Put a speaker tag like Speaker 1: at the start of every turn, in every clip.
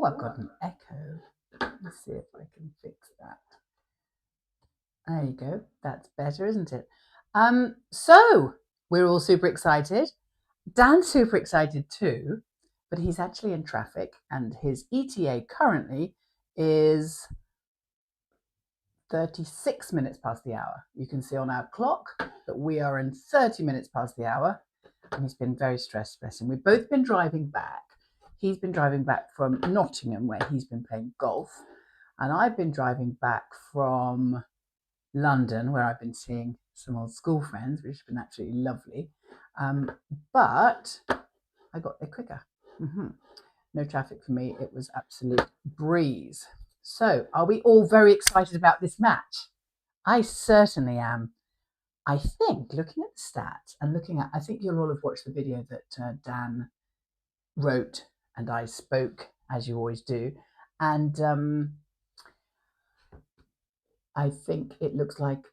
Speaker 1: Oh, I've got an echo. Let's see if I can fix that. There you go. That's better, isn't it? So we're all super excited. Dan's super excited too, but he's actually in traffic and his ETA currently is 36 minutes past the hour. You can see on our clock that we are in 30 minutes past the hour, and he's been very stressed, bless him. We've both been driving back. He's been driving back from Nottingham, where he's been playing golf, and I've been driving back from London, where I've been seeing some old school friends, which has been absolutely lovely. But I got there quicker. No traffic for me. It was absolute breeze. So are we all very excited about this match? I certainly am. I think looking at the stats and I think you'll all have watched the video that Dan wrote and I spoke, as you always do. And I think it looks like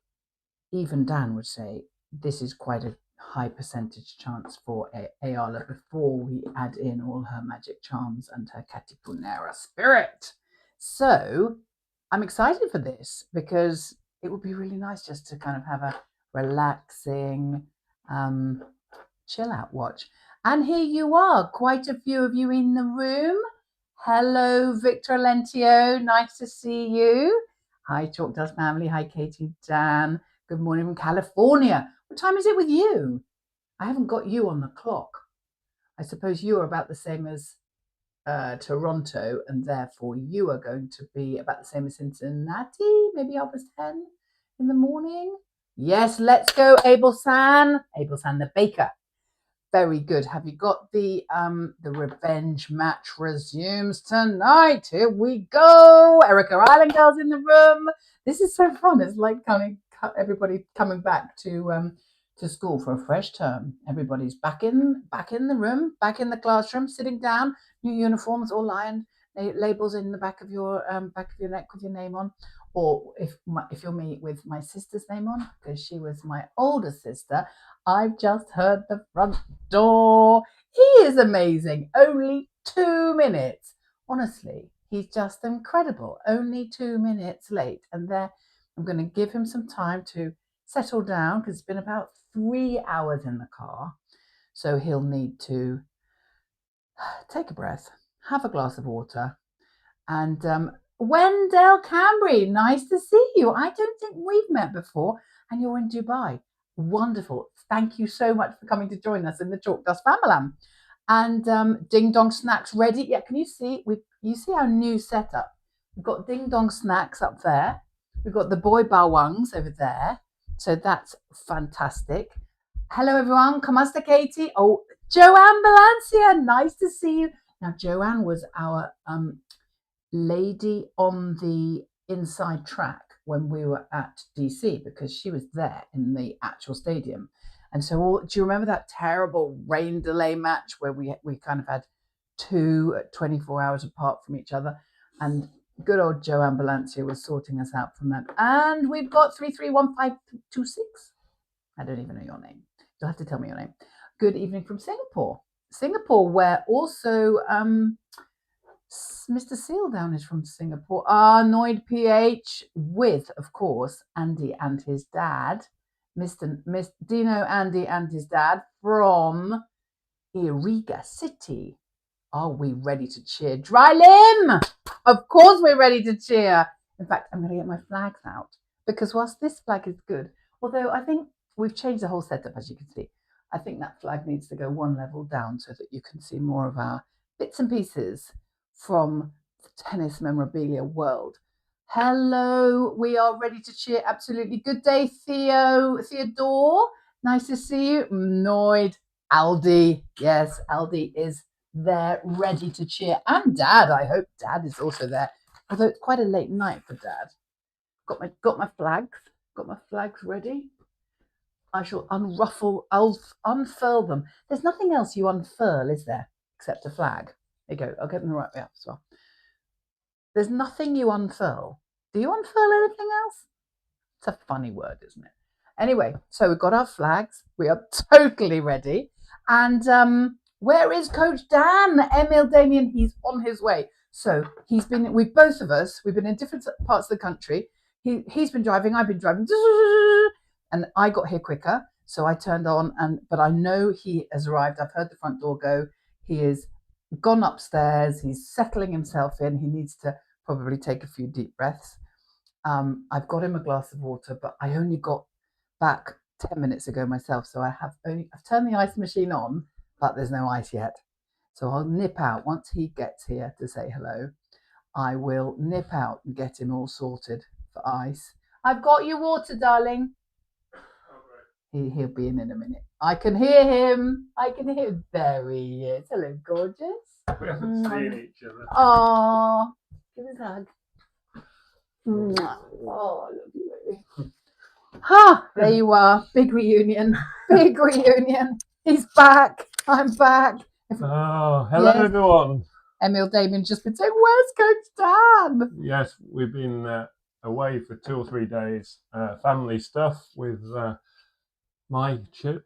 Speaker 1: even Dan would say this is quite a high percentage chance for Eala before we add in all her magic charms and her Katipunera spirit. So I'm excited for this because it would be really nice just to kind of have a relaxing chill out watch. And here you are, quite a few of you in the room. Hello, Victor Alentio, nice to see you. Hi, Chalkdust family. Hi, Katie, Dan. Good morning from California. What time is it with you? I haven't got you on the clock. I suppose you are about the same as Toronto, and therefore you are going to be about the same as Cincinnati, maybe 10:30 in the morning. Yes, let's go, Abel-san. Abel-san the baker. Very good. Have you got the revenge match resumes tonight? Here we go. Erica Island girls in the room. This is so fun. It's like kind of everybody coming back to school for a fresh term. Everybody's back in the room, back in the classroom, sitting down, new uniforms all lined, labels in the back of your neck with your name on. Or if you're me, with my sister's name on, because she was my older sister. I've just heard the front door. He is amazing. Only 2 minutes. Honestly, he's just incredible. Only 2 minutes late. And there, I'm going to give him some time to settle down because it's been about 3 hours in the car. So he'll need to take a breath, have a glass of water. And Wendell Cambry, nice to see you. I don't think we've met before, and you're in Dubai. Wonderful. Thank you so much for coming to join us in the Chalkdust family. And Ding Dong Snacks ready. Yeah, can you see? You see our new setup. We've got Ding Dong Snacks up there. We've got the boy bawangs over there. So that's fantastic. Hello, everyone. Kamasta Katie. Oh, Joanne Valencia. Nice to see you. Now, Joanne was our lady on the inside track when we were at DC because she was there in the actual stadium. And so do you remember that terrible rain delay match where we kind of had 2 at 24 hours apart from each other? And good old Joanne Valencia was sorting us out from that. And we've got 331526. I don't even know your name. You'll have to tell me your name. Good evening from Singapore. Singapore, where also Mr. Sealdown is from Singapore. Annoyed PH with, of course, Andy and his dad. Miss Dino, Andy and his dad from Iriga City. Are we ready to cheer? Dry Limb! Of course we're ready to cheer. In fact, I'm going to get my flags out because whilst this flag is good, although I think we've changed the whole setup, as you can see, I think that flag needs to go one level down so that you can see more of our bits and pieces from the tennis memorabilia world. Hello, we are ready to cheer. Absolutely. Good day, Theodore. Nice to see you. Noid, Aldi. Yes, Aldi is there, ready to cheer. And Dad. I hope Dad is also there. Although it's quite a late night for Dad. Got my flags. Got my flags ready. I shall I'll unfurl them. There's nothing else you unfurl, is there? Except a flag. There you go. I'll get them the right way up as well. There's nothing you unfurl. Do you unfurl anything else? It's a funny word, isn't it? Anyway, so we've got our flags. We are totally ready. And where is Coach Dan? Emil Damien, he's on his way. So we've both of us, we've been in different parts of the country. He's been driving, I've been driving, and I got here quicker. So I turned on, but I know he has arrived. I've heard the front door go. He is gone upstairs. He's settling himself in. He needs to probably take a few deep breaths. I've got him a glass of water, but I only got back 10 minutes ago myself. So I've turned the ice machine on, but there's no ice yet. So I'll nip out once he gets here to say hello. I will nip out and get him all sorted for ice. I've got your water, darling. He'll be in a minute. I can hear him. There he is. Hello, gorgeous.
Speaker 2: We haven't seen each other.
Speaker 1: Oh, give us a hug. Oh, I love you, baby. Ha! There you are. Big reunion. Big reunion. He's back. I'm back.
Speaker 2: Oh, hello, yes. Everyone.
Speaker 1: Emil Damien's just been saying, "Where's Coach Dan?"
Speaker 2: Yes, we've been away for 2 or 3 days. Family stuff with my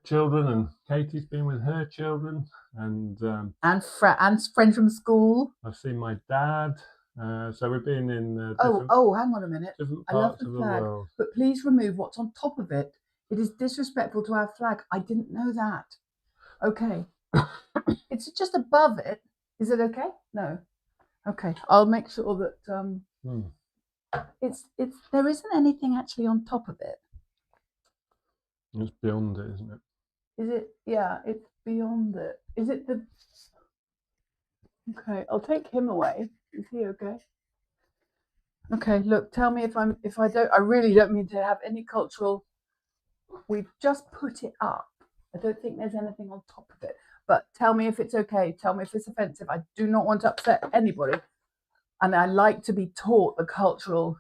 Speaker 2: children, and Katie's been with her children, and
Speaker 1: friends from school.
Speaker 2: I've seen my dad. So we've been in
Speaker 1: hang on a minute. I love the flag, but please remove what's on top of it. It is disrespectful to our flag. I didn't know that. Okay. It's just above it. Is it okay? No. Okay. I'll make sure that it's there isn't anything actually on top of it.
Speaker 2: It's beyond it, isn't it?
Speaker 1: Is it? Yeah, it's beyond it. Is it the? Okay, I'll take him away. Is he okay? Okay, look, tell me if I really don't mean to have any cultural. We've just put it up. I don't think there's anything on top of it. But tell me if it's okay. Tell me if it's offensive. I do not want to upset anybody. And I like to be taught the cultural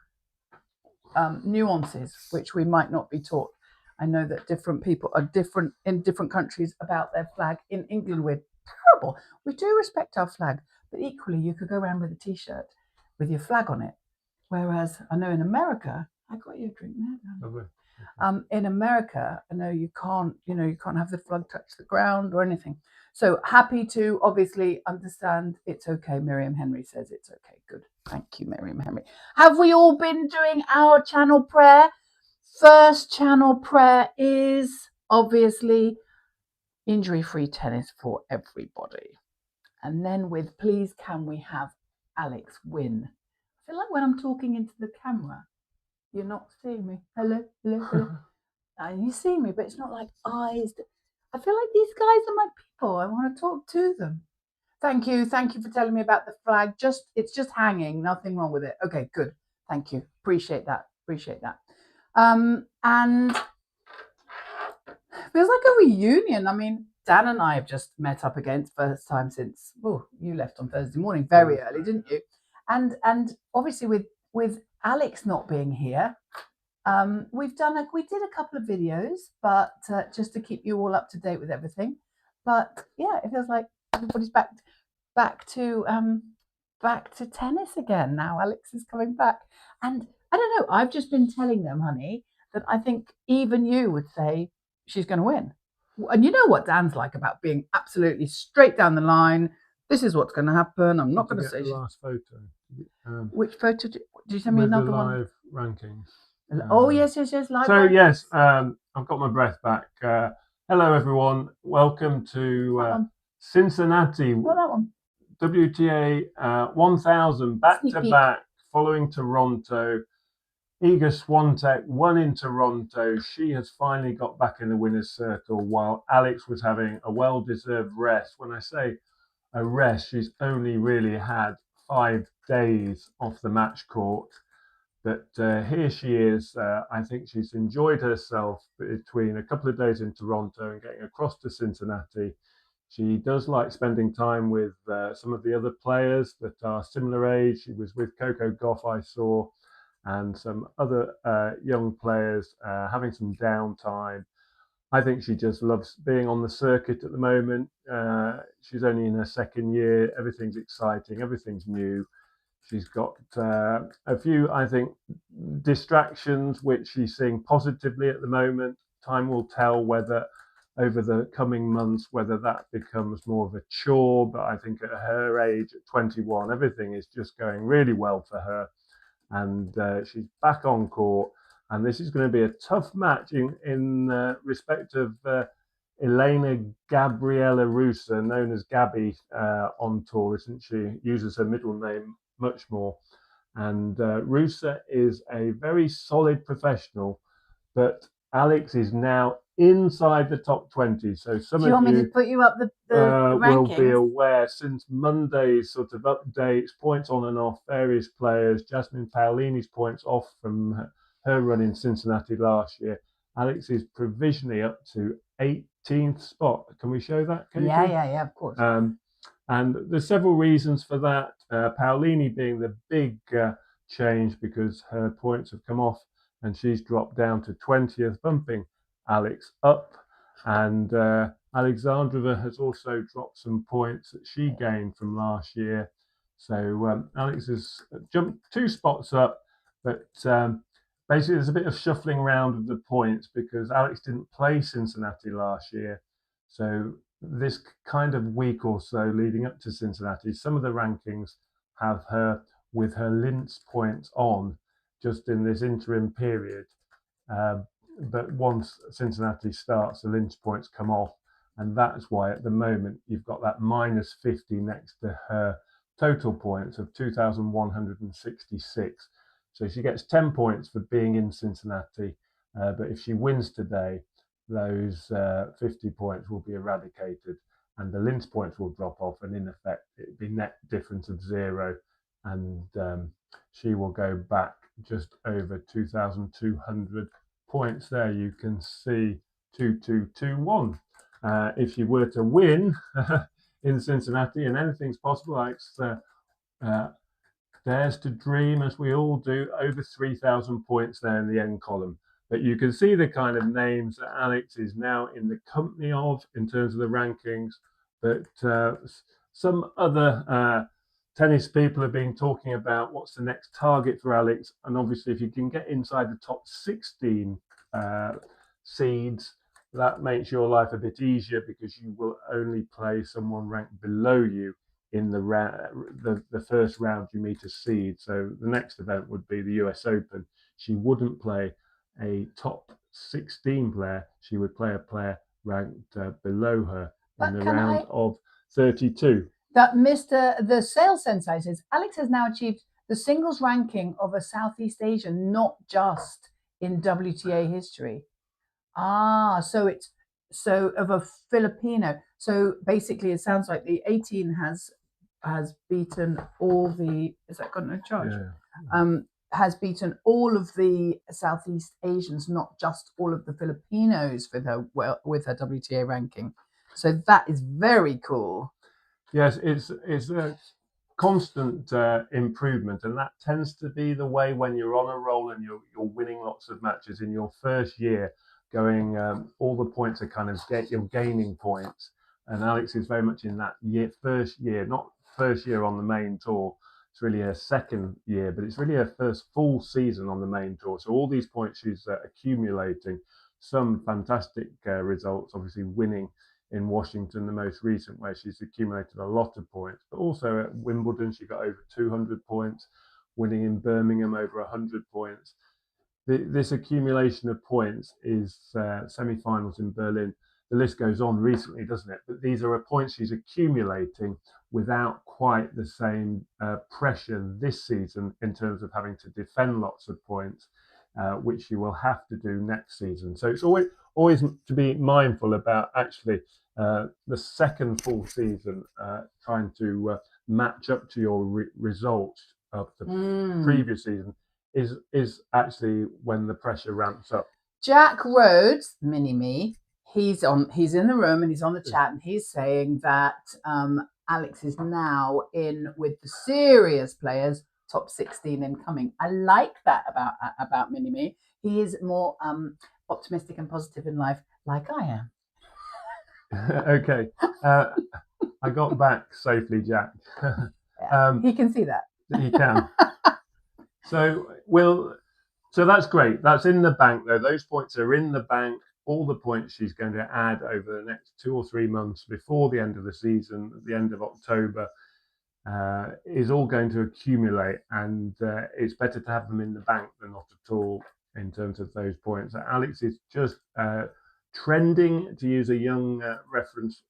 Speaker 1: nuances, which we might not be taught. I know that different people are different in different countries about their flag. In England, we're terrible. We do respect our flag, but equally, you could go around with a T-shirt with your flag on it. Whereas I know in America, I got you a drink there. In America, I know you can't have the flag touch the ground or anything. So happy to obviously understand it's okay. Miriam Henry says it's okay. Good. Thank you, Miriam Henry. Have we all been doing our channel prayer? First channel prayer is obviously injury-free tennis for everybody. And then with please can we have Alex win? I feel like when I'm talking into the camera, you're not seeing me. Hello. And you see me, but it's not like eyes. I feel like these guys are my people. I want to talk to them. Thank you for telling me about the flag. It's just hanging. Nothing wrong with it. Okay, good. Thank you. Appreciate that. And feels like a reunion. I mean, Dan and I have just met up again, first time since you left on Thursday morning, very early, didn't you? And obviously with Alex not being here, we did a couple of videos, but just to keep you all up to date with everything. But yeah, it feels like everybody's back to tennis again now. Alex is coming back, and I don't know. I've just been telling them, honey, that I think even you would say she's going to win. And you know what Dan's like about being absolutely straight down the line. This is what's going to happen. I'm not going to say
Speaker 2: the last photo.
Speaker 1: Which photo? Did you send me another one?
Speaker 2: Live rankings.
Speaker 1: Yes. Live.
Speaker 2: So rankings. Yes, I've got my breath back. Hello everyone. Welcome to Cincinnati.
Speaker 1: What that one?
Speaker 2: WTA 1000 back to back, following Toronto. Iga Swiatek won in Toronto. She has finally got back in the winner's circle while Alex was having a well-deserved rest. When I say a rest, she's only really had 5 days off the match court. But here she is. I think she's enjoyed herself between a couple of days in Toronto and getting across to Cincinnati. She does like spending time with some of the other players that are similar age. She was with Coco Gauff, I saw, and some other young players having some downtime. I think she just loves being on the circuit at the moment. She's only in her second year. Everything's exciting. Everything's new. She's got a few, I think, distractions, which she's seeing positively at the moment. Time will tell whether over the coming months whether that becomes more of a chore. But I think at her age, at 21, everything is just going really well for her, and she's back on court. And this is going to be a tough match in respect of Elena Gabriela Ruse, known as Gabby on tour, isn't she? Uses her middle name much more. And Ruse is a very solid professional, but Alex is now inside the top 20. So some
Speaker 1: Do you
Speaker 2: of
Speaker 1: want me
Speaker 2: you
Speaker 1: to put you up the
Speaker 2: will be
Speaker 1: rankings?
Speaker 2: aware since Monday's sort of updates, points on and off various players. Jasmine Paolini's points off from her run in Cincinnati last year. Alex is provisionally up to 18th spot. Can we show that, Katie?
Speaker 1: Yeah, of course.
Speaker 2: And there's several reasons for that. Paolini being the big change because her points have come off and she's dropped down to 20th, bumping Alex up. And Alexandrova has also dropped some points that she gained from last year. So Alex has jumped 2 spots up, but basically there's a bit of shuffling around of the points because Alex didn't play Cincinnati last year. So this kind of week or so leading up to Cincinnati, some of the rankings have her with her Linz points on just in this interim period. But once Cincinnati starts, the Linz points come off. And that's why at the moment you've got that minus 50 next to her total points of 2,166. So she gets 10 points for being in Cincinnati. But if she wins today, those 50 points will be eradicated and the Linz points will drop off, and in effect it'd be net difference of 0, and she will go back just over 2,200 points. There you can see 2,221. If you were to win in Cincinnati, and anything's possible, Alex dares to dream, as we all do, over 3,000 points there in the end column. But you can see the kind of names that Alex is now in the company of in terms of the rankings. But some other tennis people have been talking about what's the next target for Alex. And obviously, if you can get inside the top 16 seeds, that makes your life a bit easier because you will only play someone ranked below you in the first round you meet a seed. So the next event would be the US Open. She wouldn't play a top 16 player, she would play a player ranked below her in the round of 32.
Speaker 1: That the sales sensei says Alex has now achieved the singles ranking of a Southeast Asian, not just in WTA history. So it's of a Filipino. So basically, it sounds like the 18 has beaten all the. Is that got no charge? Yeah. Has beaten all of the Southeast Asians, not just all of the Filipinos with her WTA ranking. So that is very cool.
Speaker 2: Yes, it's a constant improvement, and that tends to be the way when you're on a roll and you're winning lots of matches in your first year. Going, all the points are kind of you're gaining points, and Alex is very much in that first year, not first year on the main tour. It's really her second year, but it's really her first full season on the main tour. So all these points she's accumulating, some fantastic results, obviously winning in Washington, the most recent, where she's accumulated a lot of points, but also at Wimbledon, she got over 200 points, winning in Birmingham over 100 points. This accumulation of points is semi-finals in Berlin. The list goes on recently, doesn't it? But these are points she's accumulating without quite the same pressure this season in terms of having to defend lots of points, which she will have to do next season. So it's always to be mindful about actually the second full season, trying to match up to your results of the previous season is actually when the pressure ramps up.
Speaker 1: Jack Rhodes, mini-me, he's in the room and he's on the chat, and he's saying that Alex is now in with the serious players, top 16 incoming. I like that about mini-me. He is more optimistic and positive in life, like I am.
Speaker 2: Okay, I got back safely, Jack.
Speaker 1: He can see that.
Speaker 2: He can. So that's great. That's in the bank, though. Those points are in the bank. all the points she's going to add over the next 2 or 3 months before the end of the season, at the end of October, is all going to accumulate, and it's better to have them in the bank than not at all in terms of those points. Alex is just trending, to use a young reference,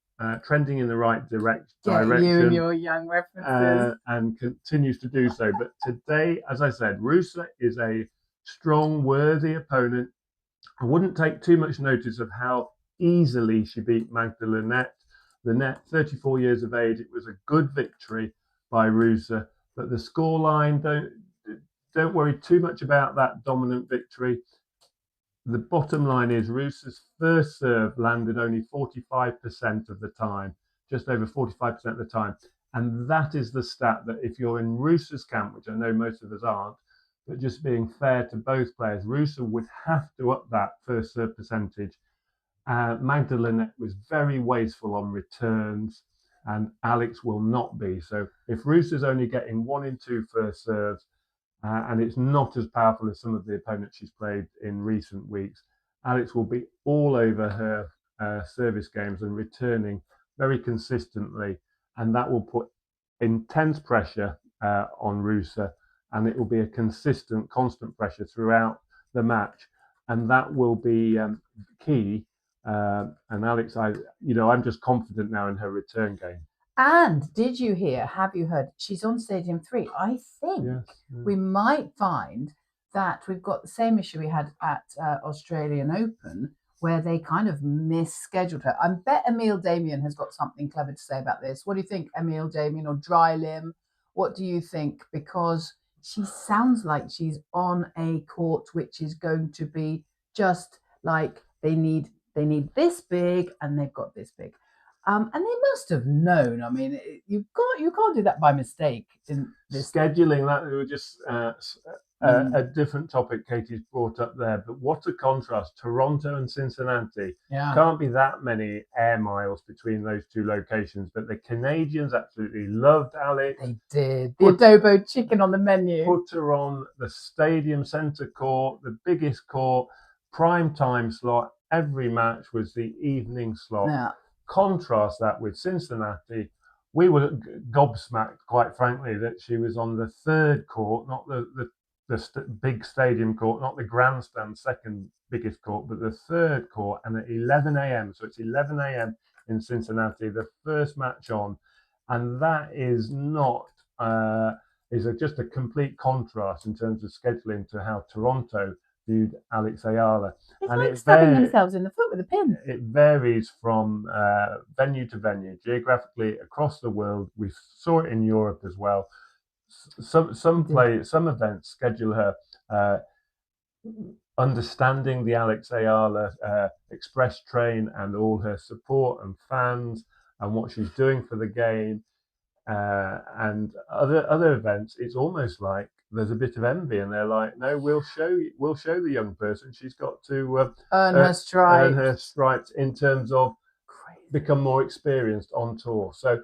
Speaker 2: trending in the right direction.
Speaker 1: You and your young references.
Speaker 2: And continues to do so. But today, as I said, Ruse is a strong, worthy opponent. I wouldn't take too much notice of how easily she beat Magdalena. The net, 34 years of age. It was a good victory by Ruse, but the scoreline, don't worry too much about that dominant victory. The bottom line is Ruse's first serve landed only 45% of the time, just over 45% of the time. And that is the stat that if you're in Ruse's camp, which I know most of us aren't, but just being fair to both players, Ruse would have to up that first serve percentage. Magdalena was very wasteful on returns, and Alex will not be. So if Ruse is only getting 1 in 2 first serves, and it's not as powerful as some of the opponents she's played in recent weeks, Alex will be all over her service games and returning very consistently, and that will put intense pressure on Ruse, and it will be a consistent, constant pressure throughout the match, and that will be key. And Alex, I'm just confident now in her return game.
Speaker 1: And have you heard, she's on Stadium 3. I think we might find that we've got the same issue we had at Australian Open, where they kind of misscheduled her. I bet Emil Damien has got something clever to say about this. What do you think, Emil Damien or Dry Limb? What do you think? Because she sounds like she's on a court which is going to be just like they need this big and they've got this big. And they must have known. I mean, you can't do that by mistake in this
Speaker 2: scheduling. That we were just a different topic Katie's brought up there. But what a contrast! Toronto and Cincinnati. Can't be that many air miles between those two locations. But the Canadians absolutely loved Alex.
Speaker 1: They did. The adobo chicken on the menu.
Speaker 2: Put her on the stadium centre court, the biggest court, prime time slot. Every match was the evening slot.
Speaker 1: Yeah.
Speaker 2: Contrast that with Cincinnati. We were gobsmacked, quite frankly, that she was on the third court, not the big stadium court, not the grandstand second biggest court, but the third court, and at 11 a.m. So it's 11 a.m. in Cincinnati, the first match on, and that is not just a complete contrast in terms of scheduling to how Toronto viewed Alex Eala.
Speaker 1: It's like stabbing themselves in the foot with a pin.
Speaker 2: It varies from venue to venue, geographically across the world. We saw it in Europe as well. Some events schedule her understanding the Alex Eala express train and all her support and fans and what she's doing for the game. And other events, it's almost like there's a bit of envy, and they're like, "No, we'll show the young person. She's got to
Speaker 1: earn her
Speaker 2: stripes in terms of become more experienced on tour." So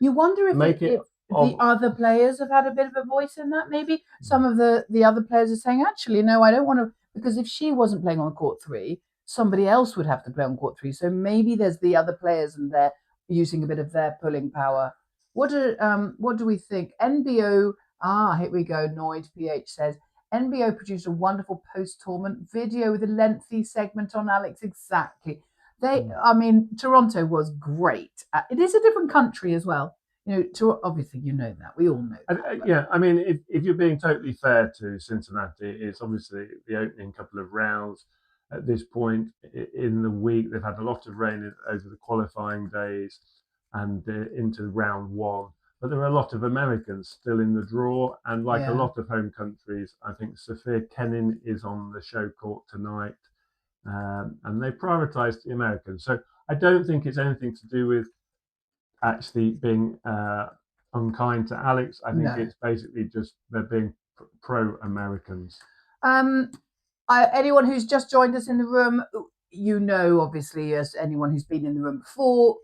Speaker 1: you wonder if the other players have had a bit of a voice in that. Maybe some of the other players are saying, "Actually, no, I don't want to," because if she wasn't playing on court 3, somebody else would have to play on court 3. So maybe there's the other players, and they're using a bit of their pulling power. What do we think? NBO. Here we go. Noid PH says, NBO produced a wonderful post-tournament video with a lengthy segment on Alex. Exactly. Toronto was great. It is a different country as well. Obviously, that. We all know that.
Speaker 2: I mean, if you're being totally fair to Cincinnati, it's obviously the opening couple of rounds. At this point in the week, they've had a lot of rain over the qualifying days and into round 1. But there are a lot of Americans still in the draw, and a lot of home countries, I think Sophia Kenin is on the show court tonight, and they prioritised the Americans. So I don't think it's anything to do with actually being unkind to Alex. I think it's basically just they're being pro-Americans.
Speaker 1: Anyone who's just joined us in the room, obviously, as anyone who's been in the room before,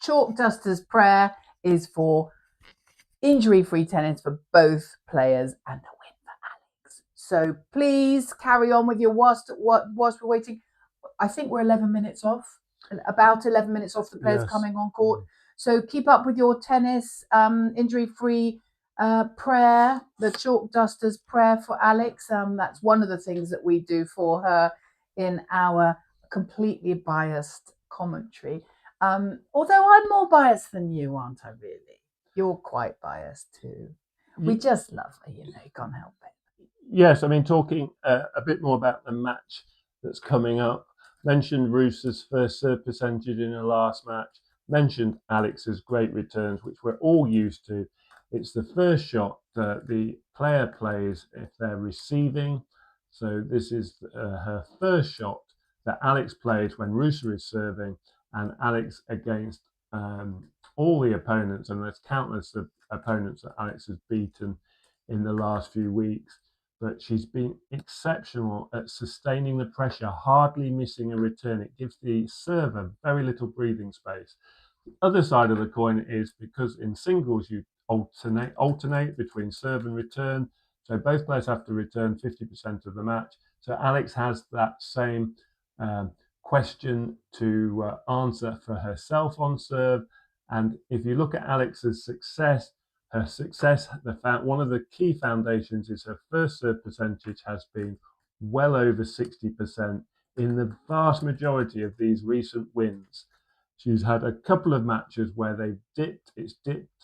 Speaker 1: Chalkdust's prayer is for injury-free tennis for both players and a win for Alex. So please carry on with your whilst we're waiting. I think we're 11 minutes off, about 11 minutes off the players coming on court. So keep up with your tennis, injury-free prayer, the Chalkdusters prayer for Alex. That's one of the things that we do for her in our completely biased commentary. Although I'm more biased than you, aren't I, really? You're quite biased too. We just love her, you can't help it.
Speaker 2: Yes, I mean, talking a bit more about the match that's coming up, mentioned Ruse's first serve percentage in her last match, mentioned Alex's great returns, which we're all used to. It's the first shot that the player plays if they're receiving. So this is her first shot that Alex plays when Ruse is serving, and Alex against all the opponents, and there's countless of opponents that Alex has beaten in the last few weeks. But she's been exceptional at sustaining the pressure, hardly missing a return. It gives the server very little breathing space. The other side of the coin is because in singles you alternate between serve and return. So both players have to return 50% of the match. So Alex has that same question to answer for herself on serve. And if you look at Alex's success, one of the key foundations is her first serve percentage has been well over 60% in the vast majority of these recent wins. She's had a couple of matches where it's dipped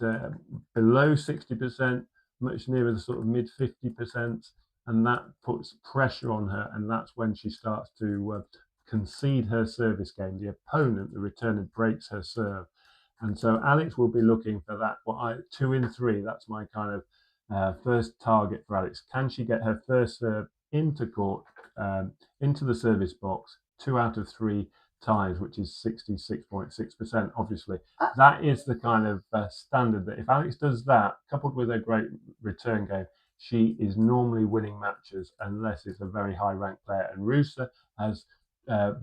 Speaker 2: below 60%, much nearer the sort of mid 50%, and that puts pressure on her, and that's when she starts to concede her service game. The opponent, the returner, breaks her serve. And so Alex will be looking for that. 2 in 3. That's my kind of first target for Alex. Can she get her first serve into court, into the service box, 2 out of 3 times, which is 66.6%. Obviously, that is the kind of standard that if Alex does that, coupled with a great return game, she is normally winning matches unless it's a very high-ranked player. And Ruse has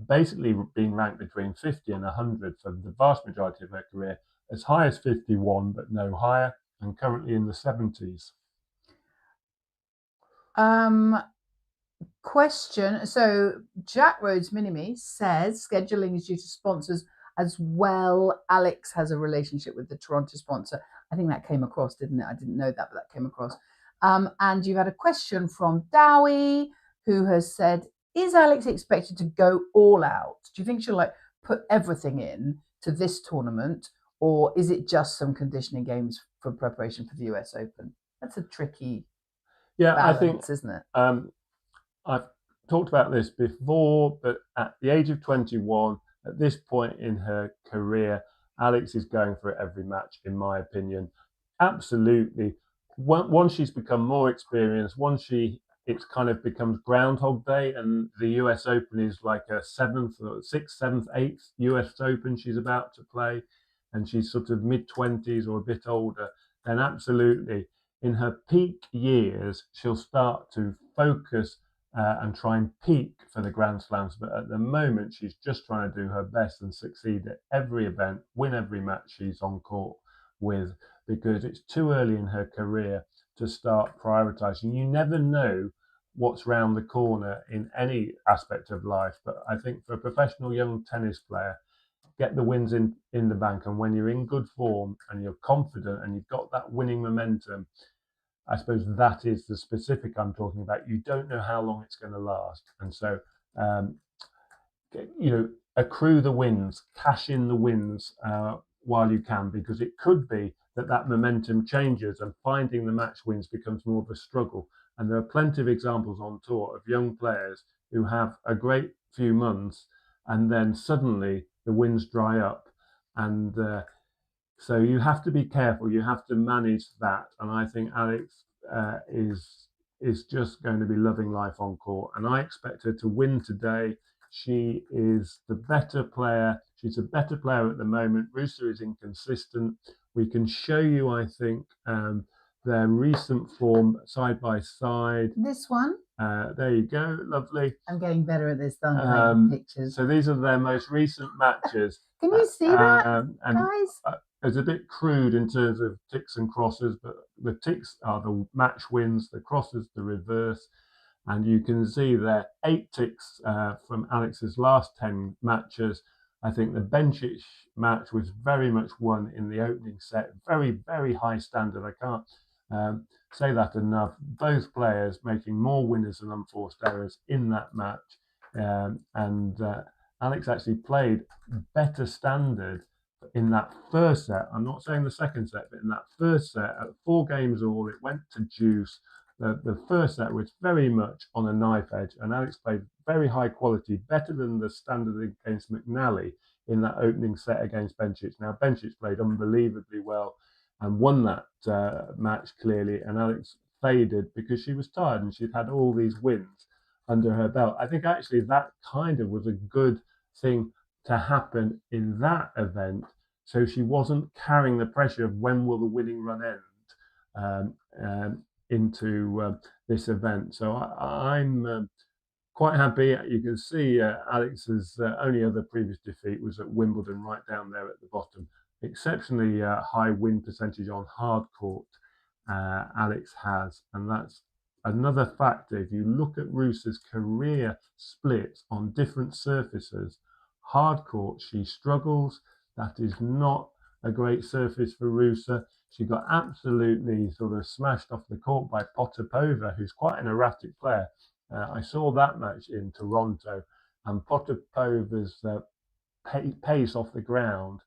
Speaker 2: basically been ranked between 50 and 100 for the vast majority of her career, as high as 51, but no higher, and currently in the 70s.
Speaker 1: Question. So Jack Rhodes Minimi says scheduling is due to sponsors as well. Alex has a relationship with the Toronto sponsor. I think that came across, didn't it? I didn't know that, but that came across. And you've had a question from Dowie, who has said, is Alex expected to go all out? Do you think she'll put everything in to this tournament, or is it just some conditioning games for preparation for the US Open? That's a tricky balance, I think, isn't it?
Speaker 2: I've talked about this before, but at the age of 21, at this point in her career, Alex is going for it every match, in my opinion. Absolutely. Once she's become more experienced, it kind of becomes Groundhog Day, and the US Open is like a 7th, 6th, 7th, 8th US Open she's about to play, and she's sort of mid-20s or a bit older, then absolutely, in her peak years, she'll start to focus and try and peak for the Grand Slams. But at the moment, she's just trying to do her best and succeed at every event, win every match she's on court with, because it's too early in her career to start prioritizing. You never know what's round the corner in any aspect of life. But I think for a professional young tennis player, get the wins in the bank. And when you're in good form and you're confident and you've got that winning momentum, I suppose that is the specific I'm talking about. You don't know how long it's going to last. And so, accrue the wins, cash in the wins while you can, because it could be that momentum changes and finding the match wins becomes more of a struggle. And there are plenty of examples on tour of young players who have a great few months and then suddenly the wins dry up. And so you have to be careful. You have to manage that. And I think Alex is just going to be loving life on court. And I expect her to win today. She is the better player. She's a better player at the moment. Ruse is inconsistent. We can show you, I think, their recent form side by side.
Speaker 1: This one.
Speaker 2: There you go. Lovely.
Speaker 1: I'm getting better at this, than pictures.
Speaker 2: So these are their most recent matches.
Speaker 1: Can you see that, guys?
Speaker 2: It's a bit crude in terms of ticks and crosses, but the ticks are the match wins, the crosses the reverse. And you can see there 8 ticks from Alex's last 10 matches. I think the Bencic match was very much won in the opening set. Very, very high standard. I can't say that enough. Both players making more winners and unforced errors in that match. Alex actually played better standard in that first set. I'm not saying the second set, but in that first set, at 4 games all, it went to deuce. The first set was very much on a knife edge, and Alex played very high quality, better than the standard against McNally in that opening set against Bencic. Now, Bencic played unbelievably well and won that match clearly, and Alex faded because she was tired and she'd had all these wins under her belt. I think actually that kind of was a good thing to happen in that event, so she wasn't carrying the pressure of when will the winning run end into this event. So I'm quite happy. You can see Alex's only other previous defeat was at Wimbledon, right down there at the bottom. Exceptionally high win percentage on hard court Alex has, and that's another factor. If you look at Ruse's career splits on different surfaces, hard court she struggles. That is not a great surface for Ruse. She got absolutely sort of smashed off the court by Potapova, who's quite an erratic player. I saw that match in Toronto, and Potapova's pace off the ground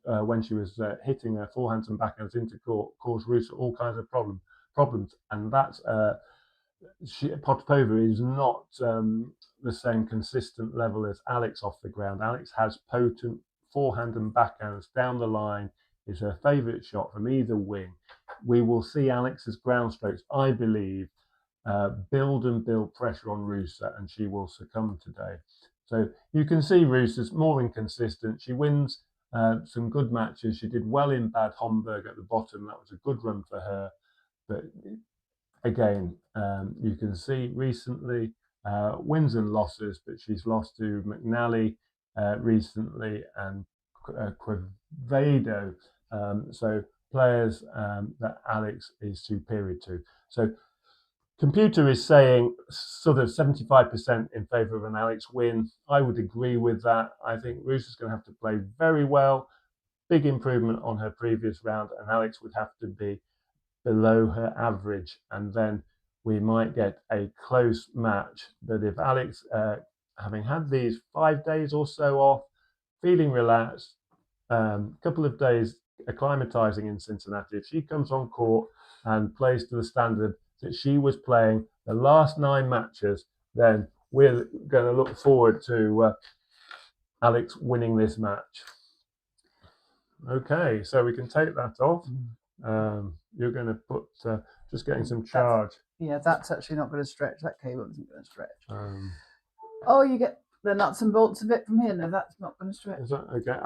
Speaker 2: when she was hitting her forehands and backhands into court caused Ruse all kinds of problems. And that's Potapova is not the same consistent level as Alex off the ground. Alex has potent forehand and backhands down the line, is her favourite shot from either wing. We will see Alex's ground strokes, I believe, build pressure on Ruse, and she will succumb today. So you can see Ruse is more inconsistent. She wins some good matches. She did well in Bad Homburg at the bottom. That was a good run for her. But again, you can see recently wins and losses, but she's lost to McNally recently and Quevedo. So players that Alex is superior to. So computer is saying sort of 75% in favour of an Alex win. I would agree with that. I think Ruse is going to have to play very well. Big improvement on her previous round, and Alex would have to be below her average, and then we might get a close match. But if Alex, having had these 5 days or so off, feeling relaxed, couple of days acclimatizing in Cincinnati, if she comes on court and plays to the standard that she was playing the last 9 matches, then we're going to look forward to Alex winning this match. Okay, so we can take that off. You're going to put just getting some charge.
Speaker 1: That's actually not going to stretch. That cable isn't going to stretch. Oh, you get the nuts and bolts of it from here. No, that's not going to stretch.
Speaker 2: Is that okay?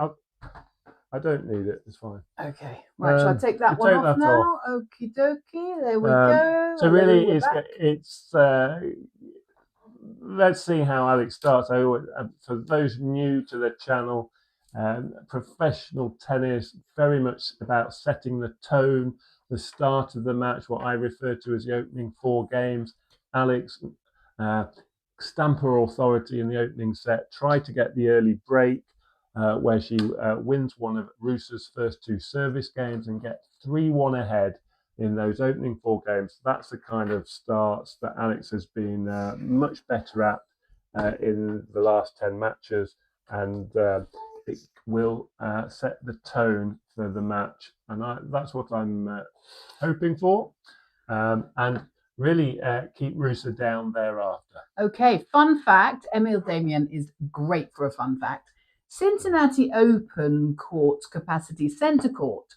Speaker 2: I don't need it. It's fine.
Speaker 1: Okay. Right. Shall I take that one off now? Okie dokie. There we go.
Speaker 2: So really, it's let's see how Alex starts. For those new to the channel, professional tennis, very much about setting the tone, the start of the match, what I refer to as the opening 4 games. Alex stamp her authority in the opening set, try to get the early break where she wins one of Ruse's first 2 service games and get 3-1 ahead in those opening 4 games. That's the kind of starts that Alex has been much better at in the last 10 matches, and it will set the tone for the match, and that's what I'm hoping for, and really keep Ruse down thereafter.
Speaker 1: Okay, fun fact. Emil Damian is great for a fun fact. Cincinnati Open court capacity, centre court,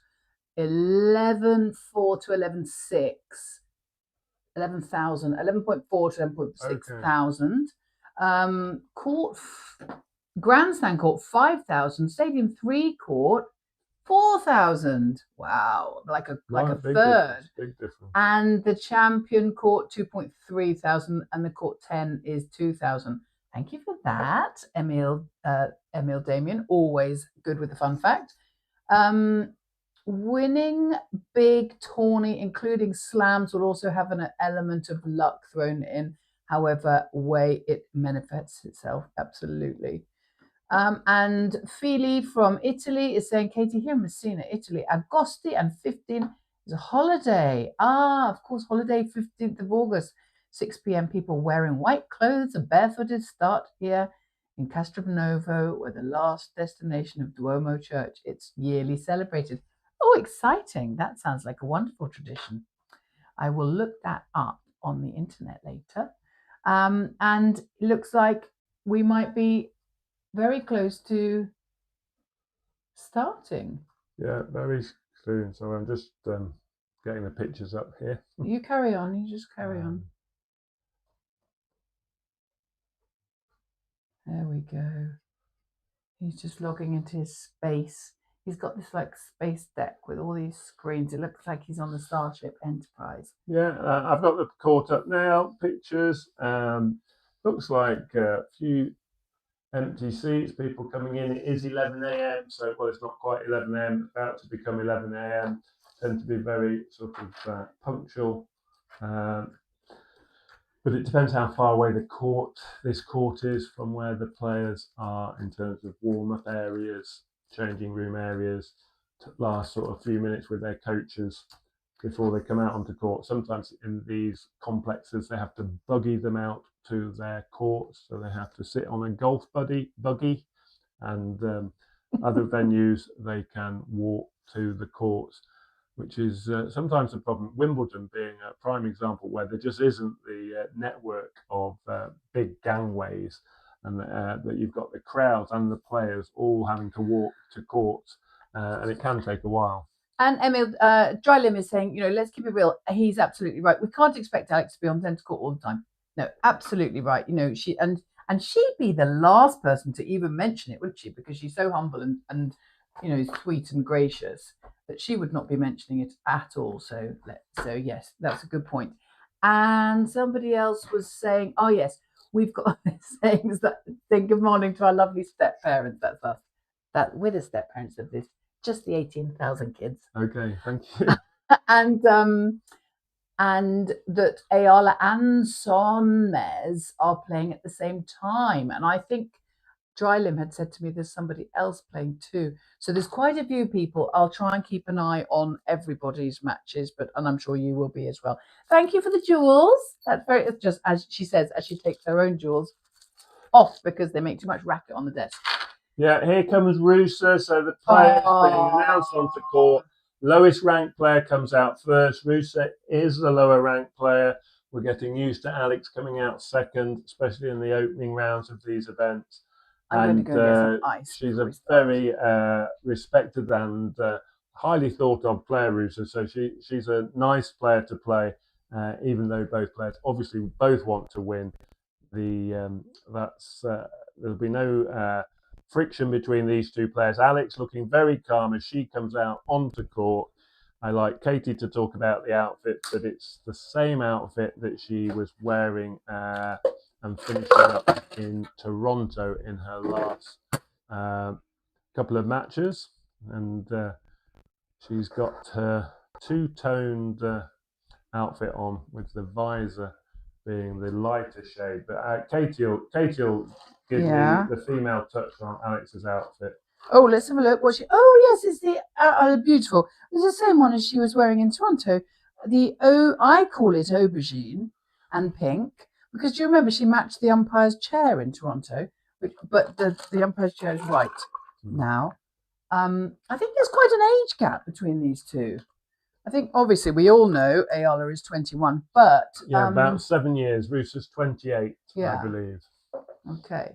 Speaker 1: 11.4 to 11.6, 11,000, 11.4 to 11.6 thousand. Court, grandstand court, 5,000. Stadium 3 court, 4,000. Wow, like a third.
Speaker 2: Big difference.
Speaker 1: And the champion court, 2.3 thousand, and the court 10 is 2,000. Thank you for that, Emil Damian. Always good with the fun fact. Winning big tourney, including slams, will also have an element of luck thrown in. however way it manifests itself. Absolutely. And Fili from Italy is saying, Katie, here in Messina, Italy, Agosti and 15 is a holiday. Of course, holiday 15th of August, 6 p.m. People wearing white clothes and barefooted start here in Castronovo, where the last destination of Duomo Church. It's yearly celebrated. Oh, exciting. That sounds like a wonderful tradition. I will look that up on the internet later. And it looks like we might be very close to starting.
Speaker 2: Yeah, very soon. So I'm just getting the pictures up here.
Speaker 1: You carry on. You just carry on. There we go. He's just logging into his space. He's got this like space deck with all these screens. It looks like he's on the Starship Enterprise.
Speaker 2: Yeah, I've got the court up now. Pictures. Looks like a few empty seats, people coming in. It is 11 a.m. So, well, it's not quite 11 a.m. About to become 11 a.m. Tend to be very sort of punctual. But it depends how far away this court is from where the players are in terms of warm-up areas, changing room areas, last sort of few minutes with their coaches before they come out onto court. Sometimes in these complexes, they have to buggy them out to their courts, so they have to sit on a golf buggy, and other venues they can walk to the courts, which is sometimes a problem. Wimbledon being a prime example where there just isn't the network of big gangways, and that you've got the crowds and the players all having to walk to courts, and it can take a while.
Speaker 1: And Emil, Drylim is saying, let's keep it real. He's absolutely right. We can't expect Alex to be on tennis court all the time. No, absolutely right. She and she'd be the last person to even mention it, wouldn't she? Because she's so humble and sweet and gracious that she would not be mentioning it at all. So yes, that's a good point. And somebody else was saying, oh yes, we've got sayings that say good morning to our lovely step parents. That's us. That we're the step parents of this. Just the 18,000 kids.
Speaker 2: Okay, thank you.
Speaker 1: and that Eala and Sonmez are playing at the same time. And I think Drylim had said to me there's somebody else playing too. So there's quite a few people. I'll try and keep an eye on everybody's matches, and I'm sure you will be as well. Thank you for the jewels. That's very, just as she says, as she takes her own jewels off because they make too much racket on the desk.
Speaker 2: Yeah, here comes Ruse. So the player is being announced onto court. Lowest ranked player comes out first. Ruse is the lower ranked player. We're getting used to Alex coming out second, especially in the opening rounds of these events.
Speaker 1: I'm going to go get some ice.
Speaker 2: She's a very respected and highly thought of player, Ruse. So she's a nice player to play, even though both players obviously both want to win. There'll be no friction between these two players. Alex looking very calm as she comes out onto court. I like Katie to talk about the outfit, but it's the same outfit that she was wearing and finishing up in Toronto in her last couple of matches. And she's got her two-toned outfit on with the visor being the lighter shade. But Katie will give me the female touch on Alex's outfit.
Speaker 1: Oh, let's have a look. Yes, it's the beautiful. It's the same one as she was wearing in Toronto. I call it aubergine and pink because do you remember she matched the umpire's chair in Toronto, but the umpire's chair is white now. I think there's quite an age gap between these two. I think obviously we all know Eala is 21, but
Speaker 2: about 7 years. Ruse is 28, I believe.
Speaker 1: Okay.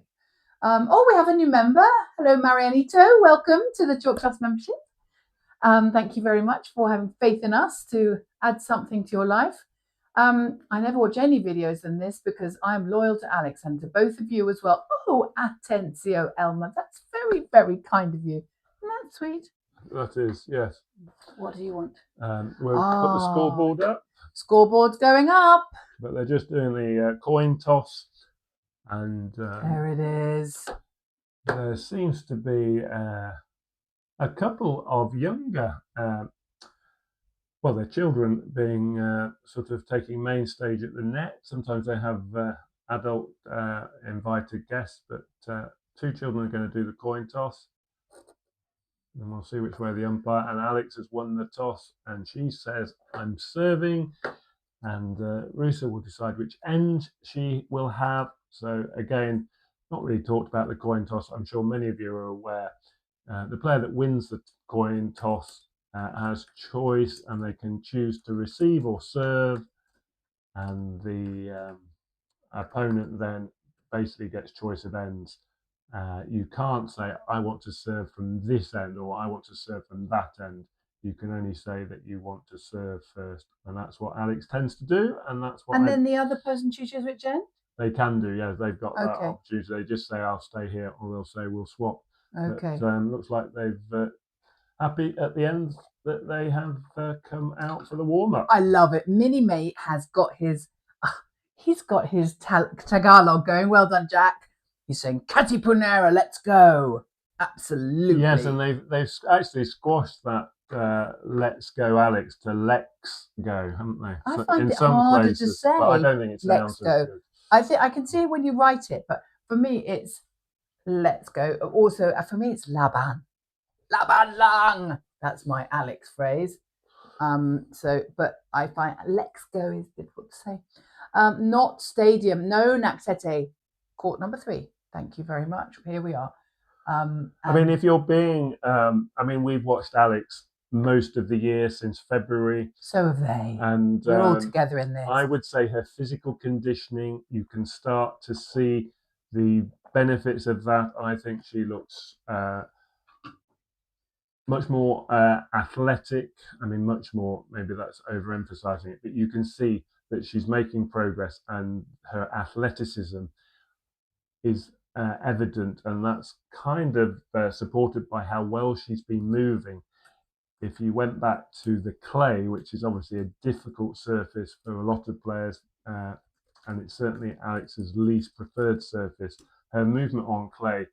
Speaker 1: We have a new member. Hello, Marianito. Welcome to the Chalkdust membership. Thank you very much for having faith in us to add something to your life. I never watch any videos than this because I'm loyal to Alex and to both of you as well. Oh, Atencio, Elma. That's very, very kind of you. Isn't that sweet?
Speaker 2: That is, yes.
Speaker 1: What do you want?
Speaker 2: We'll put the scoreboard up.
Speaker 1: Scoreboard's going up.
Speaker 2: But they're just doing the coin toss. And
Speaker 1: there it is.
Speaker 2: There seems to be a couple of younger well, their children being sort of taking main stage at the net. Sometimes they have adult invited guests, but two children are going to do the coin toss. And we'll see which way the umpire. And Alex has won the toss, and she says, "I'm serving." And Ruse will decide which end she will have. So again, not really talked about the coin toss. I'm sure many of you are aware. The player that wins the coin toss has choice, and they can choose to receive or serve. And the opponent then basically gets choice of ends. You can't say, I want to serve from this end or I want to serve from that end. You can only say that you want to serve first. And that's what Alex tends to do. And that's what
Speaker 1: then the other person chooses which end?
Speaker 2: They can do, yeah. They've got that opportunity. They just say, I'll stay here, or they'll say, we'll swap.
Speaker 1: Okay.
Speaker 2: But looks like they've happy at the end that they have come out for the warm-up.
Speaker 1: I love it. Mini Mate has got his... he's got his Tagalog going. Well done, Jack. He's saying, Katipunera, let's go. Absolutely.
Speaker 2: Yes, and they've actually squashed that let's go Alex to Lex go, haven't they?
Speaker 1: I find it harder to say.
Speaker 2: But I don't think it's
Speaker 1: let's go. Good. I can see it when you write it, but for me it's let's go. Also, for me it's Laban. Laban lang. That's my Alex phrase. But I find let's go is difficult to say. Not stadium. No, Naxete. Court number 3. Thank you very much. Here we are.
Speaker 2: I mean, if you're being, we've watched Alex most of the year since February.
Speaker 1: So have they.
Speaker 2: And
Speaker 1: we're all together in this.
Speaker 2: I would say her physical conditioning, you can start to see the benefits of that. I think she looks much more athletic. I mean, much more, maybe that's overemphasizing it, but you can see that she's making progress and her athleticism is evident, and that's kind of supported by how well she's been moving. If you went back to the clay, which is obviously a difficult surface for a lot of players, and it's certainly Alex's least preferred surface, her movement on clay,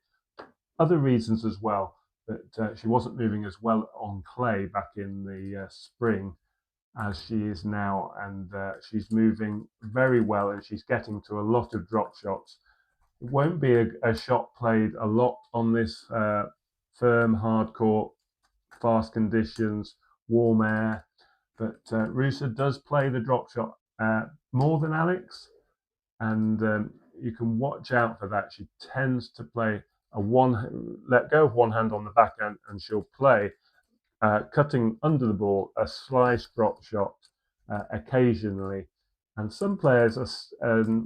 Speaker 2: other reasons as well, that she wasn't moving as well on clay back in the spring as she is now, and she's moving very well, and she's getting to a lot of drop shots. It won't be a shot played a lot on this firm, hard court, fast conditions, warm air. But Ruse does play the drop shot more than Alex, and you can watch out for that. She tends to play let go of one hand on the backhand, and she'll play cutting under the ball a slice drop shot occasionally. And some players,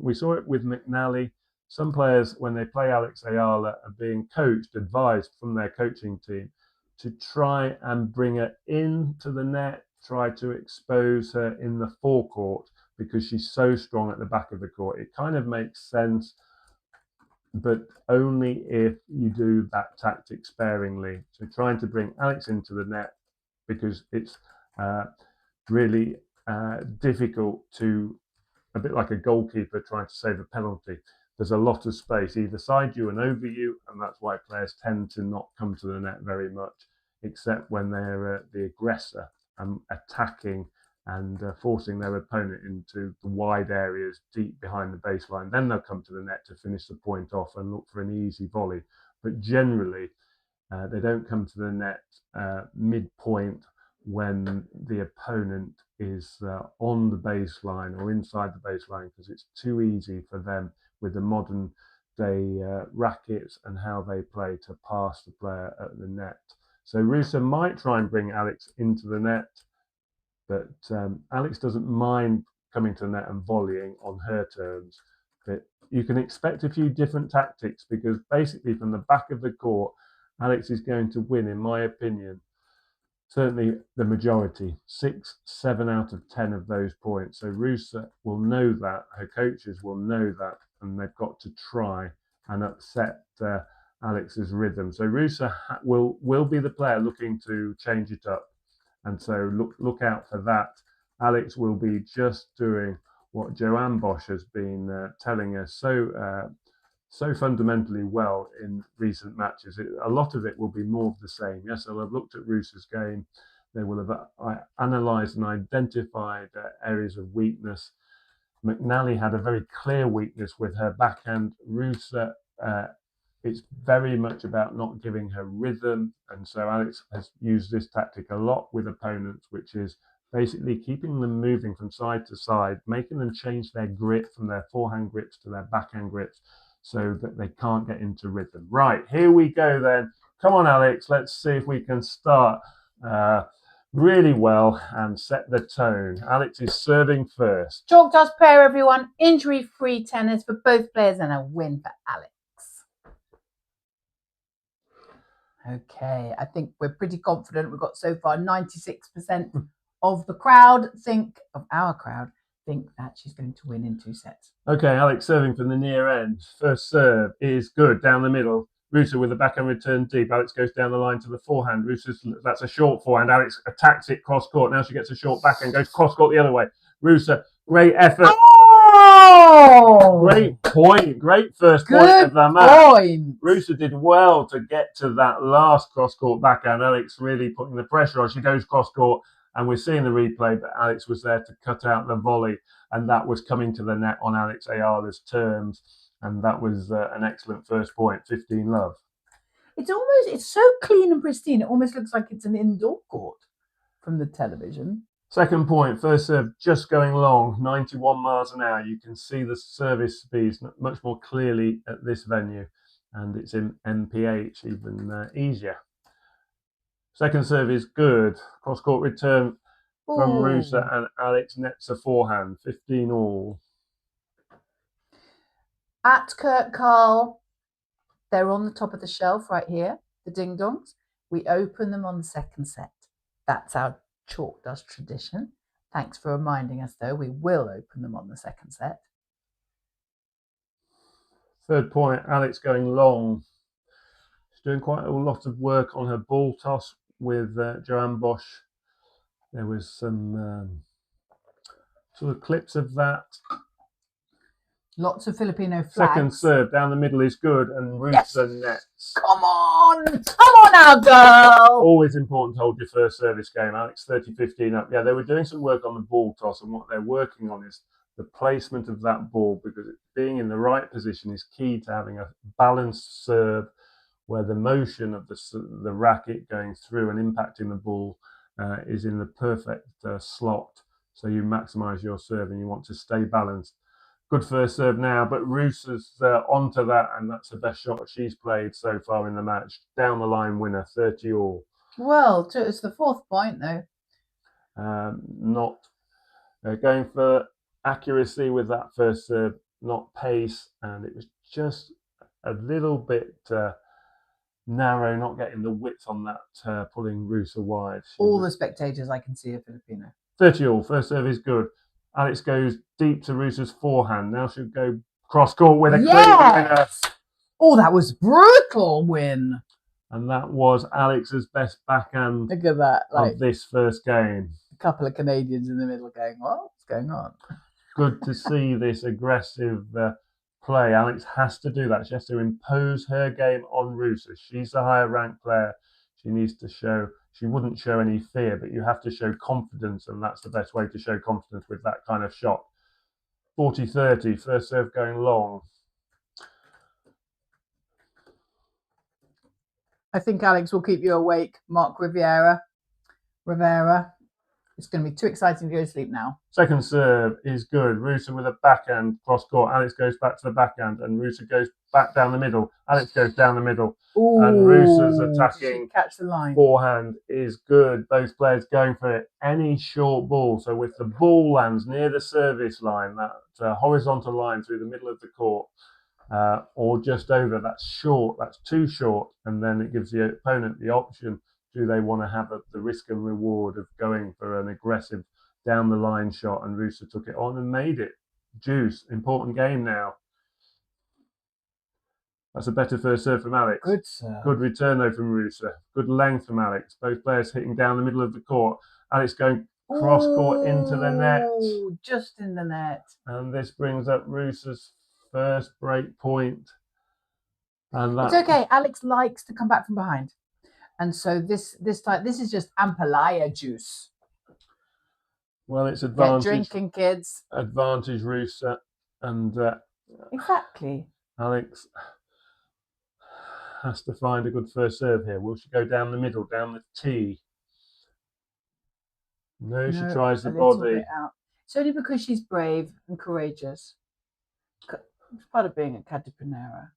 Speaker 2: we saw it with McNally. Some players, when they play Alex Eala, are being coached, advised from their coaching team to try and bring her into the net, try to expose her in the forecourt because she's so strong at the back of the court. It kind of makes sense, but only if you do that tactic sparingly. So trying to bring Alex into the net because it's really difficult to, a bit like a goalkeeper trying to save a penalty. There's a lot of space either side you and over you, and that's why players tend to not come to the net very much, except when they're the aggressor and attacking and forcing their opponent into the wide areas deep behind the baseline. Then they'll come to the net to finish the point off and look for an easy volley. But generally, they don't come to the net midpoint when the opponent is on the baseline or inside the baseline, because it's too easy for them with the modern day rackets and how they play to pass the player at the net. So Ruse might try and bring Alex into the net, but Alex doesn't mind coming to the net and volleying on her terms. But you can expect a few different tactics, because basically from the back of the court, Alex is going to win, in my opinion, certainly the majority, 6, 7 out of 10 of those points. So Ruse will know that, her coaches will know that, and they've got to try and upset Alex's rhythm. So Ruse will be the player looking to change it up, and so look out for that. Alex will be just doing what Joanne Bosch has been telling us so fundamentally well in recent matches. A lot of it will be more of the same. Yes, I'll have looked at Ruse's game. They will have analysed and identified areas of weakness. McNally had a very clear weakness with her backhand. Ruse, it's very much about not giving her rhythm, and so Alex has used this tactic a lot with opponents, which is basically keeping them moving from side to side, making them change their grip from their forehand grips to their backhand grips so that they can't get into rhythm. Right, here we go then. Come on, Alex, let's see if we can start really well and set the tone. Alex is serving first.
Speaker 1: Chalkdust prayer, everyone. Injury-free tennis for both players and a win for Alex. Okay, I think we're pretty confident. We've got so far 96% of the crowd think that she's going to win in 2 sets.
Speaker 2: Okay, Alex serving from the near end. First serve is good down the middle. Ruse with the backhand return deep. Alex goes down the line to the forehand. That's a short forehand. Alex attacks it cross court. Now she gets a short backhand, goes cross court the other way. Ruse, great effort.
Speaker 1: Oh!
Speaker 2: Great point. Great first point of the match. Ruse did well to get to that last cross court backhand. Alex really putting the pressure on. She goes cross court, and we're seeing the replay, but Alex was there to cut out the volley, and that was coming to the net on Alex Eala's terms. And that was an excellent first point, 15-love.
Speaker 1: It's so clean and pristine. It almost looks like it's an indoor court from the television.
Speaker 2: Second point, first serve just going long, 91 miles an hour. You can see the service speeds much more clearly at this venue, and it's in MPH, even easier. Second serve is good. Cross-court return from Ruse, and Alex nets a forehand, 15 all.
Speaker 1: At Kurt Carl, they're on the top of the shelf right here, the ding-dongs. We open them on the second set. That's our Chalkdust tradition. Thanks for reminding us, though. We will open them on the second set.
Speaker 2: Third point, Alex going long. She's doing quite a lot of work on her ball toss with Joanne Bosch. There was some sort of clips of that.
Speaker 1: Lots of Filipino flags.
Speaker 2: Second serve down the middle is good, and Ruse nets.
Speaker 1: Come on now, girl.
Speaker 2: Always important to hold your first service game. Alex 30-15 up. Yeah, they were doing some work on the ball toss, and what they're working on is the placement of that ball, because being in the right position is key to having a balanced serve where the motion of the racket going through and impacting the ball is in the perfect slot. So you maximise your serve and you want to stay balanced. Good first serve now, but Ruse is onto that, and that's the best shot she's played so far in the match. Down the line winner, 30 all.
Speaker 1: Well, it's the fourth point, though.
Speaker 2: Not going for accuracy with that first serve, not pace, and it was just a little bit narrow, not getting the width on that, pulling Ruse wide.
Speaker 1: The spectators I can see are Filipino.
Speaker 2: 30 all, first serve is good. Alex goes deep to Ruse's forehand. Now she'll go cross court with a clean winner.
Speaker 1: Oh, that was brutal win.
Speaker 2: And that was Alex's best backhand.
Speaker 1: Look at that.
Speaker 2: Of this first game.
Speaker 1: A couple of Canadians in the middle going, what's going on?
Speaker 2: Good to see this aggressive play. Alex has to do that. She has to impose her game on Ruse. She's the higher ranked player. She needs to show. She wouldn't show any fear, but you have to show confidence, and that's the best way to show confidence with that kind of shot. 40-30, first serve going long.
Speaker 1: I think Alex will keep you awake, Mark Rivera. It's going to be too exciting to go to sleep now.
Speaker 2: Second serve is good. Ruse with a backhand cross court. Alex goes back to the backhand, and Ruse goes back down the middle. Alex goes down the middle.
Speaker 1: Ooh,
Speaker 2: and Ruse's attacking
Speaker 1: catch the line.
Speaker 2: Forehand is good. Both players going for it. Any short ball. So if the ball lands near the service line, that horizontal line through the middle of the court, or just over, that's short. That's too short. And then it gives the opponent the option. Do they want to have the risk and reward of going for an aggressive down the line shot? And Ruse took it on and made it. Juice, important game now. That's a better first serve from Alex.
Speaker 1: Good serve.
Speaker 2: Good return though from Ruse. Good length from Alex. Both players hitting down the middle of the court. Alex going cross court into the net.
Speaker 1: Just in the net.
Speaker 2: And this brings up Ruse's first break point. And
Speaker 1: it's okay. Alex likes to come back from behind. And so this time, this is just Ampalaya juice.
Speaker 2: Well, it's
Speaker 1: Get
Speaker 2: advantage.
Speaker 1: drinking, kids.
Speaker 2: Advantage Ruse and
Speaker 1: Exactly.
Speaker 2: Alex has to find a good first serve here. Will she go down the middle, down the tee? No, she tries the body.
Speaker 1: Out. It's only because she's brave and courageous. It's part of being a Catipunera.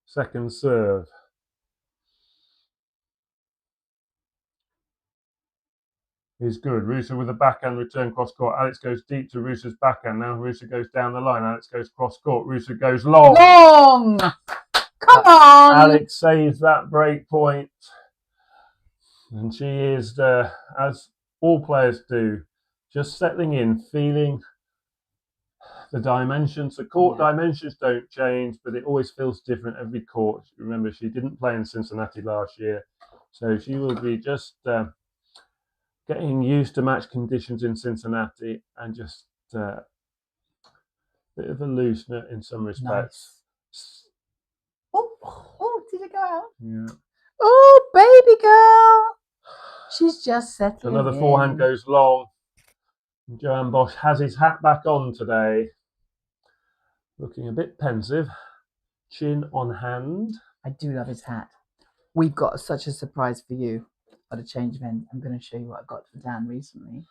Speaker 2: Second serve. Is good. Ruse with a backhand return cross court. Alex goes deep to Ruse's backhand. Now Ruse goes down the line. Alex goes cross court. Ruse goes long.
Speaker 1: Long! Come on!
Speaker 2: Alex saves that break point. And she is, as all players do, just settling in, feeling the dimensions. The court dimensions don't change, but it always feels different every court. Remember, she didn't play in Cincinnati last year, so she will be just getting used to match conditions in Cincinnati and just a bit of a loosener in some respects.
Speaker 1: Nice. Oh, did it go out?
Speaker 2: Yeah.
Speaker 1: Oh, baby girl. She's just settling
Speaker 2: Another forehand goes long. Johan Bosch has his hat back on today. Looking a bit pensive. Chin on hand.
Speaker 1: I do love his hat. We've got such a surprise for you. Got a change of end. I'm going to show you what I got for Dan recently.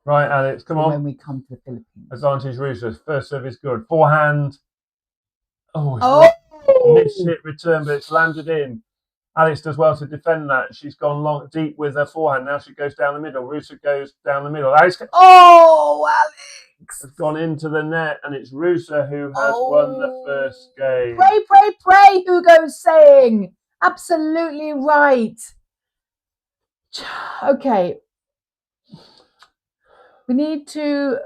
Speaker 2: Right, Alex, come on.
Speaker 1: When we come to the Philippines.
Speaker 2: Advantage Ruse. First serve is good. Forehand.
Speaker 1: Oh!
Speaker 2: Missed hit return, but it's landed in. Alex does well to defend that. She's gone long, deep with her forehand. Now she goes down the middle. Ruse goes down the middle. Alex has gone into the net, and it's Ruse who has won the first game.
Speaker 1: Pray, pray, pray, Hugo's saying. Absolutely right. Okay. We need to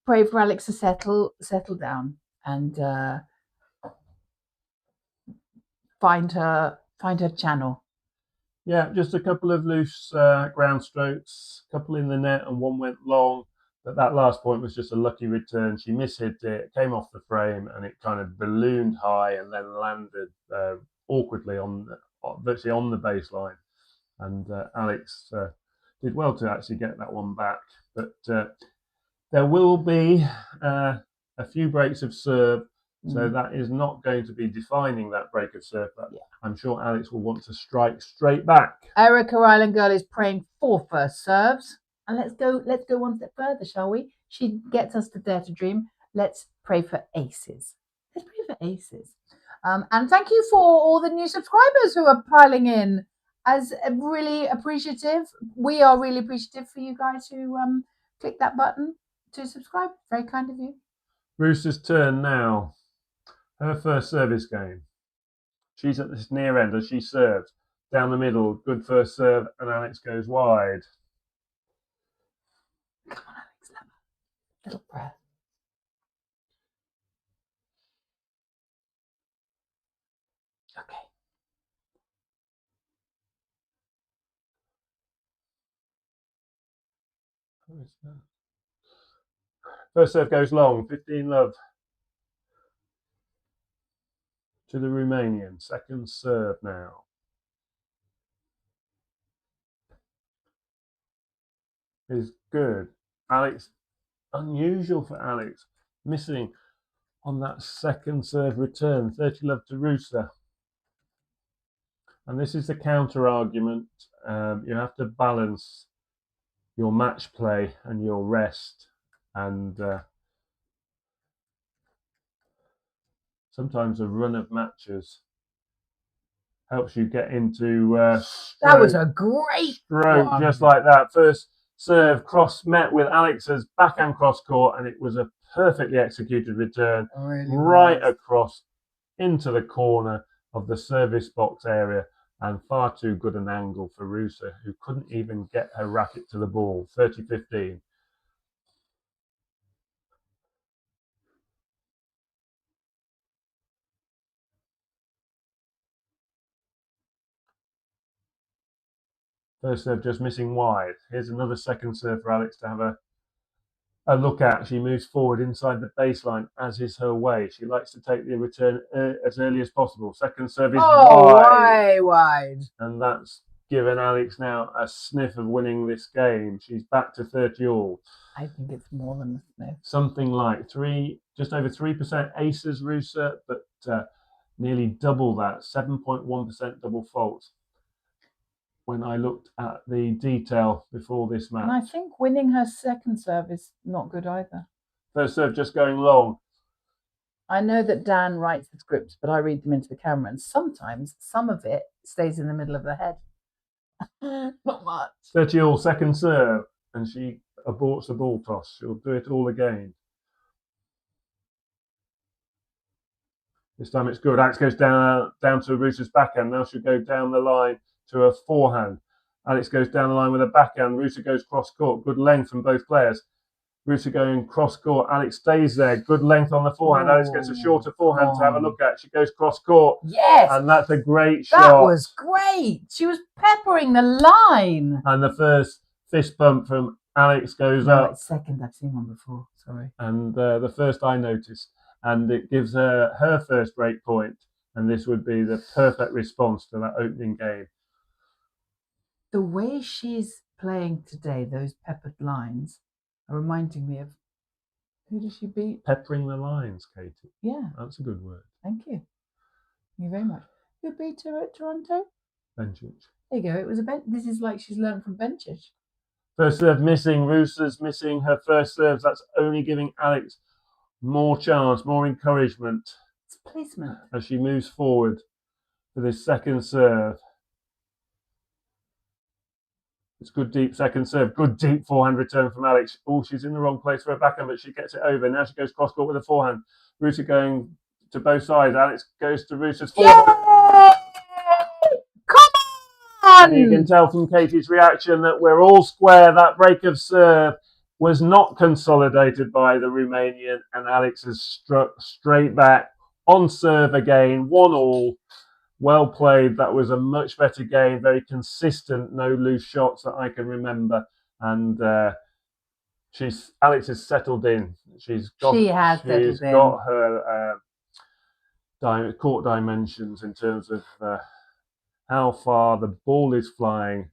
Speaker 1: pray for Alex to settle down and find her channel.
Speaker 2: Yeah, just a couple of loose ground strokes, a couple in the net, and one went long. But that last point was just a lucky return. She mishit it, came off the frame, and it kind of ballooned high and then landed awkwardly virtually on the baseline. And Alex did well to actually get that one back. But there will be a few breaks of serve. So that is not going to be defining that break of serve, but I'm sure Alex will want to strike straight back.
Speaker 1: Erica Island Girl is praying for first serves. And let's go one step further, shall we? She gets us to dare to dream. Let's pray for aces. Let's pray for aces. And thank you for all the new subscribers who are piling in. As really appreciative. We are really appreciative for you guys who click that button to subscribe. Very kind of you.
Speaker 2: Ruse's turn now. Her first service game. She's at this near end as she serves. Down the middle, good first serve, and Alex goes wide.
Speaker 1: Come on, Alex, little breath. Okay.
Speaker 2: First serve goes long, 15 love. To the Romanian. Second serve now. Is good. Alex, unusual for Alex, missing on that second serve return. 30 love to Ruse. And this is the counter argument. You have to balance your match play and your rest. And sometimes a run of matches helps you get into
Speaker 1: that was a great
Speaker 2: stroke,
Speaker 1: one.
Speaker 2: Just like that. First serve cross met with Alex's backhand cross court, and it was a perfectly executed return right across into the corner of the service box area, and far too good an angle for Ruse, who couldn't even get her racket to the ball. 30-15. First serve just missing wide. Here's another second serve for Alex to have a look at. She moves forward inside the baseline, as is her way. She likes to take the return as early as possible. Second serve is wide.
Speaker 1: Wide.
Speaker 2: And that's given Alex now a sniff of winning this game. She's back to 30 all.
Speaker 1: I think it's more than a sniff.
Speaker 2: Something like just over 3% aces, Ruse, but nearly double that, 7.1% double fault. When I looked at the detail before this match.
Speaker 1: And I think winning her second serve is not good either.
Speaker 2: First serve just going long.
Speaker 1: I know that Dan writes the scripts, but I read them into the camera, and sometimes some of it stays in the middle of the head. Not much.
Speaker 2: 30 all, second serve, and she aborts the ball toss. She'll do it all again. This time it's good. Alex goes down to Ruse's backhand. Now she'll go down the line to her forehand. Alex goes down the line with a backhand. Ruse goes cross court. Good length from both players. Ruse going cross court. Alex stays there. Good length on the forehand. Alex gets a shorter forehand to have a look at. She goes cross court.
Speaker 1: Yes.
Speaker 2: And that's a great shot.
Speaker 1: That was great. She was peppering the line.
Speaker 2: And the first fist bump from Alex goes up.
Speaker 1: It's second. I've seen one before. Sorry.
Speaker 2: And the first I noticed. And it gives her her first break point. And this would be the perfect response to that opening game.
Speaker 1: The way she's playing today, those peppered lines, are reminding me of, who does she beat?
Speaker 2: Peppering the lines, Katie.
Speaker 1: Yeah.
Speaker 2: That's a good word.
Speaker 1: Thank you. Thank you very much. Who beat her at Toronto?
Speaker 2: Bencic.
Speaker 1: There you go. It was a this is like she's learned from Bencic.
Speaker 2: First serve missing. Ruse's missing her first serves. That's only giving Alex more chance, more encouragement.
Speaker 1: It's placement.
Speaker 2: As she moves forward for this second serve. It's good deep second serve. Good deep forehand return from Alex. Oh, she's in the wrong place for her backhand, but she gets it over. Now she goes cross court with a forehand. Ruse going to both sides. Alex goes to Ruse's forehand.
Speaker 1: Come on!
Speaker 2: And you can tell from Katie's reaction that we're all square. That break of serve was not consolidated by the Romanian, and Alex has struck straight back on serve again. 1-1. Well played. That was a much better game. Very consistent. No loose shots that I can remember. And Alex has settled in. She's got her court dimensions in terms of how far the ball is flying.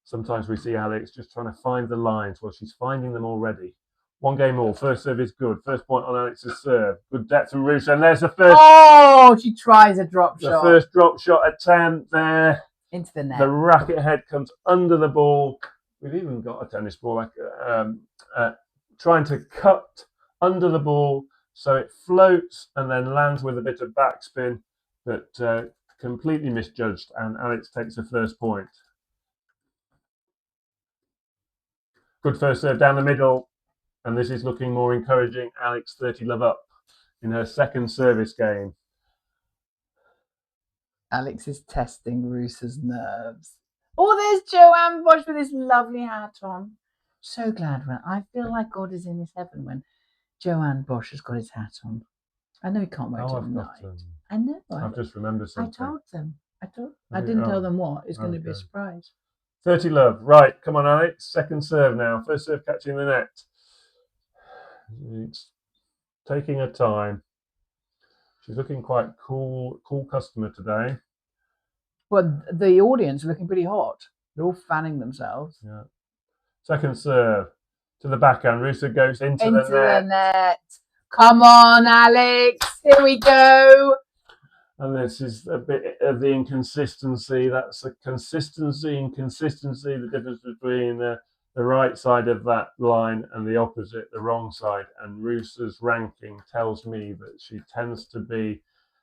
Speaker 2: Sometimes we see Alex just trying to find the lines. Well, she's finding them already. One game all. First serve is good. First point on Alex's serve. Good depth from Ruse. And there's the first.
Speaker 1: Oh, she tries a drop shot.
Speaker 2: The first drop shot attempt there.
Speaker 1: Into the net.
Speaker 2: The racket head comes under the ball. We've even got a tennis ball like trying to cut under the ball so it floats and then lands with a bit of backspin, but completely misjudged. And Alex takes the first point. Good first serve down the middle. And this is looking more encouraging. Alex 30 love up in her second service game.
Speaker 1: Alex is testing Ruse's nerves. Oh, there's Joanne Bosch with his lovely hat on. So glad when I feel like God is in his heaven when Joanne Bosch has got his hat on. I know he can't wear it at night. I know.
Speaker 2: I've just remembered something.
Speaker 1: I told them. I didn't tell them what. It's going to be a surprise.
Speaker 2: 30 love. Right, come on, Alex. Second serve now. First serve catching the net. It's taking her time. She's looking quite cool customer today.
Speaker 1: Well, the audience are looking pretty hot. They're all fanning themselves.
Speaker 2: Yeah. Second serve to the backhand. Ruse goes into the net.
Speaker 1: Come on, Alex. Here we go.
Speaker 2: And this is a bit of the inconsistency. That's a inconsistency. The difference between the right side of that line and the opposite, the wrong side. And Ruse's ranking tells me that she tends to be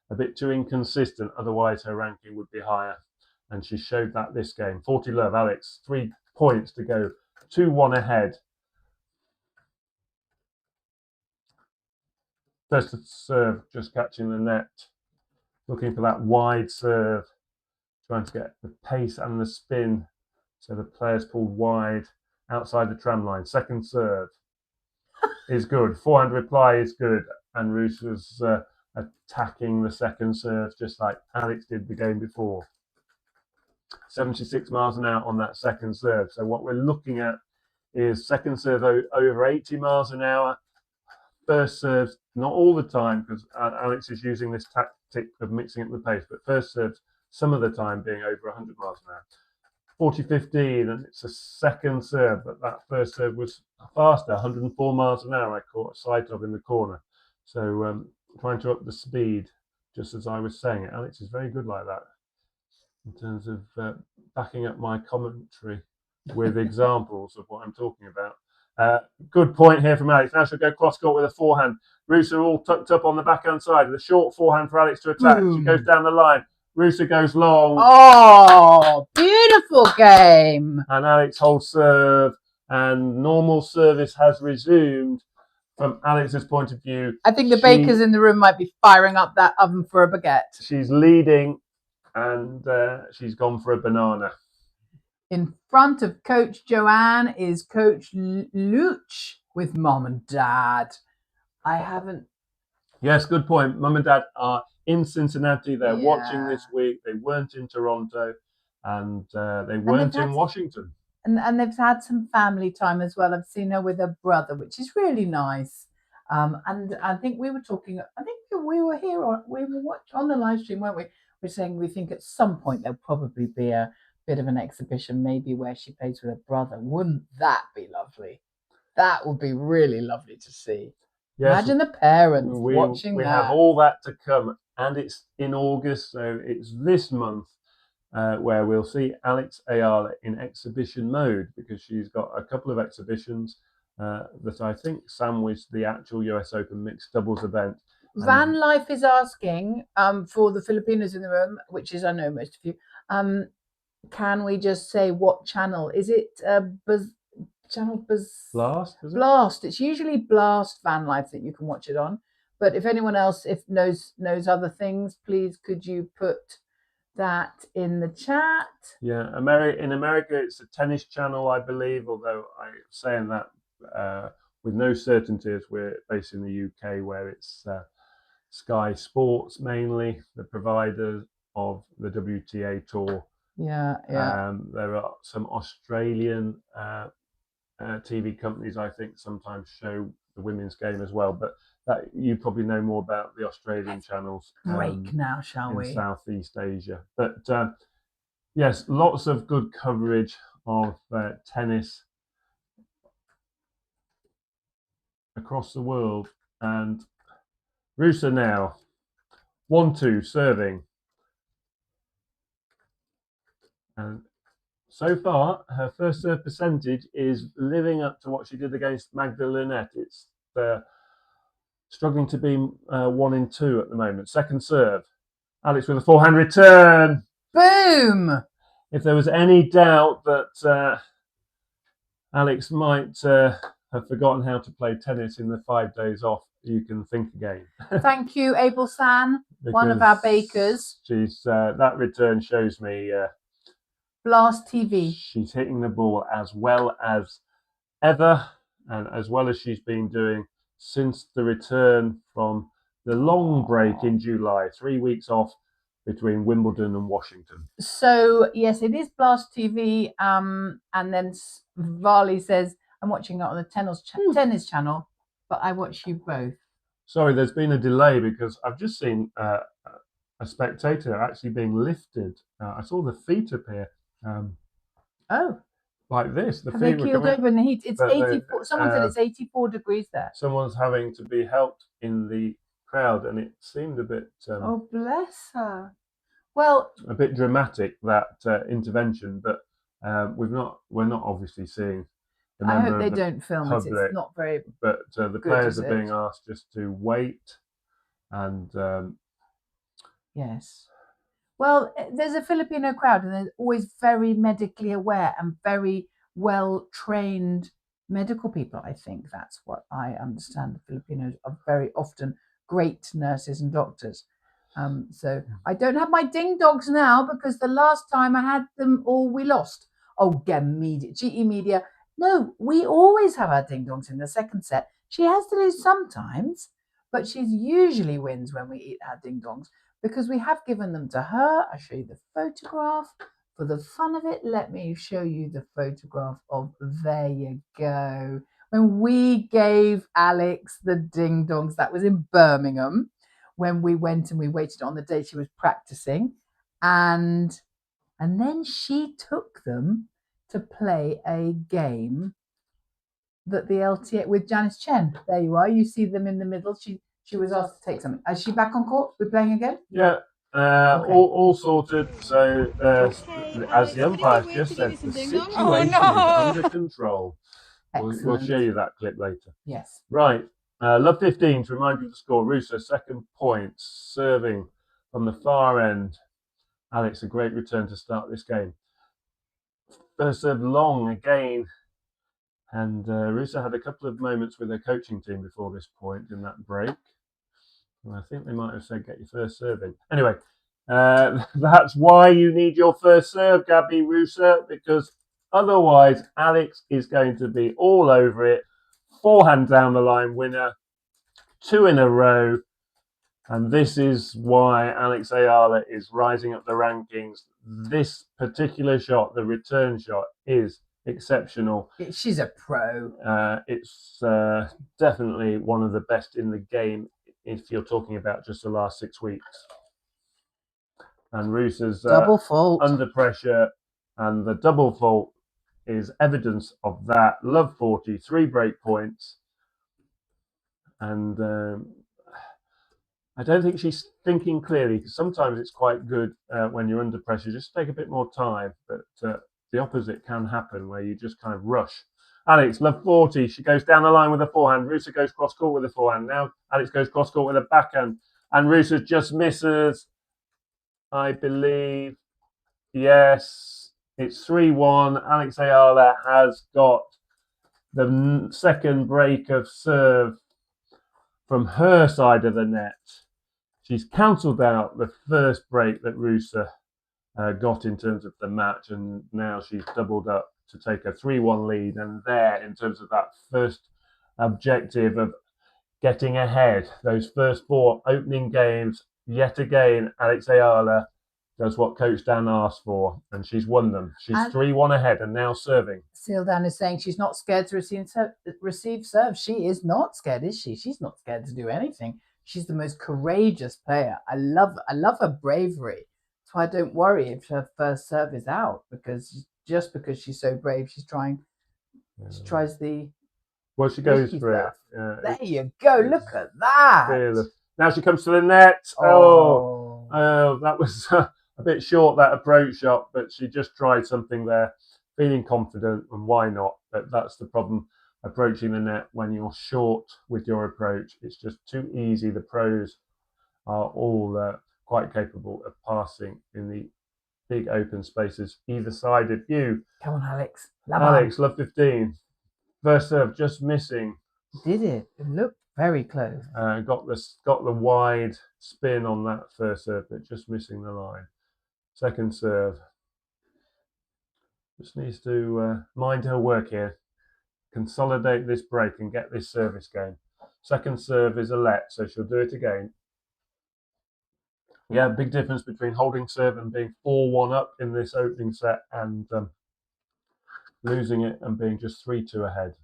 Speaker 2: a bit too inconsistent. Otherwise, her ranking would be higher. And she showed that this game. 40 love, Alex. 3 points to go. 2-1 ahead. First serve, just catching the net. Looking for that wide serve. Trying to get the pace and the spin. So the player's pulled wide outside the tram line. Second serve is good. Forehand reply is good. And Ruse was attacking the second serve just like Alex did the game before. 76 miles an hour on that second serve. So what we're looking at is second serve over 80 miles an hour. First serves, not all the time, because Alex is using this tactic of mixing up the pace, but first serves some of the time being over 100 miles an hour. 40-15, and it's a second serve, but that first serve was faster, 104 miles an hour. I caught sight of in the corner. So trying to up the speed, just as I was saying it. Alex is very good like that in terms of backing up my commentary with examples of what I'm talking about. Good point here from Alex. Now she'll go cross court with a forehand. Ruse all tucked up on the backhand side. The short forehand for Alex to attack.
Speaker 1: Boom.
Speaker 2: She goes down the line. Ruse goes long.
Speaker 1: Oh, beautiful game.
Speaker 2: And Alex holds serve, and normal service has resumed from Alex's point of view.
Speaker 1: I think the bakers in the room might be firing up that oven for a baguette.
Speaker 2: She's leading, and she's gone for a banana.
Speaker 1: In front of Coach Joanne is Coach Luch with Mom and Dad. I haven't.
Speaker 2: Yes, good point. Mum and Dad are in Cincinnati. They're watching this week. They weren't in Toronto, and they weren't in Washington.
Speaker 1: And they've had some family time as well. I've seen her with her brother, which is really nice. And I think we were talking. I think we were here, or we were on the live stream, weren't we? We're saying we think at some point there'll probably be a bit of an exhibition, maybe where she plays with her brother. Wouldn't that be lovely? That would be really lovely to see. Yes, imagine the parents watching that.
Speaker 2: We have all that to come, and it's in August, so it's this month where we'll see Alex Eala in exhibition mode, because she's got a couple of exhibitions that I think sandwich the actual US Open mixed doubles event.
Speaker 1: Van Life is asking for the Filipinos in the room, which is, I know most of you, can we just say what channel? Is it channel
Speaker 2: Blast? Is it?
Speaker 1: Blast. It's usually Blast Van Life that you can watch it on. But if anyone else knows other things, please could you put that in the chat?
Speaker 2: Yeah, in America it's a tennis channel, I believe, although I'm saying that with no certainty, as we're based in the UK, where it's Sky Sports mainly, the provider of the WTA tour.
Speaker 1: Yeah.
Speaker 2: There are some Australian TV companies, I think, sometimes show the women's game as well, but that you probably know more about the Australian channels.
Speaker 1: Break now, shall we?
Speaker 2: In Southeast Asia. But yes, lots of good coverage of tennis across the world. And Ruse now, 1-2 serving. And so far, her first serve percentage is living up to what she did against Magda Linette. It's struggling to be 1-2 at the moment. Second serve. Alex with a forehand return.
Speaker 1: Boom!
Speaker 2: If there was any doubt that Alex might have forgotten how to play tennis in the 5 days off, you can think again.
Speaker 1: Thank you, Abel San, one of our bakers.
Speaker 2: She's that return shows me
Speaker 1: Blast TV.
Speaker 2: She's hitting the ball as well as ever, and as well as she's been doing since the return from the long break in July, 3 weeks off between Wimbledon and Washington.
Speaker 1: So yes, it is Blast TV. And then Varley says, I'm watching it on the tennis channel, but I watch you both.
Speaker 2: Sorry, there's been a delay because I've just seen a spectator actually being lifted. I saw the feet appear. Like this. The
Speaker 1: feet they keeled over in the heat. It's 84. Someone said it's 84 degrees there.
Speaker 2: Someone's having to be helped in the crowd, and it seemed a bit.
Speaker 1: Oh, bless her. Well,
Speaker 2: a bit dramatic, that intervention, but we're not obviously seeing.
Speaker 1: I hope they don't film it. It's not very.
Speaker 2: But the players are being asked just to wait, and
Speaker 1: yes. Well, there's a Filipino crowd, and they're always very medically aware and very well trained medical people. I think that's what I understand. The Filipinos are very often great nurses and doctors. So I don't have my ding dogs now, because the last time I had them all, we lost. Oh, GE Media. No, we always have our ding dongs in the second set. She has to lose sometimes, but she usually wins when we eat our ding dongs, because we have given them to her. I'll show you the photograph. For the fun of it, let me show you the photograph of, there you go. When we gave Alex the ding dongs, that was in Birmingham, when we went and we waited on the day she was practicing. And And then she took them to play a game that the LTA with Janice Chen. There you are. You see them in the middle. She was asked to take something. Is she back on court? We're playing again?
Speaker 2: Yeah.
Speaker 1: Okay.
Speaker 2: All sorted. So,
Speaker 3: Okay,
Speaker 2: as the umpire just said, the situation is under control. We'll show you that clip later.
Speaker 1: Yes.
Speaker 2: Right. Love 15 to remind you of the score. Ruse, second point, serving from the far end. Alex, a great return to start this game. First serve long again. And Ruse had a couple of moments with her coaching team before this point in that break. And I think they might have said, get your first serve in. Anyway, that's why you need your first serve, Gabby Ruse, because otherwise Alex is going to be all over it. Forehand down the line winner, 2 in a row. And this is why Alex Eala is rising up the rankings. This particular shot, the return shot, is exceptional.
Speaker 1: She's a pro.
Speaker 2: It's definitely one of the best in the game if you're talking about just the last 6 weeks. And Ruse's
Speaker 1: double fault
Speaker 2: under pressure, and the double fault is evidence of that. Love 40, 3 break points. And I don't think she's thinking clearly, because sometimes it's quite good when you're under pressure, just take a bit more time. But the opposite can happen where you just kind of rush. Alex, love 40. She goes down the line with a forehand. Ruse goes cross court with a forehand. Now Alex goes cross court with a backhand. And Ruse just misses, I believe. Yes, it's 3-1. Alex Eala has got the second break of serve from her side of the net. She's cancelled out the first break that Ruse got in terms of the match, and now she's doubled up to take a 3-1 lead. And there, in terms of that first objective of getting ahead, those first 4 opening games, yet again, Alex Eala does what Coach Dan asked for, and she's won them. She's 3-1 ahead and now serving.
Speaker 1: Sildan is saying she's not scared to receive serve. She is not scared, is she? She's not scared to do anything. She's the most courageous player. I love her bravery. So I don't worry if her first serve is out, because just because she's so brave, she tries the
Speaker 2: she goes for it.
Speaker 1: There you go. Look at that.
Speaker 2: Fearless. Now she comes to the net. Oh, that was a bit short, that approach shot, but she just tried something there, feeling confident, and why not? But that's the problem approaching the net when you're short with your approach. It's just too easy. The pros are all quite capable of passing in the big open spaces either side of you.
Speaker 1: Come on, Alex.
Speaker 2: Alex, love 15. First serve just missing.
Speaker 1: Did it? It looked very close.
Speaker 2: Got the wide spin on that first serve, but just missing the line. Second serve. Just needs to mind her work here. Consolidate this break and get this service game. Second serve is a let, so she'll do it again. Yeah, big difference between holding serve and being 4-1 up in this opening set and losing it and being just 3-2 ahead.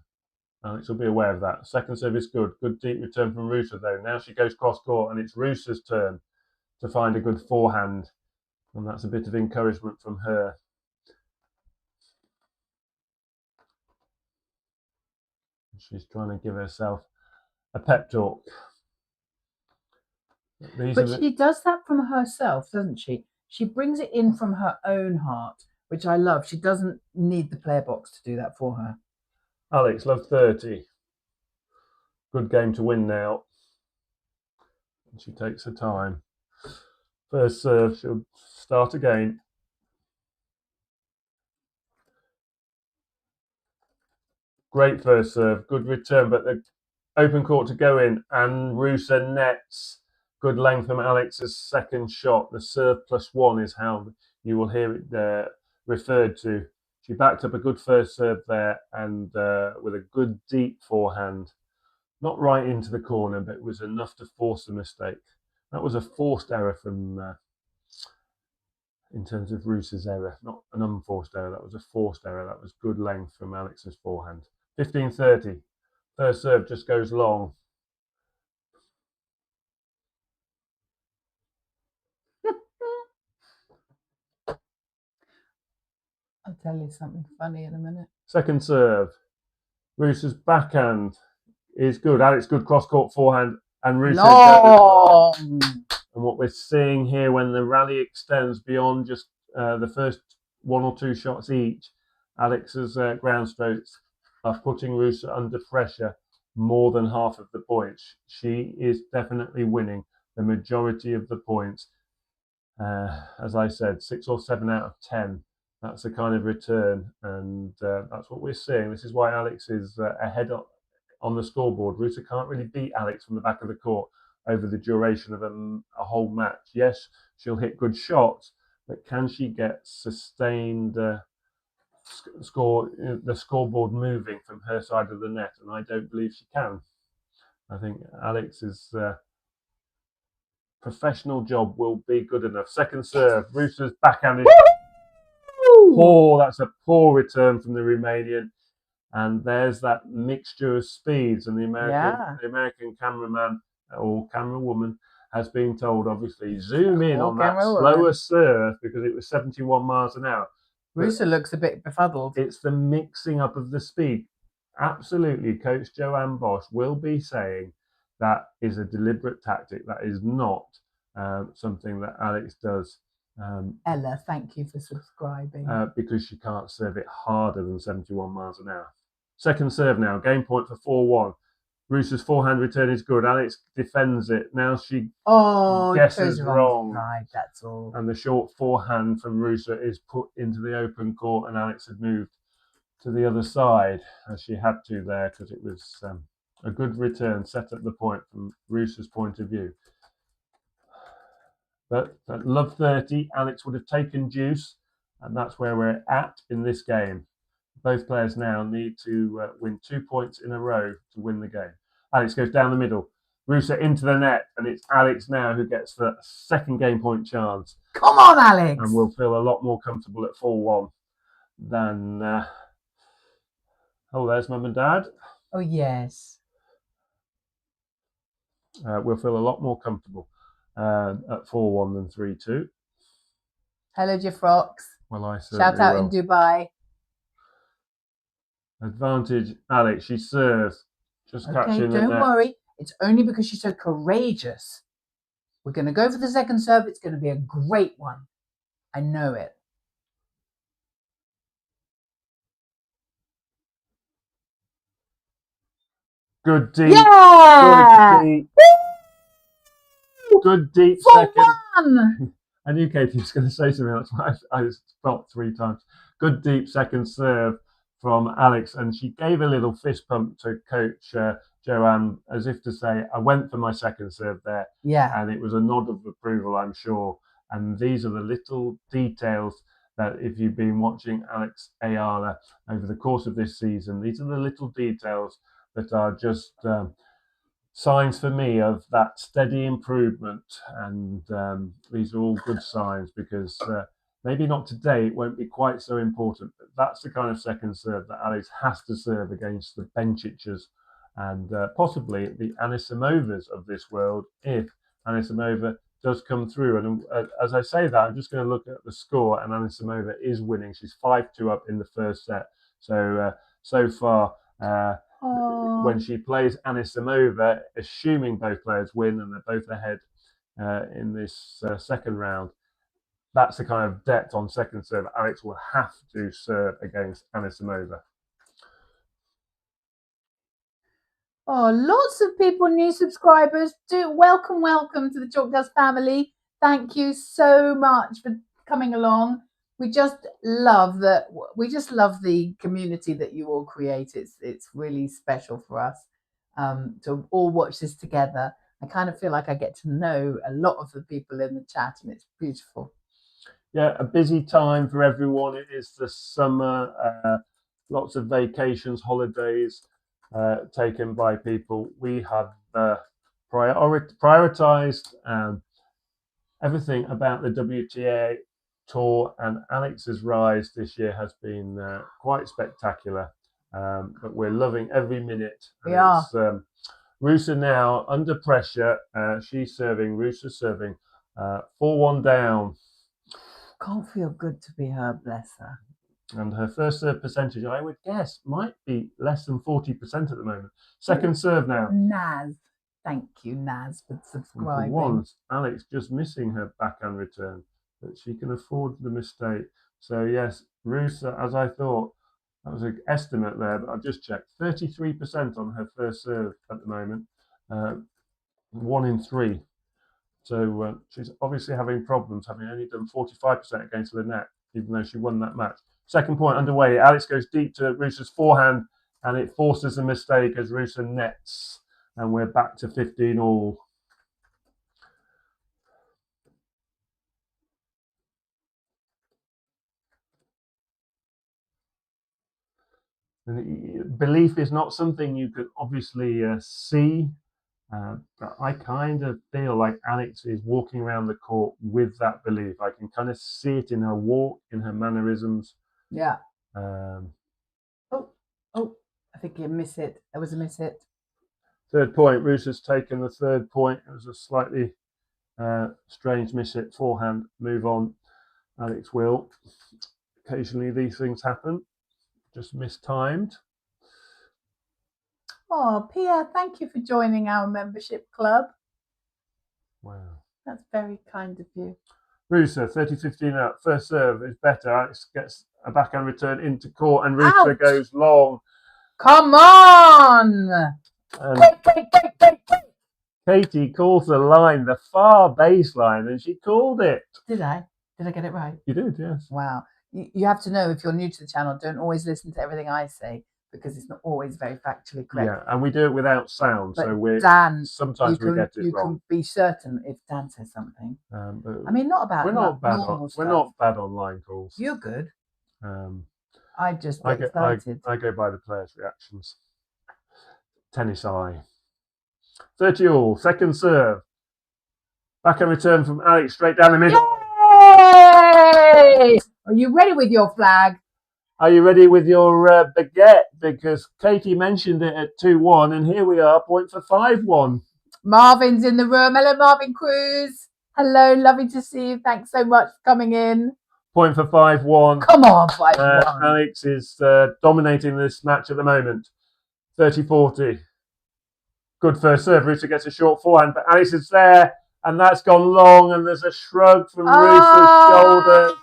Speaker 2: Alex will be aware of that. Second serve is good. Good deep return from Ruse, though. Now she goes cross court, and it's Ruse's turn to find a good forehand. And that's a bit of encouragement from her. She's trying to give herself a pep talk.
Speaker 1: But she does that from herself, doesn't she? She brings it in from her own heart, which I love. She doesn't need the player box to do that for her.
Speaker 2: Alex, love 30. Good game to win now. She takes her time. First serve, she'll start again. Great first serve, good return, but the open court to go in, and Ruse nets. Good length from Alex's second shot. The serve +1 is how you will hear it referred to. She backed up a good first serve there, and with a good deep forehand. Not right into the corner, but it was enough to force the mistake. That was a forced error from, in terms of Ruse's error, not an unforced error. That was a forced error. That was good length from Alex's forehand. 15-30. First serve just goes long.
Speaker 1: I'll tell you something funny in a minute.
Speaker 2: Second serve. Ruse's backhand is good. Alex, good cross-court forehand. And Ruse
Speaker 1: long.
Speaker 2: And what we're seeing here, when the rally extends beyond just the first one or two shots each, Alex's ground strokes are putting Ruse under pressure more than half of the points. She is definitely winning the majority of the points. As I said, 6 or 7 out of 10. That's the kind of return, and that's what we're seeing. This is why Alex is ahead on the scoreboard. Ruse can't really beat Alex from the back of the court over the duration of a whole match. Yes, she'll hit good shots, but can she get sustained the scoreboard moving from her side of the net? And I don't believe she can. I think Alex's professional job will be good enough. Second serve, Ruse's backhand is poor. That's a poor return from the Romanian. And there's that mixture of speeds, and the American cameraman or camera woman has been told, obviously, zoom in on that slower serve because it was 71 miles an hour.
Speaker 1: Ruse looks a bit befuddled.
Speaker 2: It's the mixing up of the speed. Absolutely, Coach Joanne Bosch will be saying that is a deliberate tactic. That is not something that Alex does.
Speaker 1: Ella, thank you for subscribing.
Speaker 2: Because she can't serve it harder than 71 miles an hour. Second serve now, game point for 4-1. Ruse's forehand return is good. Alex defends it. Now she guesses wrong.
Speaker 1: Side, that's all.
Speaker 2: And the short forehand from Ruse is put into the open court, and Alex had moved to the other side as she had to there because it was a good return set at the point from Ruse's point of view. But at love 30, Alex would have taken deuce, and that's where we're at in this game. Both players now need to win 2 points in a row to win the game. Alex goes down the middle. Ruse into the net, and it's Alex now who gets the second game point chance.
Speaker 1: Come on, Alex!
Speaker 2: And we'll feel a lot more comfortable at 4-1 than... oh, there's Mum and Dad.
Speaker 1: Oh, yes.
Speaker 2: We'll feel a lot more comfortable at 4-1 than 3-2.
Speaker 1: Hello, Jeffrox.
Speaker 2: Well, I
Speaker 1: shout out in Dubai.
Speaker 2: Advantage, Alex. She serves. Just catching it.
Speaker 1: Don't worry. It's only because she's so courageous. We're going to go for the second serve. It's going to be a great one. I know it.
Speaker 2: Good deep.
Speaker 1: Yeah!
Speaker 2: Good deep. Good deep second. I knew Katie was going to say something. That's why I stopped 3 times. Good deep second serve from Alex, and she gave a little fist pump to Coach Joanne as if to say, I went for my second serve there.
Speaker 1: Yeah.
Speaker 2: And it was a nod of approval, I'm sure. And these are the little details that if you've been watching Alex Eala over the course of this season, these are the little details that are just signs for me of that steady improvement. And these are all good signs because maybe not today, it won't be quite so important, but that's the kind of second serve that Alex has to serve against the Benčićes and possibly the Anissimovas of this world if Anissimova does come through. And as I say that, I'm just going to look at the score, and Anissimova is winning. She's 5-2 up in the first set. So, so far, when she plays Anisimova, assuming both players win and they're both ahead in this second round, that's the kind of depth on second serve Alex will have to serve against Anisimova.
Speaker 1: Oh, lots of people, new subscribers. Welcome to the Chalkdust family. Thank you so much for coming along. We just love that. We just love the community that you all create. It's really special for us to all watch this together. I kind of feel like I get to know a lot of the people in the chat, and it's beautiful.
Speaker 2: Yeah, a busy time for everyone. It is the summer, lots of vacations, holidays taken by people. We have prioritized everything about the WTA tour, and Alex's rise this year has been quite spectacular. But we're loving every minute.
Speaker 1: We are.
Speaker 2: Ruse now under pressure. She's serving. Ruse serving. 4-1 down.
Speaker 1: Can't feel good to be her, bless her.
Speaker 2: And her first serve percentage, I would guess, might be less than 40% at the moment. Second serve now.
Speaker 1: Naz. Thank you, Naz, for
Speaker 2: And
Speaker 1: subscribing.
Speaker 2: for once, Alex just missing her backhand return, but she can afford the mistake. So yes, Ruse, as I thought, that was an estimate there, but I've just checked. 33% on her first serve at the moment. 1 in 3. So she's obviously having problems, having only done 45% against the net, even though she won that match. Second point underway. Alex goes deep to Ruse's forehand, and it forces a mistake as Ruse nets. And we're back to 15 all. And belief is not something you can obviously see, but I kind of feel like Alex is walking around the court with that belief. I can kind of see it in her walk, in her mannerisms.
Speaker 1: Yeah. I think you miss it. There was a miss hit.
Speaker 2: Third point. Ruse has taken the third point. It was a slightly strange miss hit forehand. Move on. Alex will. Occasionally these things happen. Just mistimed.
Speaker 1: Oh, Pia, thank you for joining our membership club.
Speaker 2: Wow.
Speaker 1: That's very kind of you.
Speaker 2: Ruse, 30-15 up. First serve is better. Alex gets a backhand return into court, and Ruse goes long.
Speaker 1: Come on!
Speaker 2: Katie calls the line the far baseline, and she called it.
Speaker 1: Did I? Did I get it right?
Speaker 2: You did, yes.
Speaker 1: Wow. You have to know, if you're new to the channel, don't always listen to everything I say, because it's not always very factually correct.
Speaker 2: Yeah, and we do it without sound,
Speaker 1: but
Speaker 2: so we're
Speaker 1: Dan,
Speaker 2: sometimes we get it
Speaker 1: you
Speaker 2: wrong.
Speaker 1: You can be certain if Dan says something. I mean, not about
Speaker 2: we're not bad
Speaker 1: normal stuff.
Speaker 2: We're not bad on line calls.
Speaker 1: You're good. I just
Speaker 2: I
Speaker 1: get excited.
Speaker 2: I go by the players' reactions. Tennis eye. 30 all. Second serve. Backhand return from Alex straight down the middle.
Speaker 1: Yay! Are you ready with your flag?
Speaker 2: Are you ready with your baguette? Because Katie mentioned it at 2-1, and here we are, point for 5-1.
Speaker 1: Marvin's in the room. Hello, Marvin Cruz. Hello, lovely to see you. Thanks so much for coming in.
Speaker 2: Point for 5-1.
Speaker 1: Come on, 5-1.
Speaker 2: Alex is dominating this match at the moment. 30-40. Good first serve. Ruse gets a short forehand, but Alex is there, and that's gone long, and there's a shrug from Ruse's shoulder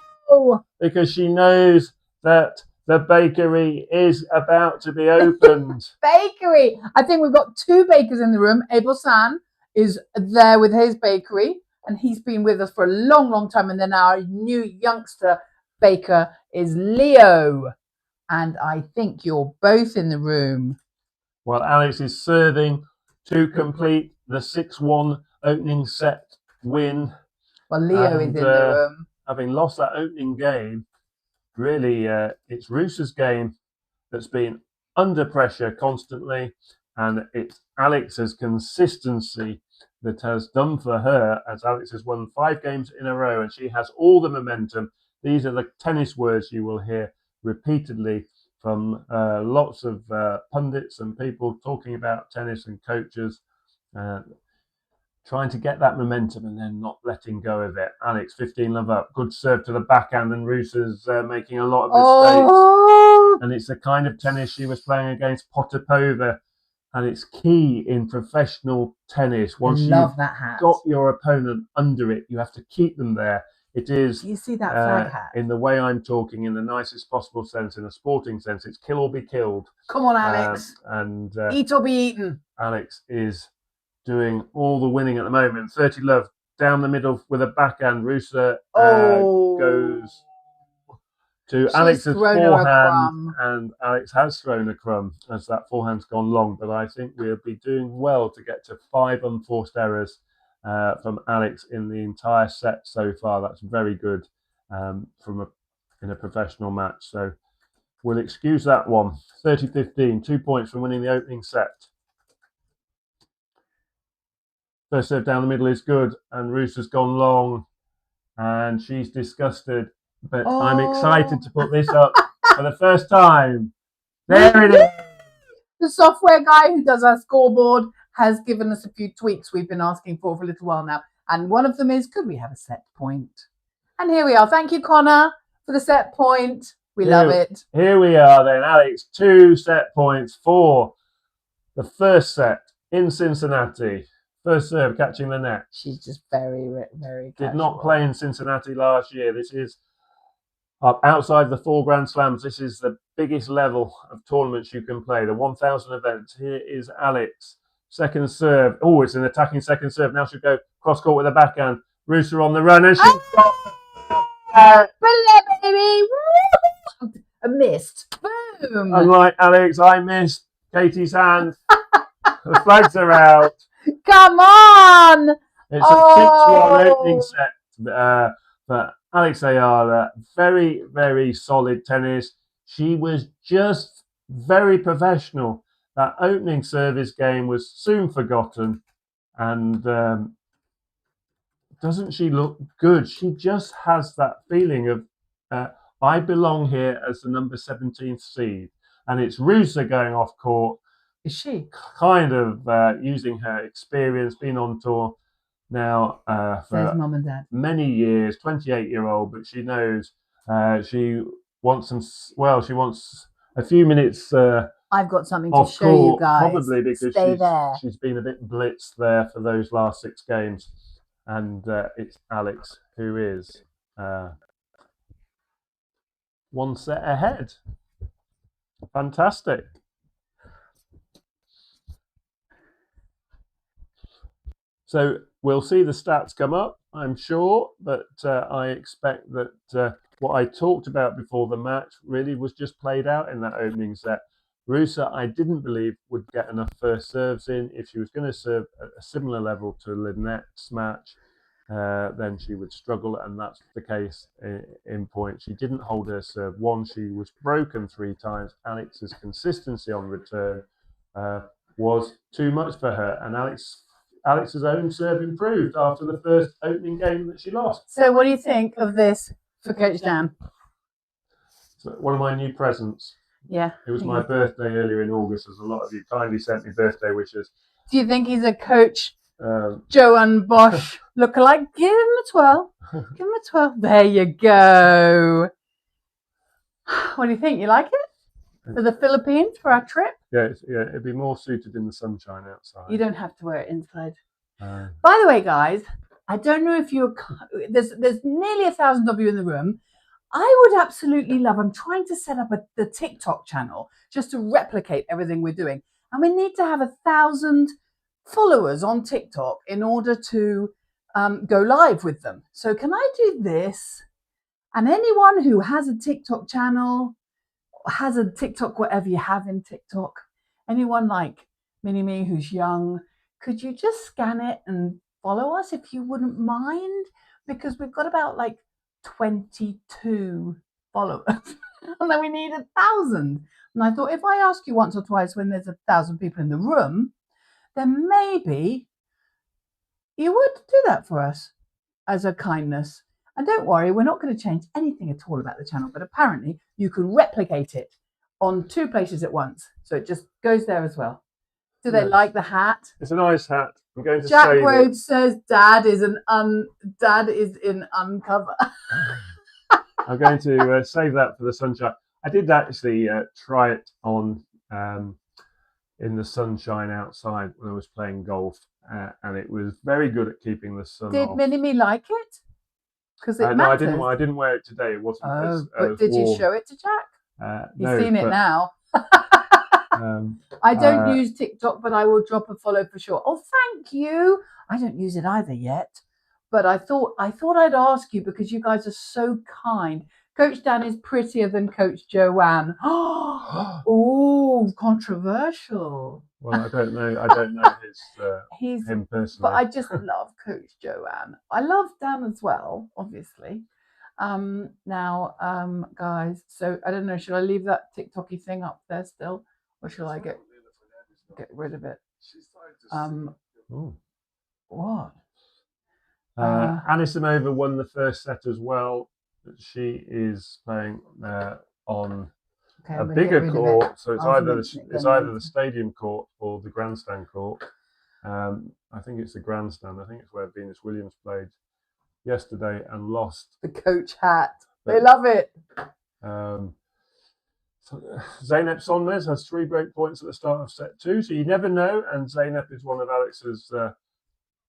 Speaker 2: because she knows that the bakery is about to be opened.
Speaker 1: Bakery! I think we've got 2 bakers in the room. Abel San is there with his bakery, and he's been with us for a long, long time. And then our new youngster baker is Leo. And I think you're both in the room.
Speaker 2: While Alex is serving to complete the 6-1 opening set win.
Speaker 1: Well, Leo is in the room.
Speaker 2: Having lost that opening game, really, it's Ruse's game that's been under pressure constantly, and it's Alex's consistency that has done for her, as Alex has won 5 games in a row, and she has all the momentum. These are the tennis words you will hear repeatedly from lots of pundits and people talking about tennis and coaches, trying to get that momentum and then not letting go of it. Alex, 15-love up. Good serve to the backhand, and Ruse is making a lot of mistakes. And it's the kind of tennis she was playing against Potapova. And it's key in professional tennis. Once you've got your opponent under it, you have to keep them there. It is,
Speaker 1: you see that flag hat?
Speaker 2: In the way I'm talking, in the nicest possible sense, in a sporting sense, it's kill or be killed.
Speaker 1: Come on, Alex.
Speaker 2: And
Speaker 1: eat or be eaten.
Speaker 2: Alex is doing all the winning at the moment. 30-love down the middle with a backhand. Ruse goes to Alex's forehand, and Alex has thrown a crumb as that forehand's gone long. But I think we'll be doing well to get to 5 unforced errors from Alex in the entire set so far. That's very good in a professional match. So we'll excuse that one. 30-15, 2 points from winning the opening set. First serve down the middle is good, and Ruse has gone long, and she's disgusted. But I'm excited to put this up for the first time. There it is.
Speaker 1: The software guy who does our scoreboard has given us a few tweaks we've been asking for a little while now. And one of them is, could we have a set point? And here we are. Thank you, Connor, for the set point. We love it.
Speaker 2: Here we are then, Alex. 2 set points for the first set in Cincinnati. First serve catching the net.
Speaker 1: She's just very, very casual.
Speaker 2: Did not play in Cincinnati last year. This is outside the 4 Grand Slams. This is the biggest level of tournaments you can play, the 1,000 events. Here is Alex. Second serve. Oh, it's an attacking second serve. Now she'll go cross court with a backhand. Ruse on the run, and she's got
Speaker 1: baby. I missed. Boom.
Speaker 2: Unlike Alex, I missed Katie's hand. The flags are out.
Speaker 1: Come on.
Speaker 2: It's a 6-1 opening set for Alex Eala. Very, very solid tennis. She was just very professional. That opening service game was soon forgotten. And doesn't she look good? She just has that feeling of, I belong here as the number 17th seed. And it's Ruse going off court.
Speaker 1: Is she?
Speaker 2: Kind of using her experience, been on tour now for
Speaker 1: Mum and Dad.
Speaker 2: many years, 28-year-old, but she knows she wants she wants a few minutes
Speaker 1: I've got something to show you guys.
Speaker 2: Probably because she's been a bit blitzed there for those last 6 games. And it's Alex who is 1 set ahead. Fantastic. So we'll see the stats come up, I'm sure, but I expect that what I talked about before the match really was just played out in that opening set. Ruse, I didn't believe would get enough first serves in. If she was going to serve at a similar level to Lynette's match, then she would struggle, and that's the case in point. She didn't hold her serve. One, she was broken 3 times. Alex's consistency on return was too much for her, and Alex's own serve improved after the first opening game that she lost.
Speaker 1: So what do you think of this for Coach Dan?
Speaker 2: So one of my new presents.
Speaker 1: Yeah.
Speaker 2: It was my birthday earlier in August, as a lot of you kindly sent me birthday wishes.
Speaker 1: Do you think he's a Coach Joanne Bosch lookalike? Give him a 12. Give him a 12. There you go. What do you think? You like it? For the Philippines, for our trip?
Speaker 2: Yeah, it'd be more suited in the sunshine outside.
Speaker 1: You don't have to wear it inside. By the way, guys, I don't know if you're... There's nearly 1,000 of you in the room. I would absolutely love... I'm trying to set up the TikTok channel just to replicate everything we're doing. And we need to have 1,000 followers on TikTok in order to go live with them. So can I do this? And anyone who has a TikTok channel, has a TikTok, whatever you have in TikTok, anyone like Mini-Me who's young, could you just scan it and follow us if you wouldn't mind? Because we've got about like 22 followers and then we need 1,000. And I thought if I ask you once or twice when there's 1,000 people in the room, then maybe you would do that for us as a kindness. And don't worry, we're not going to change anything at all about the channel, but apparently you can replicate it on 2 places at once. So it just goes there as well. Do they like the hat?
Speaker 2: It's a nice hat. I'm going to
Speaker 1: Jack Rhodes says Dad is in uncover.
Speaker 2: I'm going to save that for the sunshine. I did actually try it on in the sunshine outside when I was playing golf, and it was very good at keeping the sun off.
Speaker 1: Did Mini-Me like it? Because it
Speaker 2: no,
Speaker 1: matters.
Speaker 2: I didn't wear it today. It wasn't as
Speaker 1: but did
Speaker 2: warm.
Speaker 1: You show it to Jack? He's
Speaker 2: no,
Speaker 1: seen it now. I don't use TikTok, but I will drop a follow for sure. Oh, thank you. I don't use it either yet, but I thought I'd ask you because you guys are so kind. Coach Dan is prettier than Coach Joanne. Oh, controversial.
Speaker 2: Well, I don't know him personally.
Speaker 1: But I just love Coach Joanne. I love Dan as well, obviously. Now, guys, so I don't know, should I leave that TikTok-y thing up there still? Or should I get rid of it? What?
Speaker 2: Anisimova won the first set as well. She is playing on a bigger court, so it's either the stadium court or the grandstand court. I think it's the grandstand. I think it's where Venus Williams played yesterday and lost.
Speaker 1: The coach hat. They love it.
Speaker 2: Zeynep Sonmez has 3 break points at the start of set 2, so you never know. And Zeynep is one of Alex's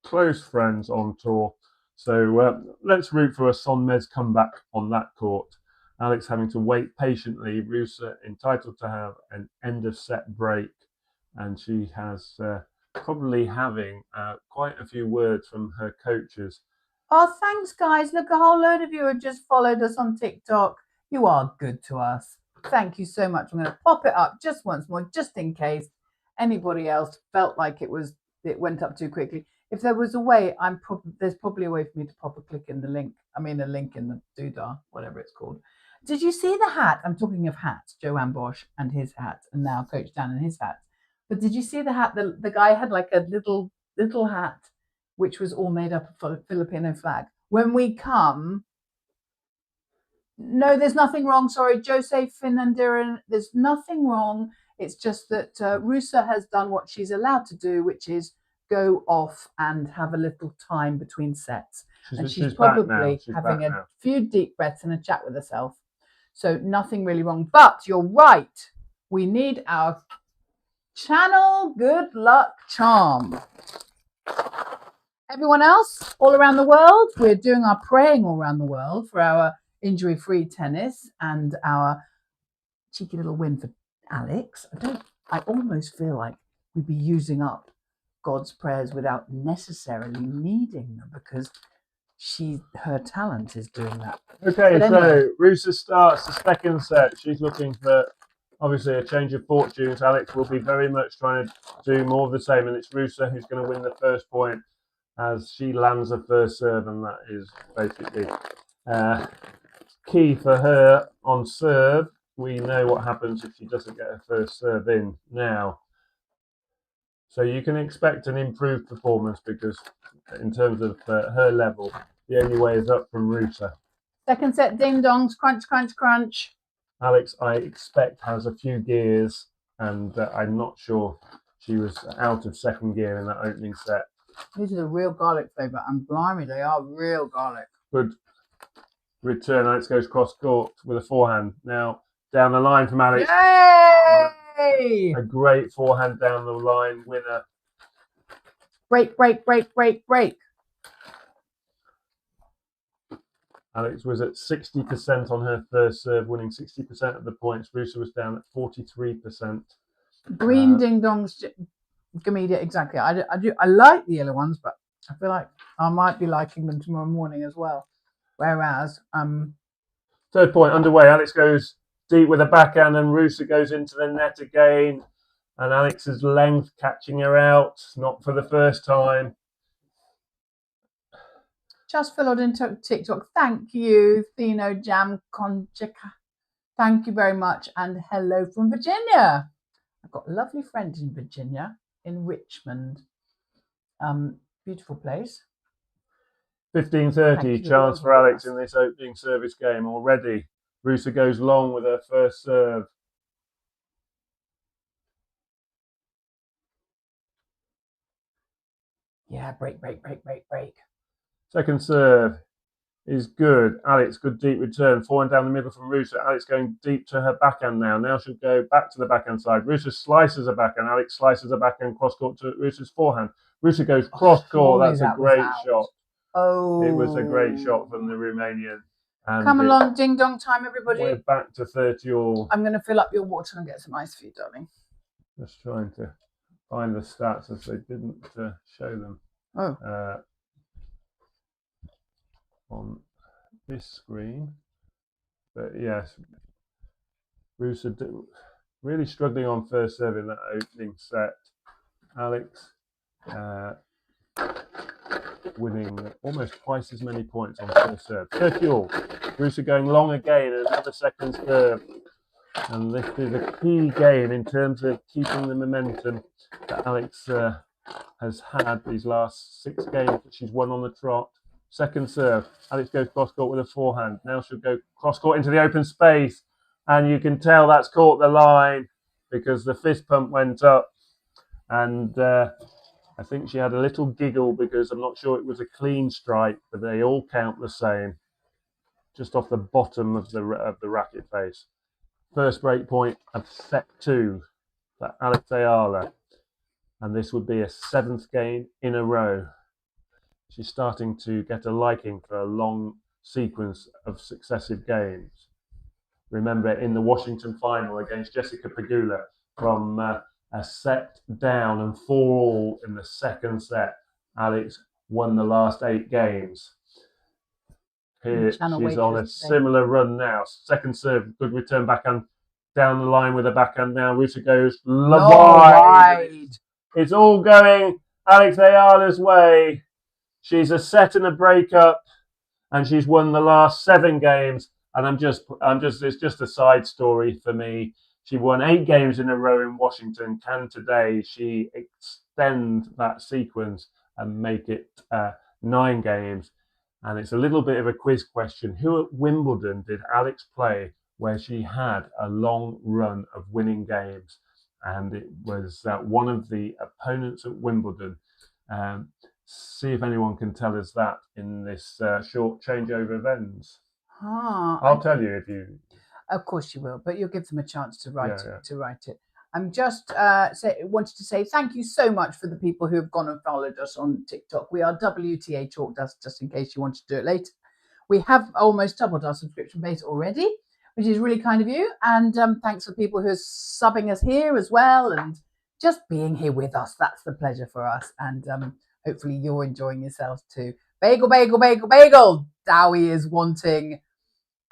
Speaker 2: close friends on tour. So let's root for a Sonmez comeback on that court. Alex having to wait patiently. Ruse entitled to have an end of set break, and she has probably having quite a few words from her coaches.
Speaker 1: Oh, thanks, guys. Look, a whole load of you have just followed us on TikTok. You are good to us. Thank you so much. I'm going to pop it up just once more, just in case anybody else felt like it went up too quickly. If there was a way, there's probably a way for me to pop a link in the doodah, whatever it's called. Did you see the hat? I'm talking of hats, Joanne Bosch and his hat, and now Coach Dan and his hat. But did you see the hat? The guy had like a little hat, which was all made up of Filipino flag. When we come, no, there's nothing wrong. Sorry, Jose Fernandiran, there's nothing wrong. It's just that Ruse has done what she's allowed to do, which is go off and have a little time between sets. She's probably having a few deep breaths and a chat with herself. So nothing really wrong. But you're right. We need our channel good luck charm. Everyone else, all around the world, we're doing our praying all around the world for our injury-free tennis and our cheeky little win for Alex. I almost feel like we'd be using up God's prayers without necessarily needing them, because her talent is doing that.
Speaker 2: Okay, anyway. So Ruse starts the second set. She's looking for obviously a change of fortunes. Alex will be very much trying to do more of the same, and it's Ruse who's going to win the first point as she lands her first serve, and that is basically key for her on serve. We know what happens if she doesn't get her first serve in now. So you can expect an improved performance, because in terms of her level, the only way is up from Ruse.
Speaker 1: Second set, ding dongs, crunch, crunch, crunch.
Speaker 2: Alex, I expect, has a few gears, and I'm not sure she was out of second gear in that opening set.
Speaker 1: These are the real garlic flavour, and blimey, they are real garlic.
Speaker 2: Good return. Alex goes cross court with a forehand. Now down the line from Alex.
Speaker 1: Yay!
Speaker 2: A great forehand down the line winner.
Speaker 1: Break, break, break, break, break.
Speaker 2: Alex was at 60% on her first serve, winning 60% of the points. Ruse was down at 43%.
Speaker 1: Green ding dongs, Gamedia, exactly. I like the yellow ones, but I feel like I might be liking them tomorrow morning as well. Whereas,
Speaker 2: third point underway. Alex goes deep with a backhand, and Ruse goes into the net again. And Alex's length catching her out, not for the first time.
Speaker 1: Just followed into TikTok. Thank you, Thino Jam Conchica. Thank you very much, and hello from Virginia. I've got a lovely friend in Virginia, in Richmond. Beautiful place.
Speaker 2: 15:30 chance for Alex in this opening service game already. Ruse goes long with her first serve.
Speaker 1: Yeah, break, break, break, break, break.
Speaker 2: Second serve is good. Alex, good deep return. Forehand down the middle from Ruse. Alex going deep to her backhand now. Now she'll go back to the backhand side. Ruse slices her backhand. Alex slices her backhand cross court to Ruse's forehand. Ruse goes cross court. That's a great shot.
Speaker 1: Oh,
Speaker 2: it was a great shot from the Romanian.
Speaker 1: And come along, ding dong time, everybody.
Speaker 2: We're back to 30 all.
Speaker 1: I'm going to fill up your water and get some ice for you, darling.
Speaker 2: Just trying to find the stats as they didn't show them. On this screen, but yes, Ruse really struggling on first serve in that opening set. Alex winning almost twice as many points on first serve. 30 all. Ruse going long again, another second serve, and this is a key game in terms of keeping the momentum that Alex has had these last 6 games that she's won on the trot. Second serve. Alex goes cross court with a forehand. Now she'll go cross court into the open space. And you can tell that's caught the line because the fist pump went up. And I think she had a little giggle because I'm not sure it was a clean strike, but they all count the same. Just off the bottom of the racket face. first break point of set 2 for Alex Eala. And this would be a 7th game in a row. She's starting to get a liking for a long sequence of successive games. Remember, in the Washington final against Jessica Pegula, from a set down and 4-all in the second set, Alex won the last 8 games. Here she's on a similar run now. Second serve, good return backhand down the line with a backhand now. Ruse goes wide. It's all going Alex Eala's way. She's a set and a breakup, and she's won the last 7 games. And it's just a side story for me. She won 8 games in a row in Washington. Can today she extend that sequence and make it 9 games? And it's a little bit of a quiz question. Who at Wimbledon did Alex play where she had a long run of winning games? And it was one of the opponents at Wimbledon. See if anyone can tell us that in this short changeover of ends. I'll tell you if you.
Speaker 1: Of course you will, but you'll give them a chance to write it. I'm just wanted to say thank you so much for the people who have gone and followed us on TikTok. We are WTA Chalkdust, just in case you want to do it later. We have almost doubled our subscription base already, which is really kind of you. And thanks for people who are subbing us here as well and just being here with us. That's the pleasure for us. And hopefully you're enjoying yourselves too. Bagel, bagel, bagel, bagel. Dowie is wanting.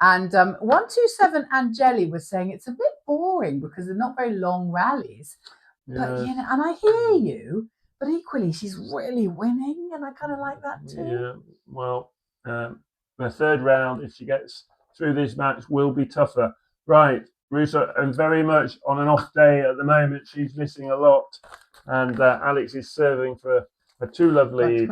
Speaker 1: And 127 Angeli was saying it's a bit boring because they're not very long rallies. But you know, and I hear you, but equally she's really winning, and I kind of like that too.
Speaker 2: Yeah, well, the third round, if she gets through this match, will be tougher. Right, Ruse, and very much on an off day at the moment. She's missing a lot, and Alex is serving for a 2-love lead,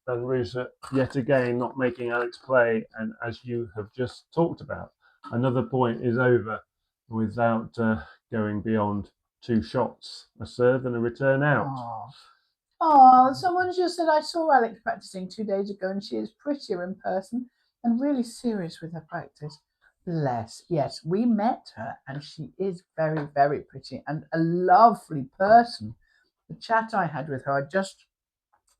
Speaker 2: and Ruse yet again not making Alex play. And as you have just talked about, another point is over without going beyond 2 shots, a serve and a return out.
Speaker 1: Oh, someone just said I saw Alex practicing 2 days ago, and she is prettier in person and really serious with her practice. Bless. Yes, we met her, and she is very, very pretty and a lovely person. The chat I had with her,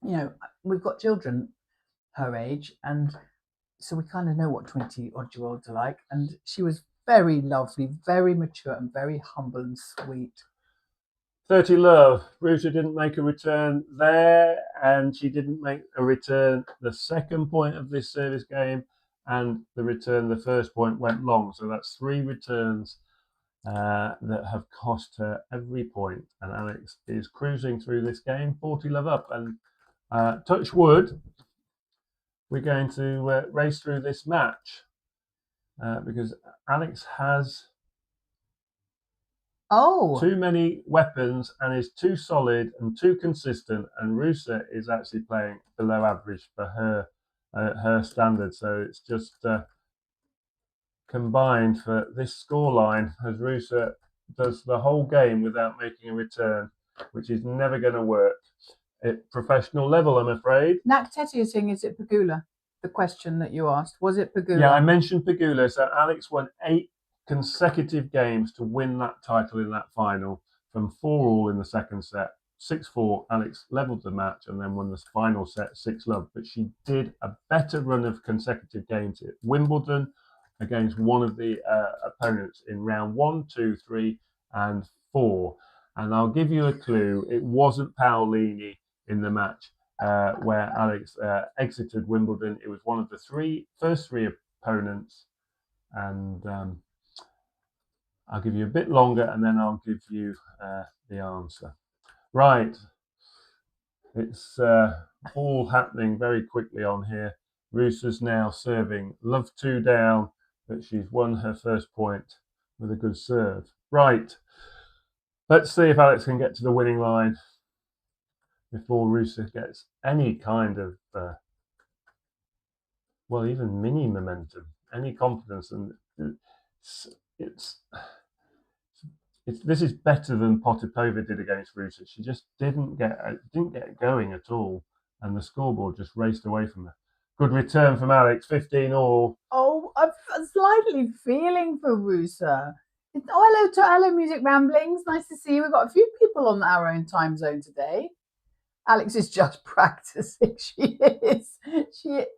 Speaker 1: you know, we've got children her age, and so we kind of know what 20-odd-year-olds are like. And she was very lovely, very mature, and very humble and sweet.
Speaker 2: 30 love. Ruse didn't make a return there, and she didn't make a return the second point of this service game, and the first point went long. So that's 3 returns that have cost her every point. And Alex is cruising through this game, 40 love up. And touch wood, we're going to race through this match because Alex has too many weapons and is too solid and too consistent, and Ruse is actually playing below average for her standards. So it's just combined for this scoreline as Ruse does the whole game without making a return, which is never going to work at professional level, I'm afraid.
Speaker 1: Nakteti is saying, is it Pegula? The question that you asked, was it Pegula?
Speaker 2: Yeah, I mentioned Pegula. So Alex won 8 consecutive games to win that title in that final, from 4-all in the second set. 6-4, Alex levelled the match and then won the final set 6-love. But she did a better run of consecutive games at Wimbledon against one of the opponents in round 1, 2, 3, and 4. And I'll give you a clue. It wasn't Paolini in the match where Alex exited Wimbledon. It was one of the first three opponents. And I'll give you a bit longer, and then I'll give you the answer. Right. It's all happening very quickly on here. Ruse's now serving. Love 2 down, but she's won her first point with a good serve. Right. Let's see if Alex can get to the winning line before Ruse gets any kind of, even mini momentum, any confidence. And this is better than Potapova did against Ruse. She just didn't get it going at all, and the scoreboard just raced away from her. Good return from Alex, 15-all.
Speaker 1: Oh, I'm slightly feeling for Ruse. Oh, hello, Music Ramblings. Nice to see you. We've got a few people on our own time zone today. Alex is just practicing. She is.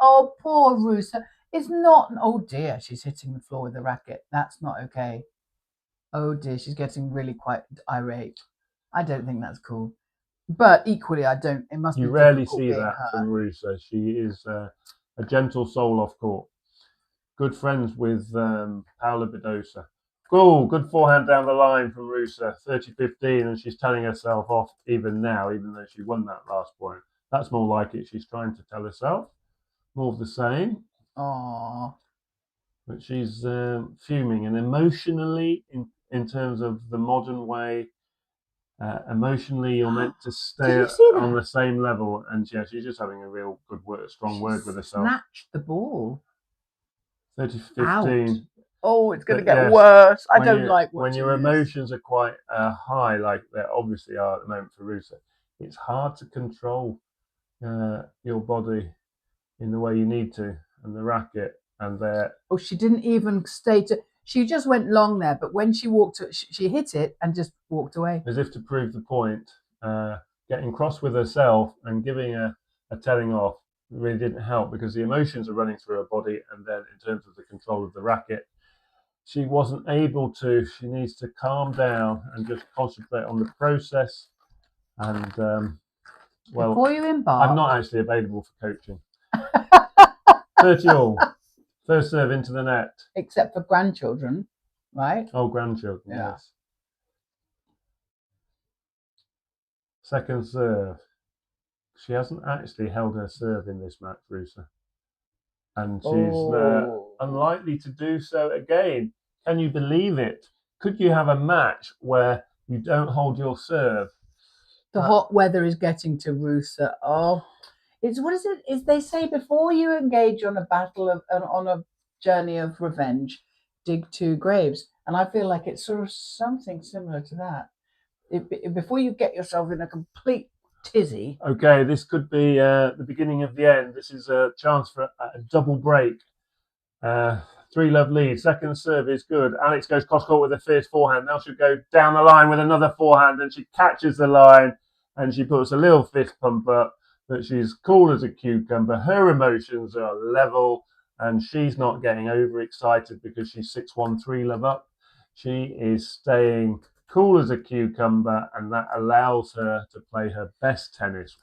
Speaker 1: Oh, poor Ruse. It's not. Oh dear, she's hitting the floor with the racket. That's not okay. Oh dear, she's getting really quite irate. I don't think that's cool. But equally, I don't. It must be
Speaker 2: You rarely
Speaker 1: difficult
Speaker 2: see
Speaker 1: being
Speaker 2: that
Speaker 1: her.
Speaker 2: from Ruse. She is a gentle soul off court. Good friends with Paula Bedosa. Oh, good forehand down the line from Ruse, 30-15, and she's telling herself off even now, even though she won that last point. That's more like it. She's trying to tell herself. More of the same.
Speaker 1: Aww.
Speaker 2: But she's fuming, and emotionally, in terms of the modern way, emotionally you're meant to stay on the same level, and yeah, she's just having a real good word, strong word with herself.
Speaker 1: Snatched the ball.
Speaker 2: 30-15.
Speaker 1: Oh, it's going to get worse. I don't like
Speaker 2: when your emotions are quite high, like they obviously are at the moment for Ruse. It's hard to control your body in the way you need to, and the racket, and there.
Speaker 1: Oh, she didn't even stay to. She just went long there, but when she walked, she hit it and just walked away.
Speaker 2: As if to prove the point, getting cross with herself and giving a telling off really didn't help, because the emotions are running through her body, and then in terms of the control of the racket, she wasn't able to. She needs to calm down and just concentrate on the process. And well,
Speaker 1: before you embark,
Speaker 2: I'm not actually available for coaching. 30 all. First serve into the net.
Speaker 1: Except for grandchildren, right?
Speaker 2: Oh, grandchildren,
Speaker 1: yeah.
Speaker 2: Yes. Second serve. She hasn't actually held her serve in this match, Ruse. And she's unlikely to do so again. Can you believe it? Could you have a match where you don't hold your serve?
Speaker 1: The hot weather is getting to Ruse. Oh, it's what is it? Is they say before you engage on a battle on a journey of revenge, dig 2 graves, and I feel like it's sort of something similar to that. Before you get yourself in a complete tizzy.
Speaker 2: Okay, this could be the beginning of the end. This is a chance for a double break. 3-love lead. Second serve is good. Alex goes cross court with a fierce forehand. Now she'll go down the line with another forehand, and she catches the line, and she puts a little fist pump up. But she's cool as a cucumber. Her emotions are level, and she's not getting overexcited because she's 6-1 3-love up. She is staying cool as a cucumber, and that allows her to play her best tennis.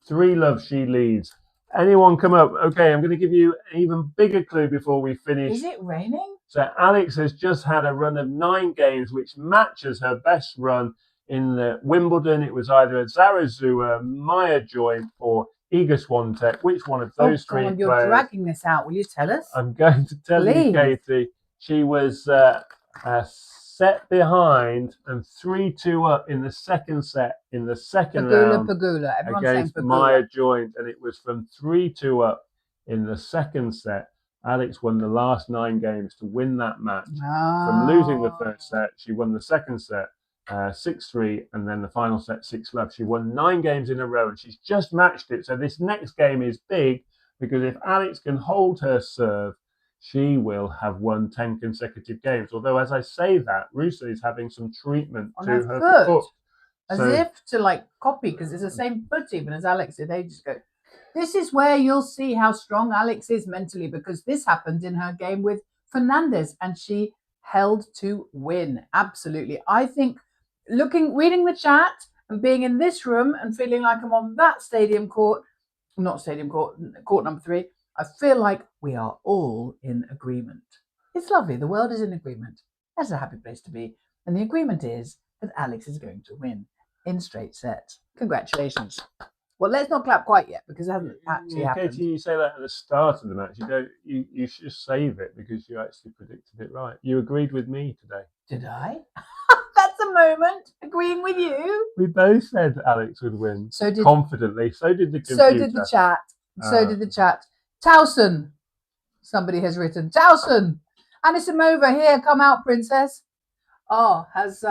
Speaker 2: 3-love, she leads. Anyone come up? Okay, I'm going to give you an even bigger clue before we finish.
Speaker 1: Is it raining?
Speaker 2: So Alex has just had a run of 9 games, which matches her best run in the Wimbledon. It was either a Zarazua, Maya joint, or Iga Swiatek. Which one of those three players?
Speaker 1: You're dragging this out. Will you tell us?
Speaker 2: I'm going to tell you, Katie. She was set behind and 3-2 up in the second set in the second round against Maya joint, and it was from 3-2 up in the second set. Alex won the last 9 games to win that match. From losing the first set, she won the second set 6-3, and then the final set 6-love. She won 9 games in a row, and she's just matched it. So this next game is big, because if Alex can hold her serve, she will have won 10 consecutive games. Although, as I say that, Ruse is having some treatment to her foot.
Speaker 1: As if to copy, because it's the same foot even as Alex did ages ago. This is where you'll see how strong Alex is mentally, because this happened in her game with Fernandez, and she held to win. Absolutely. I think reading the chat and being in this room and feeling like I'm on that court number 3, I feel like we are all in agreement. It's lovely. The world is in agreement. That's a happy place to be. And the agreement is that Alex is going to win in straight sets. Congratulations. Well, let's not clap quite yet, because it hasn't actually happened.
Speaker 2: Katie, you say that at the start of the match. You should just save it, because you actually predicted it right. You agreed with me today.
Speaker 1: Did I? That's a moment. Agreeing with you.
Speaker 2: We both said Alex would win. Confidently. So did the computer.
Speaker 1: So did the chat. So did the chat. Towson. Somebody has written. Towson. Anisimova, here, come out, princess. Oh, has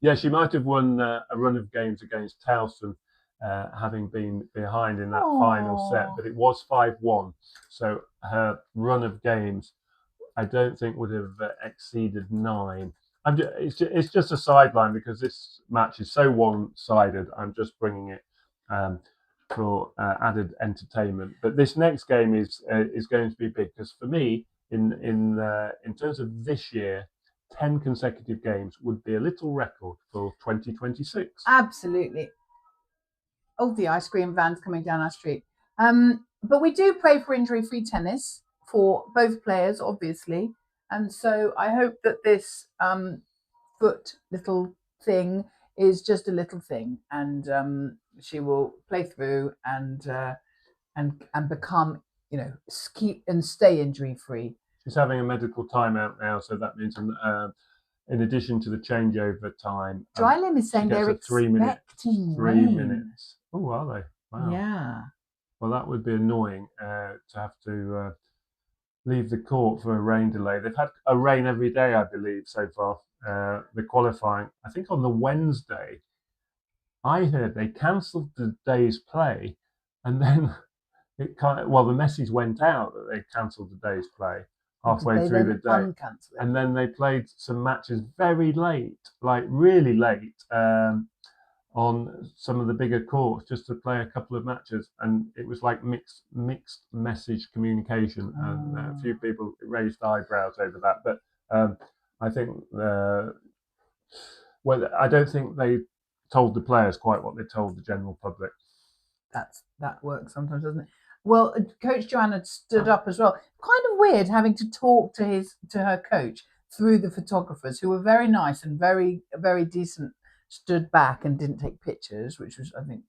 Speaker 2: Yeah, she might have won a run of games against Towson, having been behind in that final set, but it was 5-1. So her run of games, I don't think would have exceeded 9. It's just a sideline because this match is so one-sided. I'm just bringing it for added entertainment. But this next game is going to be big because for me, in terms of this year, 10 consecutive games would be a little record for 2026.
Speaker 1: Absolutely. Oh, the ice cream van's coming down our street. But we do pray for injury-free tennis for both players, obviously. And so I hope that this foot little thing is just a little thing, and she will play through and become, keep and stay injury-free.
Speaker 2: She's having a medical timeout now, so that means in addition to the changeover time,
Speaker 1: Drylim is saying they're expecting
Speaker 2: 3
Speaker 1: rain.
Speaker 2: minutes. Oh, are they? Wow.
Speaker 1: Yeah.
Speaker 2: Well, that would be annoying to have to leave the court for a rain delay. They've had a rain every day, I believe, so far. The qualifying, I think on the Wednesday, I heard they cancelled the day's play, and then the message went out that they cancelled the day's play halfway through the day, and then they played some matches very late, like really late, on some of the bigger courts, just to play a couple of matches, and it was like mixed message communication, and a few people raised eyebrows over that. But I think I don't think they told the players quite what they told the general public.
Speaker 1: That works sometimes, doesn't it? Well, Coach Joanna stood up as well. Kind of weird having to talk to her coach through the photographers, who were very nice and very, very decent. Stood back and didn't take pictures, which was, I think,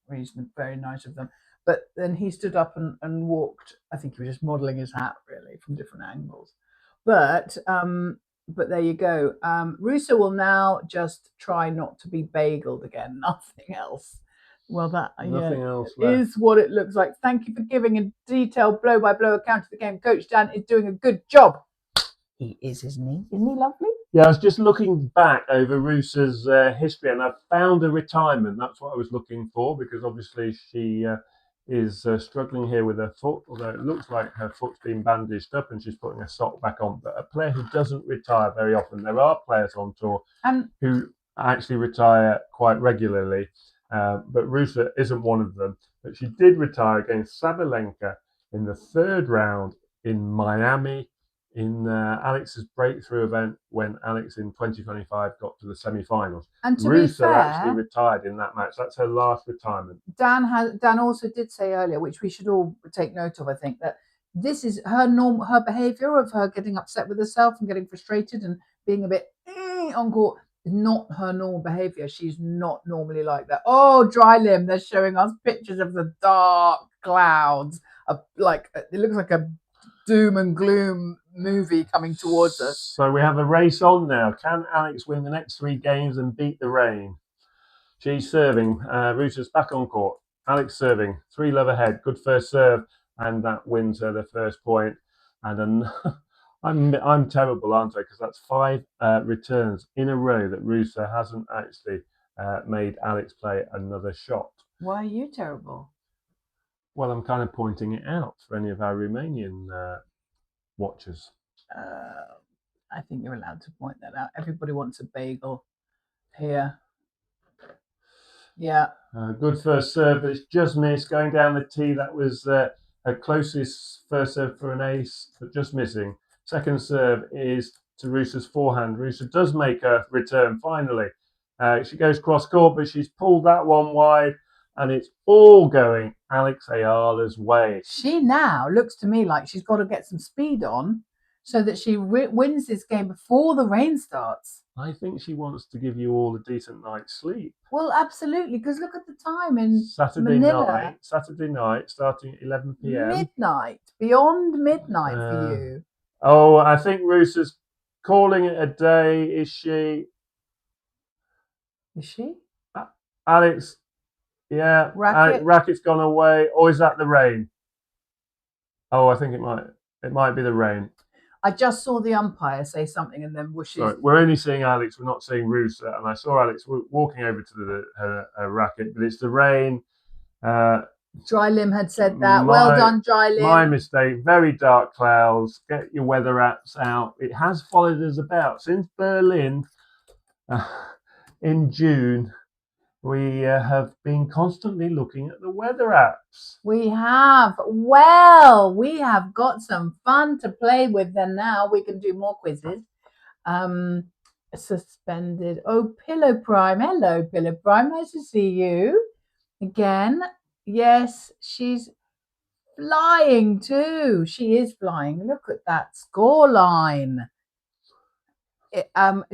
Speaker 1: very nice of them. But then he stood up and walked. I think he was just modelling his hat, really, from different angles. But there you go. Ruse will now just try not to be bageled again. Nothing else. Well,
Speaker 2: Nothing else
Speaker 1: is what it looks like. Thank you for giving a detailed blow-by-blow account of the game. Coach Dan is doing a good job. He is, isn't he? Isn't he lovely?
Speaker 2: Yeah, I was just looking back over Ruse's history, and I found a retirement. That's what I was looking for, because obviously she is struggling here with her foot, although it looks like her foot's been bandaged up and she's putting a sock back on. But a player who doesn't retire very often. There are players on tour who actually retire quite regularly, but Ruse isn't one of them. But she did retire against Sabalenka in the third round in Miami, in Alex's breakthrough event, when Alex in 2025 got to the semi-finals.
Speaker 1: And to
Speaker 2: Ruse
Speaker 1: be fair,
Speaker 2: actually retired in that match. That's her last retirement.
Speaker 1: Dan also did say earlier, which we should all take note of, I think, that this is her behaviour of her getting upset with herself and getting frustrated and being a bit on court is not her normal behaviour. She's not normally like that. Oh, Drylim, they're showing us pictures of the dark clouds. It looks like a doom and gloom movie coming towards us.
Speaker 2: So we have a race on now. Can Alex win the next 3 games and beat the rain? She's serving. Ruse's back on court. Alex serving. 3-love ahead. Good first serve, and that wins her the first point. And I'm terrible, aren't I? Because that's 5 returns in a row that Ruse hasn't actually made Alex play another shot.
Speaker 1: Why are you terrible?
Speaker 2: Well, I'm kind of pointing it out for any of our Romanian watchers.
Speaker 1: I think you're allowed to point that out. Everybody wants a bagel here. Yeah.
Speaker 2: Good first serve, but it's just missed. Going down the tee, that was her closest first serve for an ace, but just missing. Second serve is to Ruse's forehand. Ruse does make a return finally. She goes cross court, but she's pulled that one wide, and it's all going Alex Eala's way.
Speaker 1: She now looks to me like she's got to get some speed on so that she wins this game before the rain starts.
Speaker 2: I think she wants to give you all a decent night's sleep.
Speaker 1: Well, absolutely, because look at the time in
Speaker 2: Saturday
Speaker 1: Manila.
Speaker 2: Saturday night, starting at 11 p.m.
Speaker 1: Midnight, beyond midnight for you.
Speaker 2: Oh, I think Ruse is calling it a day. Is she?
Speaker 1: Is she?
Speaker 2: Alex, yeah. Racket's gone away. Or is that the rain? Oh, I think it might be the rain.
Speaker 1: I just saw the umpire say something and then whooshes.
Speaker 2: Sorry, we're only seeing Alex. We're not seeing Ruse. And I saw Alex walking over to her racket, but it's the rain.
Speaker 1: Drylim had said that. Well done, Drylim.
Speaker 2: My mistake. Very dark clouds. Get your weather apps out. It has followed us about since Berlin. in June, we have been constantly looking at the weather apps.
Speaker 1: We have. Well, we have got some fun to play with then now. We can do more quizzes. Suspended. Oh, Pillow Prime. Hello, Pillow Prime. Nice to see you again. Yes, she's flying too. She is flying. Look at that score line.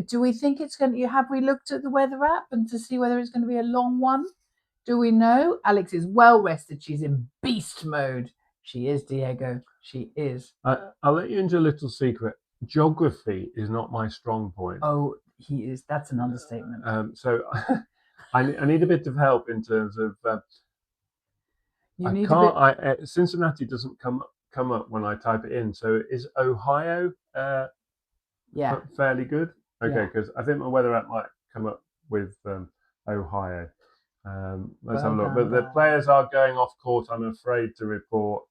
Speaker 1: Do we think it's going to, have we looked at the weather app and to see whether it's going to be a long one? Do we know? Alex is well rested. She's in beast mode. She is, Diego. She is.
Speaker 2: I'll let you into a little secret. Geography is not my strong point.
Speaker 1: Oh, he is. That's an understatement.
Speaker 2: So I need a bit of help in terms of. Cincinnati doesn't come up when I type it in. So is Ohio fairly good? Okay, because I think my weather app might come up with Ohio. Let's have a look. But the players are going off court, I'm afraid to report.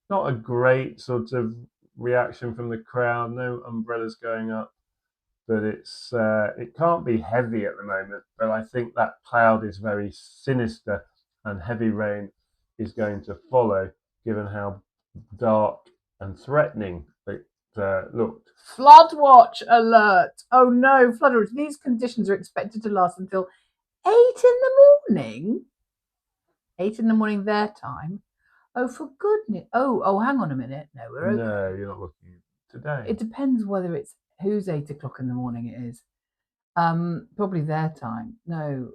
Speaker 2: Not a great sort of reaction from the crowd. No umbrellas going up. But it can't be heavy at the moment. But I think that cloud is very sinister, and heavy rain is going to follow, given how dark and threatening it looked.
Speaker 1: Flood watch alert! Oh no, flood watch. These conditions are expected to last until 8 in the morning. 8 in the morning their time. Oh, for goodness! Oh, hang on a minute. No, we're okay.
Speaker 2: No, you're not looking today.
Speaker 1: It depends whether it's whose 8 o'clock in the morning it is. Probably their time. No.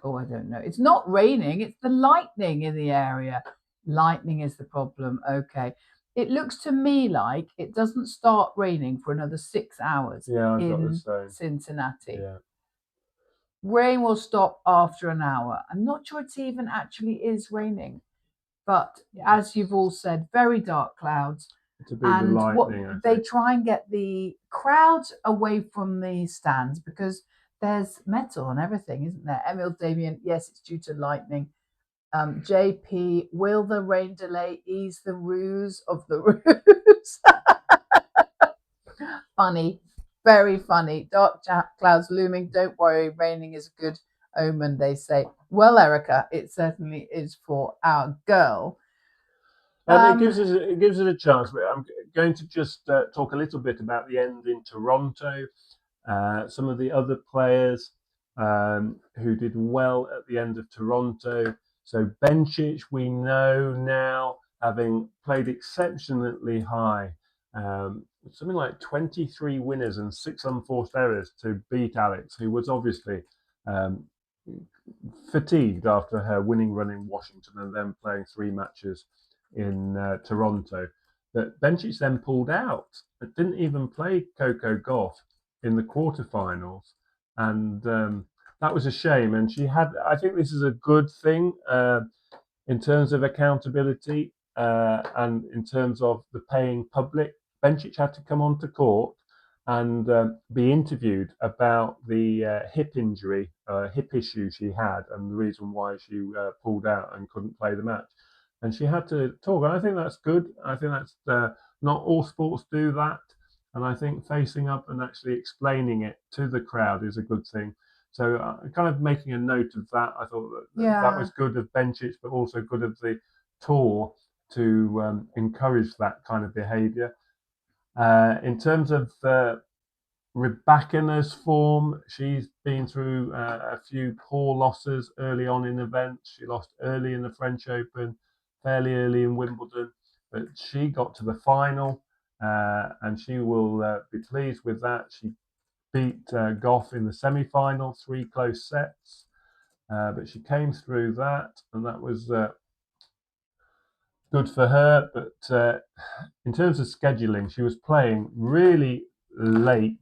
Speaker 1: Oh, I don't know. It's not raining. It's the lightning in the area. Lightning is the problem. Okay. It looks to me like it doesn't start raining for another 6 hours in Cincinnati.
Speaker 2: Yeah.
Speaker 1: Rain will stop after an hour. I'm not sure it even actually is raining. But as you've all said, very dark clouds. And they try and get the crowds away from the stands because there's metal and everything, isn't there? Emil Damien, yes, it's due to lightning. JP, will the rain delay ease the ruse of the ruse? Funny, very funny. Dark clouds looming. Don't worry, raining is a good omen, they say. Well, Erica, it certainly is for our girl.
Speaker 2: It gives us a chance. But I'm going to just talk a little bit about the end in Toronto. Some of the other players who did well at the end of Toronto. So Bencic, we know now, having played exceptionally high, something like 23 winners and 6 unforced errors to beat Alex, who was obviously fatigued after her winning run in Washington and then playing 3 matches in Toronto. But Bencic then pulled out. It didn't even play Coco Gauff in the quarterfinals, and that was a shame. And I think this is a good thing in terms of accountability and in terms of the paying public. Bencic had to come onto court and be interviewed about the hip injury, hip issue she had, and the reason why she pulled out and couldn't play the match. And she had to talk. And I think that's good. I think that's not all sports do that. And I think facing up and actually explaining it to the crowd is a good thing. So kind of making a note of that. I thought that was good of Bencic, but also good of the tour to encourage that kind of behaviour. In terms of Rybakina's form, she's been through a few poor losses early on in events. She lost early in the French Open, fairly early in Wimbledon, but she got to the final. And she will be pleased with that. She beat Gauff in the semi-final, 3 close sets, but she came through that, and that was good for her. But in terms of scheduling, she was playing really late,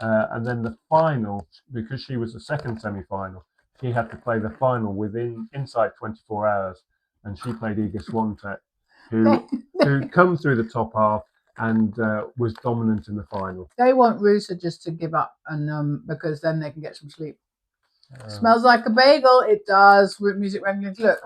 Speaker 2: and then the final, because she was the second semi-final, she had to play the final inside 24 hours, and she played Iga Swiatek, who come through the top half and was dominant in the final.
Speaker 1: They want Ruse just to give up, and because then they can get some sleep. Smells like a bagel. It does. With music rankings. Look,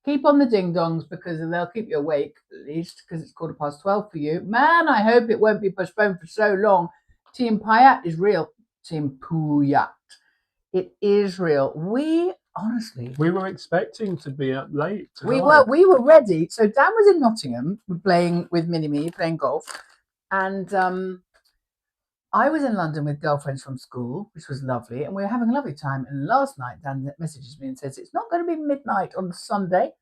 Speaker 1: keep on the ding dongs because they'll keep you awake at least because it's 12:15 for you. Man, I hope it won't be postponed for so long. Team Payet is real. Timpuyat. It is real. We
Speaker 2: were expecting to be up late tonight.
Speaker 1: we were ready. So Dan was in Nottingham playing with Mini-Me, playing golf, and I was in London with girlfriends from school, which was lovely, and we were having a lovely time. And last night, Dan messages me and says, it's not going to be midnight on Sunday.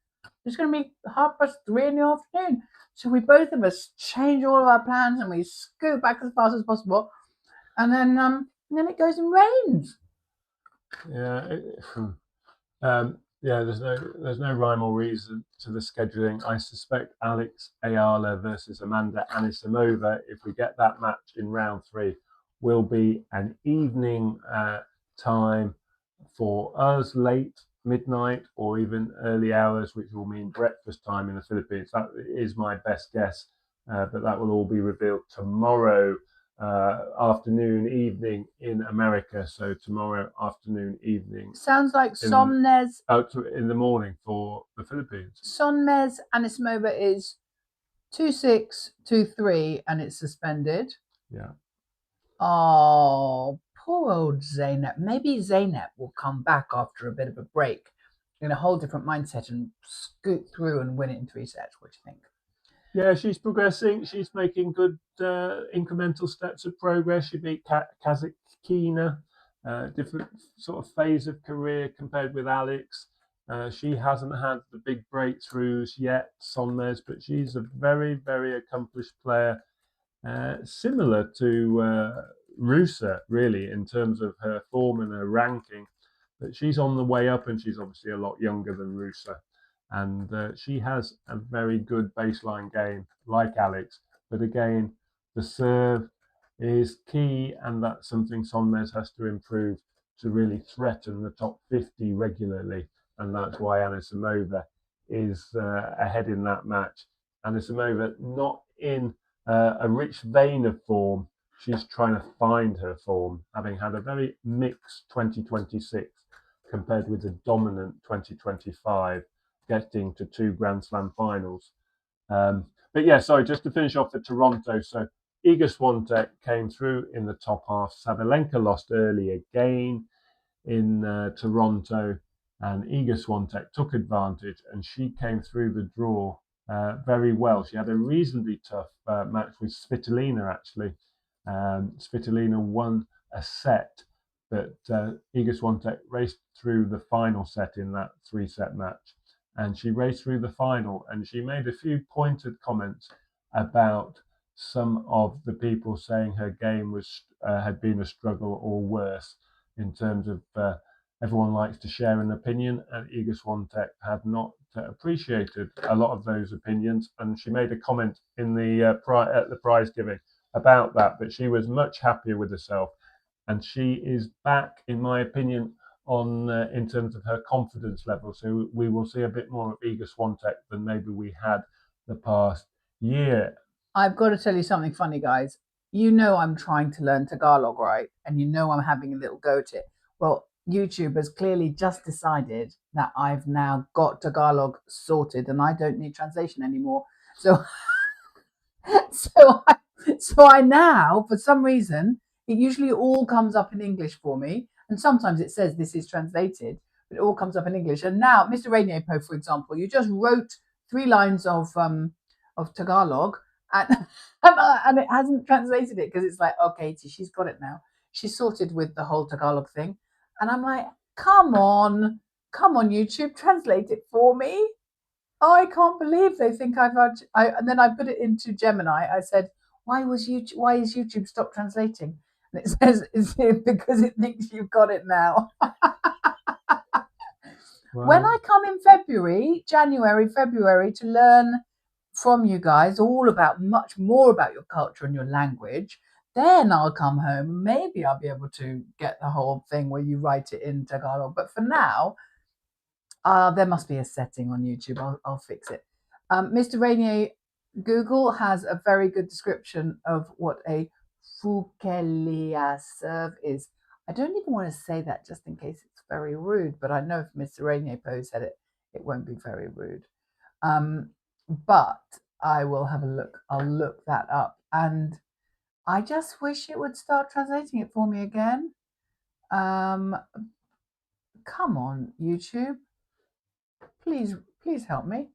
Speaker 1: It's going to be 3:30 in the afternoon. So we both of us change all of our plans and we scoot back as fast as possible. And then it goes and rains.
Speaker 2: Yeah. There's no rhyme or reason to the scheduling. I suspect Alex Eala versus Amanda Anisimova, if we get that match in round 3, will be an evening time for us, late midnight or even early hours, which will mean breakfast time in the Philippines. That is my best guess, but that will all be revealed tomorrow afternoon, evening in America. So tomorrow afternoon, evening.
Speaker 1: Sounds like Somnes.
Speaker 2: In the morning for the Philippines.
Speaker 1: Somnes Anisimova is 2-6, 2-3, and it's suspended.
Speaker 2: Yeah.
Speaker 1: Oh, poor old Zeynep. Maybe Zeynep will come back after a bit of a break in a whole different mindset and scoot through and win it in 3 sets. What do you think?
Speaker 2: Yeah, she's progressing. She's making good incremental steps of progress. She beat Kazakhina, different sort of phase of career compared with Alex. She hasn't had the big breakthroughs yet, Sonmez, but she's a very, very accomplished player. Similar to Ruse, really, in terms of her form and her ranking. But she's on the way up, and she's obviously a lot younger than Ruse. And she has a very good baseline game, like Alex. But again, the serve is key, and that's something Sonmez has to improve to really threaten the top 50 regularly. And that's why Anisimova is ahead in that match. Anisimova not in a rich vein of form. She's trying to find her form, having had a very mixed 2026 compared with a dominant 2025, getting to 2 Grand Slam finals. But yeah, sorry, just to finish off the Toronto. So Iga Swiatek came through in the top half. Sabalenka lost early again in Toronto, and Iga Swiatek took advantage, and she came through the draw very well. She had a reasonably tough match with Svitolina, actually. Svitolina won a set, but Iga Swiatek raced through the final set in that 3-set match. And she raced through the final, and she made a few pointed comments about some of the people saying her game had been a struggle or worse, in terms of everyone likes to share an opinion, and Iga Swiatek had not appreciated a lot of those opinions, and she made a comment in the at the prize giving about that. But she was much happier with herself, and she is back, in my opinion, on in terms of her confidence level. So we will see a bit more of Iga Swiatek than maybe we had the past year.
Speaker 1: I've got to tell you something funny, guys. You know I'm trying to learn Tagalog, right? And you know I'm having a little go at it. Well, YouTube has clearly just decided that I've now got Tagalog sorted and I don't need translation anymore. So I now, for some reason, it usually all comes up in English for me. And sometimes it says this is translated, but it all comes up in English. And now, Mr. Rainierpo, for example, you just wrote 3 lines of Tagalog, and it hasn't translated it because it's like, okay, she's got it now. She's sorted with the whole Tagalog thing. And I'm like, come on, YouTube, translate it for me. Oh, I can't believe they think and then I put it into Gemini. I said, why is YouTube stopped translating? And it says, is it because it thinks you've got it now? Wow. When I come in January, February, to learn from you guys much more about your culture and your language, then I'll come home. Maybe I'll be able to get the whole thing where you write it in Tagalog. But for now, there must be a setting on YouTube. I'll fix it. Mr. Rainier, Google has a very good description of what a fukelia serve is. I don't even want to say that just in case it's very rude, but I know if Mr. Rainier Poe said it, it won't be very rude. But I will have a look. I'll look that up. And I just wish it would start translating it for me again. Come on, YouTube. Please help me.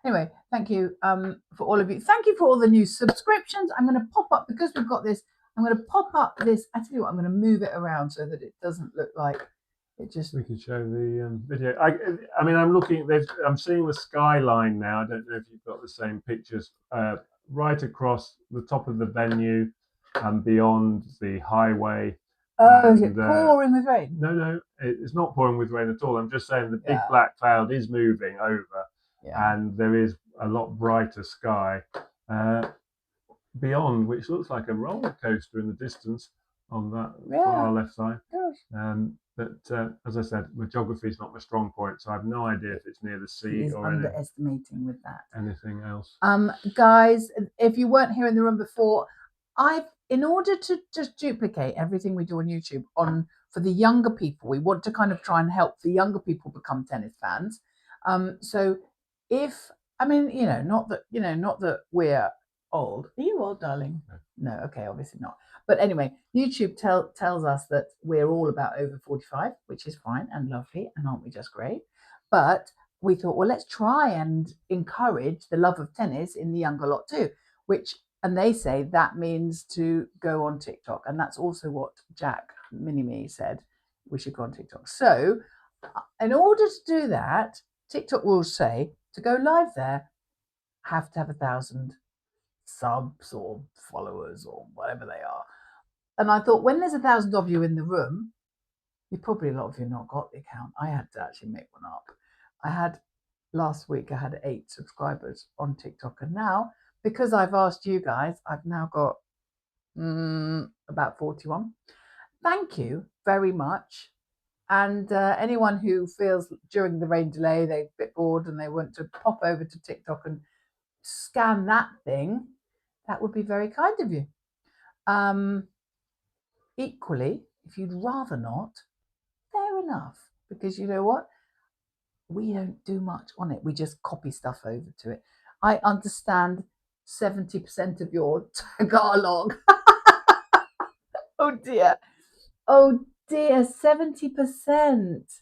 Speaker 1: Anyway, thank you for all of you. Thank you for all the new subscriptions. I'm going to pop up, because we've got this, I'm going to pop up this. I tell you what, I'm going to move it around so that it doesn't look like it just.
Speaker 2: We can show the video. I mean, I'm looking. I'm seeing the skyline now. I don't know if you've got the same pictures. Right across the top of the venue and beyond the highway.
Speaker 1: Oh, is it pouring with rain?
Speaker 2: No, it's not pouring with rain at all. I'm just saying the big black cloud is moving over, and there is a lot brighter sky beyond, which looks like a roller coaster in the distance on that far left side. But as I said, my geography is not my strong point, so I have no idea if it's near the sea or
Speaker 1: underestimating with that.
Speaker 2: Anything else.
Speaker 1: Guys, if you weren't here in the room before, in order to just duplicate everything we do on YouTube for the younger people, we want to kind of try and help the younger people become tennis fans. So not that we're old. Are you old, darling? No, okay, obviously not. But anyway, YouTube tells us that we're all about over 45, which is fine and lovely, and aren't we just great? But we thought, well, let's try and encourage the love of tennis in the younger lot too, and they say that means to go on TikTok. And that's also what Jack Mini-Me said, we should go on TikTok. So in order to do that, TikTok will say to go live there, have to have 1,000 subs or followers or whatever they are. And I thought, when there's 1,000 of you in the room, a lot of you not got the account. I had to actually make one up. Last week I had 8 subscribers on TikTok, and now, because I've asked you guys, I've now got about 41. Thank you very much. And anyone who feels during the rain delay they're a bit bored and they want to pop over to TikTok and scan that thing, that would be very kind of you. Equally, if you'd rather not, fair enough, because you know what? We don't do much on it. We just copy stuff over to it. I understand 70% of your Tagalog. Oh dear, 70%.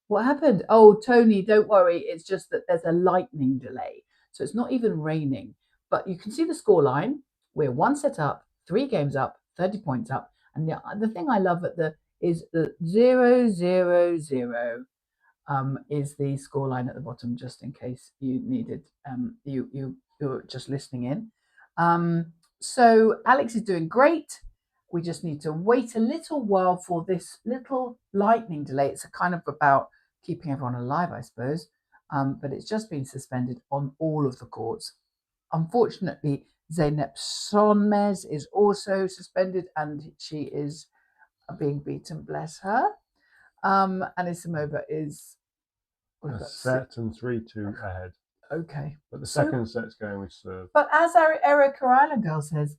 Speaker 1: What happened? Oh, Tony, don't worry. It's just that there's a lightning delay. So it's not even raining. But you can see the scoreline. We're 1 set up, 3 games up, 30 points up. And the thing I love is the 0-0-0 is the scoreline at the bottom, just in case you needed you're just listening in. So Alex is doing great. We just need to wait a little while for this little lightning delay. It's a kind of about keeping everyone alive, I suppose. But it's just been suspended on all of the courts. Unfortunately, Zeynep Sonmez is also suspended, and she is being beaten, bless her. Anisimova is
Speaker 2: a set and 3-2 ahead.
Speaker 1: Okay.
Speaker 2: But the second set's going with serve.
Speaker 1: But as our Erica Island girl says,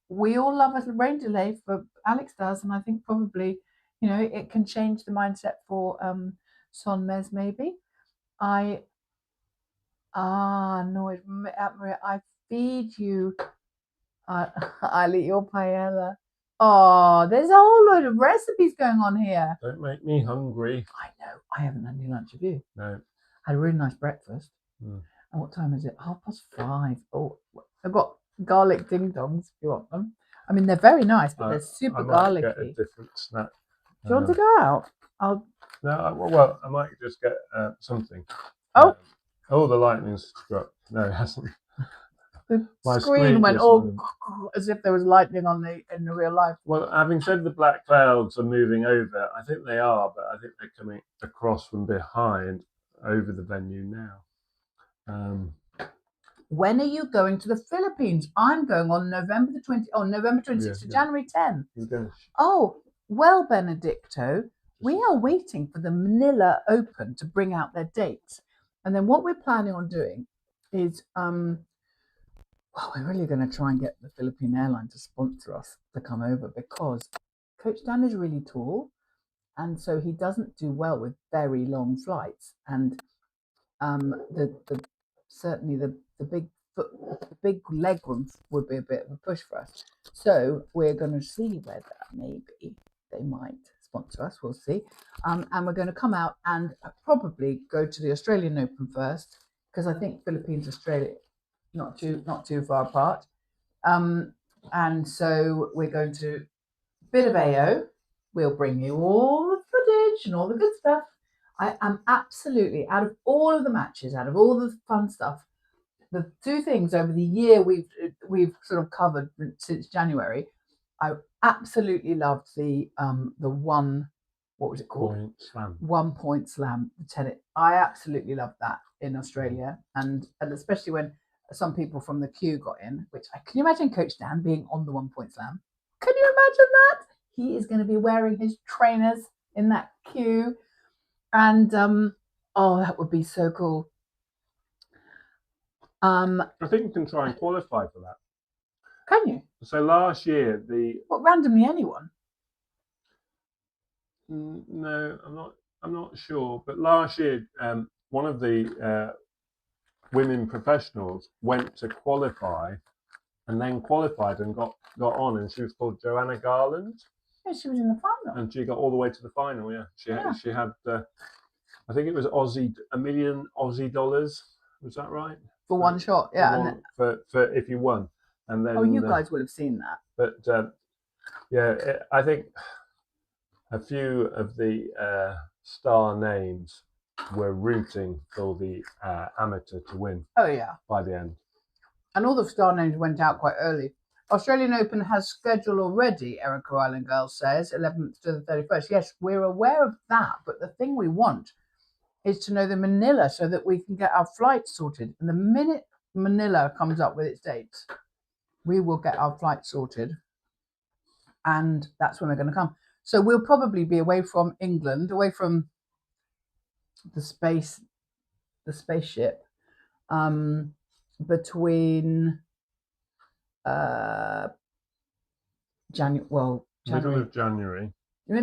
Speaker 1: we all love a rain delay, for Alex does, and I think probably, it can change the mindset for Sonmez maybe. I feed you. I'll eat your paella. Oh, there's a whole load of recipes going on here.
Speaker 2: Don't make me hungry.
Speaker 1: I know. I haven't had any lunch, have you?
Speaker 2: No.
Speaker 1: I had a really nice breakfast. And what time is it? 5:30. Oh, I've got garlic ding dongs if you want them. I mean, they're very nice, but they're super garlicky.
Speaker 2: Get a different snack.
Speaker 1: Do you want to go out?
Speaker 2: Well, I might just get something.
Speaker 1: Oh,
Speaker 2: the lightning's struck. No, it hasn't.
Speaker 1: My screen went as if there was lightning in the real life.
Speaker 2: Well, having said the black clouds are moving over, I think they are, but I think they're coming across from behind over the venue now.
Speaker 1: When are you going to the Philippines? I'm going on November 26th to January 10th. Oh, well, Benedicto, we are waiting for the Manila Open to bring out their dates. And then what we're planning on doing is, we're really going to try and get the Philippine airline to sponsor us to come over, because Coach Dan is really tall, and so he doesn't do well with very long flights. And certainly the big leg room would be a bit of a push for us. So we're going to see whether maybe they might sponsor us, we'll see. And we're going to come out and probably go to the Australian Open first, because I think Philippines, Australia, not too far apart. And so we're going to bit of AO. We'll bring you all the footage and all the good stuff. I am absolutely, out of all of the matches, out of all the fun stuff, the two things over the year we've sort of covered since January, I absolutely loved the one, what was it called?
Speaker 2: Point slam.
Speaker 1: 1 point slam, the tennis. I absolutely loved that in Australia, and especially when some people from the queue got in. Which can you imagine Coach Dan being on the 1 point slam? Can you imagine that? He is going to be wearing his trainers in that queue, and oh, that would be so cool.
Speaker 2: I think you can try and qualify for that.
Speaker 1: Can you?
Speaker 2: So last year,
Speaker 1: randomly anyone?
Speaker 2: No, I'm not sure. But last year, one of the women professionals went to qualify, and then qualified and got on, and she was called Joanna Garland.
Speaker 1: Yeah, she was in the final,
Speaker 2: and she got all the way to the final. Yeah, she had. I think it was $1 million Aussie dollars. Was that right?
Speaker 1: For one shot, yeah.
Speaker 2: For if you won, and then.
Speaker 1: Oh, you guys will have seen that.
Speaker 2: But I think a few of the star names were rooting for the amateur to win.
Speaker 1: Oh yeah.
Speaker 2: By the end.
Speaker 1: And all the star names went out quite early. Australian Open has scheduled already, Erica Island Girl says, 11th to the 31st. Yes, we're aware of that, but the thing we want is to know the Manila so that we can get our flights sorted. And the minute Manila comes up with its dates, we will get our flights sorted. And that's when we're going to come. So we'll probably be away from England, away from the spaceship, between middle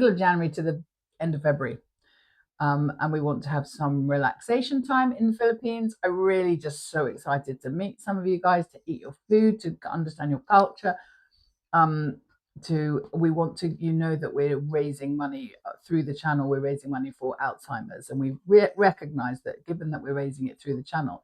Speaker 1: of January to the end of February. And we want to have some relaxation time in the Philippines. I'm really just so excited to meet some of you guys, to eat your food, to understand your culture. We want to, that we're raising money through the channel. We're raising money for Alzheimer's, and we recognize that given that we're raising it through the channel,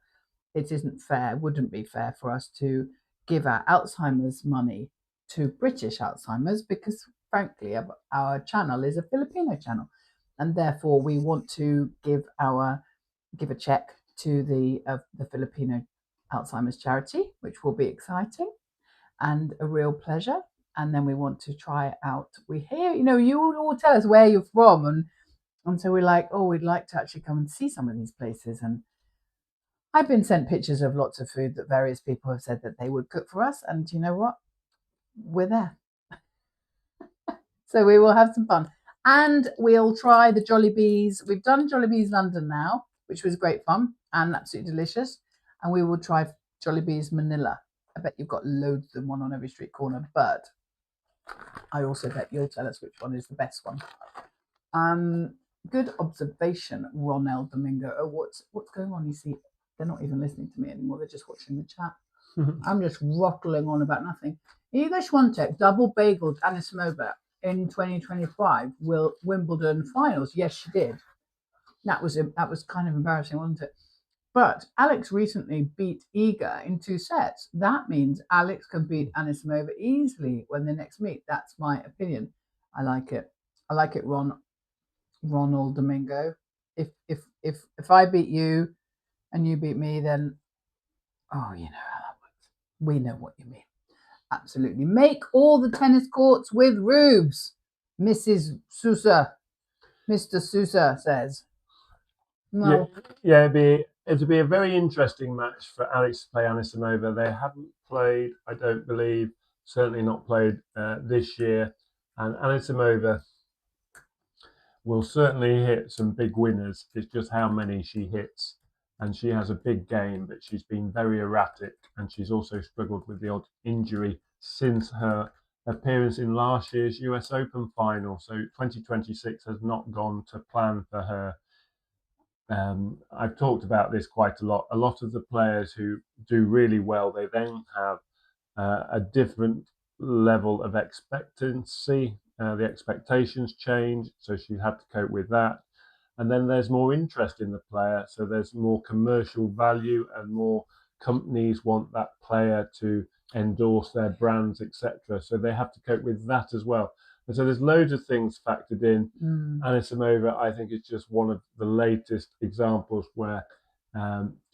Speaker 1: it isn't fair, wouldn't be fair for us to give our Alzheimer's money to British Alzheimer's, because frankly our channel is a Filipino channel, and therefore we want to give a check to the Filipino Alzheimer's charity, which will be exciting and a real pleasure. And then we want to try out, we hear, you all tell us where you're from, and so we're like, oh, we'd like to actually come and see some of these places. And I've been sent pictures of lots of food that various people have said that they would cook for us, and you know what? We're there. So we will have some fun. And we'll try the Jollibees. We've done Jollibees London now, which was great fun and absolutely delicious. And we will try Jollibees Manila. I bet you've got loads of them, one on every street corner, but I also bet you'll tell us which one is the best one. Good observation, Ronel Domingo. Oh, what's going on? You see, they're not even listening to me anymore. They're just watching the chat. I'm just rattling on about nothing. Iga Swiatek double bageled Anisimova in 2025 Wimbledon finals. Yes, she did. That was kind of embarrassing, wasn't it? But Alex recently beat Iga in 2 sets. That means Alex can beat Anisimova easily when they next meet. That's my opinion. I like it. I like it, Ronald Domingo. If I beat you and you beat me, then oh, you know how that works. We know what you mean. Absolutely. Make all the tennis courts with roofs, Mrs. Sousa. Mr. Sousa says.
Speaker 2: No. Yeah, it'd be a very interesting match for Alex to play Anisimova. They haven't played, I don't believe, certainly not played this year. And Anisimova will certainly hit some big winners. It's just how many she hits. And she has a big game, but she's been very erratic, and she's also struggled with the odd injury since her appearance in last year's US Open final. So 2026 has not gone to plan for her. I've talked about this quite a lot. A lot of the players who do really well, they then have a different level of expectancy the expectations change, so she had to cope with that. And then there's more interest in the player, so there's more commercial value and more companies want that player to endorse their brands, etc. So they have to cope with that as well. And so there's loads of things factored in. Anisimova, I think, is just one of the latest examples where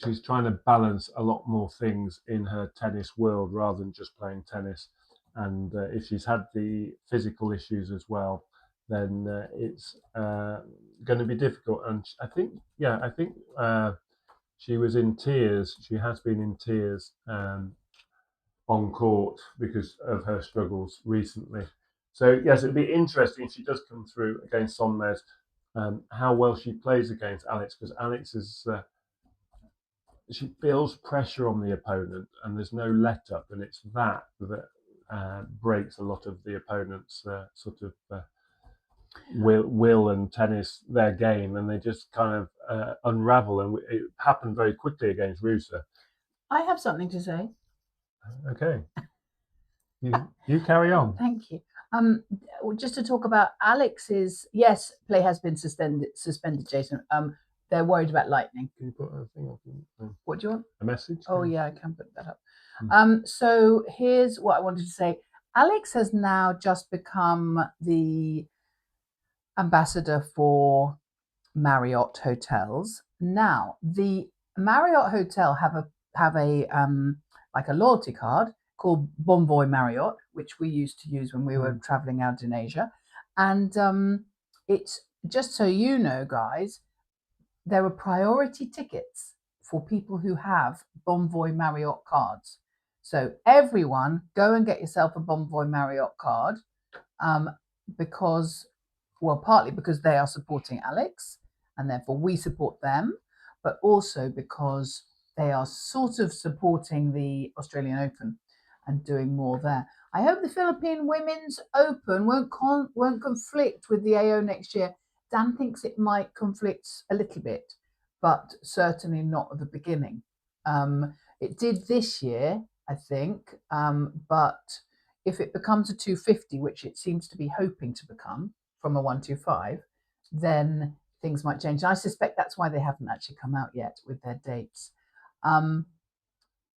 Speaker 2: she's trying to balance a lot more things in her tennis world rather than just playing tennis. And if she's had the physical issues as well, then it's going to be difficult. And I think she was in tears. She has been in tears on court because of her struggles recently. So yes, it'd be interesting if she does come through against Sonmez, how well she plays against Alex, because Alex is she feels pressure on the opponent, and there's no let up, and it's that breaks a lot of the opponent's sort of will and tennis, their game, and they just kind of unravel. And it happened very quickly against Ruse.
Speaker 1: I have something to say.
Speaker 2: Okay, you carry on.
Speaker 1: Thank you. Just to talk about Alex's, yes, play has been suspended, Jason. They're worried about lightning.
Speaker 2: Can you put a thing up?
Speaker 1: What do you want?
Speaker 2: A message?
Speaker 1: Oh yeah, I can put that up. So here's what I wanted to say. Alex has now just become the ambassador for Marriott hotels. Now the Marriott hotel have a like a loyalty card called Bonvoy Marriott, which we used to use when we were traveling out in Asia. And it's just so you know, guys, there are priority tickets for people who have Bonvoy Marriott cards. So everyone, go and get yourself a Bonvoy Marriott card, because, well, partly because they are supporting Alex, and therefore we support them, but also because they are sort of supporting the Australian Open and doing more there. I hope the Philippine Women's Open won't conflict with the AO next year. Dan thinks it might conflict a little bit, but certainly not at the beginning. It did this year, I think, but if it becomes a 250, which it seems to be hoping to become from a 125, then things might change. And I suspect that's why they haven't actually come out yet with their dates.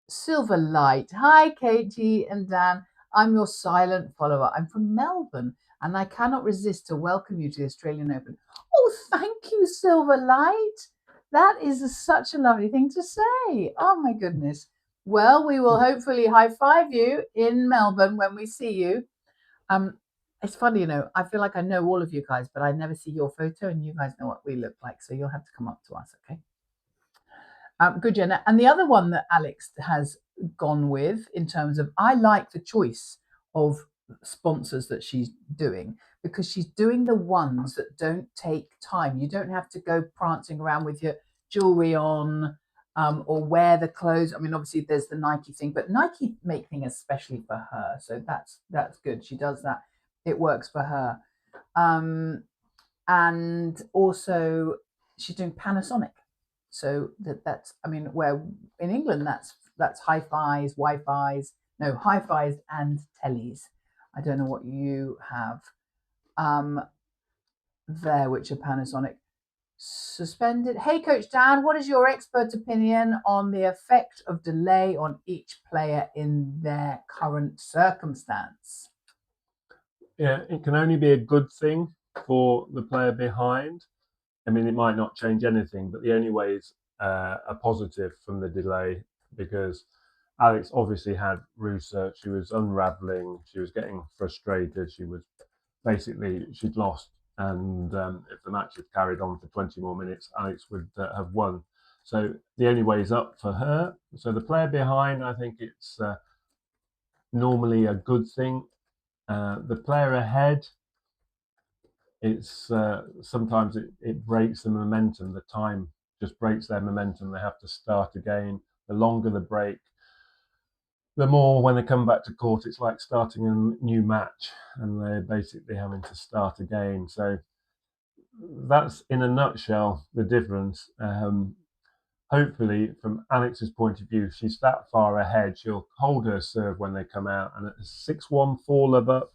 Speaker 1: Silver Light. Hi, Katie and Dan. I'm your silent follower. I'm from Melbourne, and I cannot resist to welcome you to the Australian Open. Oh, thank you, Silver Light. That is such a lovely thing to say. Oh, my goodness. Well, we will hopefully high-five you in Melbourne when we see you. It's funny, you know, I feel like I know all of you guys, but I never see your photo, and you guys know what we look like, so you'll have to come up to us, okay? Good, Jenna. And the other one that Alex has gone with in terms of, I like the choice of sponsors that she's doing, because she's doing the ones that don't take time. You don't have to go prancing around with your jewelry on or wear the clothes. I mean, obviously there's the Nike thing, but Nike make things especially for her. So that's good. She does that. It works for her. And also she's doing Panasonic. So that's, I mean, where in England that's hi-fis, Wi-Fi's, no, hi-fis and tellies. I don't know what you have there, which are Panasonic. Suspended. Hey, Coach Dan, what is your expert opinion on the effect of delay on each player in their current circumstance?
Speaker 2: Yeah, it can only be a good thing for the player behind. I mean, it might not change anything, but the only way is a positive from the delay, because Alex obviously had Ruse. She was unraveling. She was getting frustrated. She was she'd lost. And if the match had carried on for 20 more minutes, Alex would have won. So the only way is up for her. So the player behind, I think it's normally a good thing. The player ahead, it's sometimes it breaks the momentum. The time just breaks their momentum. They have to start again. The longer the break, the more when they come back to court, it's like starting a new match, and they're basically having to start again. So that's in a nutshell the difference. Hopefully, from Alex's point of view, she's that far ahead. She'll hold her serve when they come out, and at a 6-1 4-love up,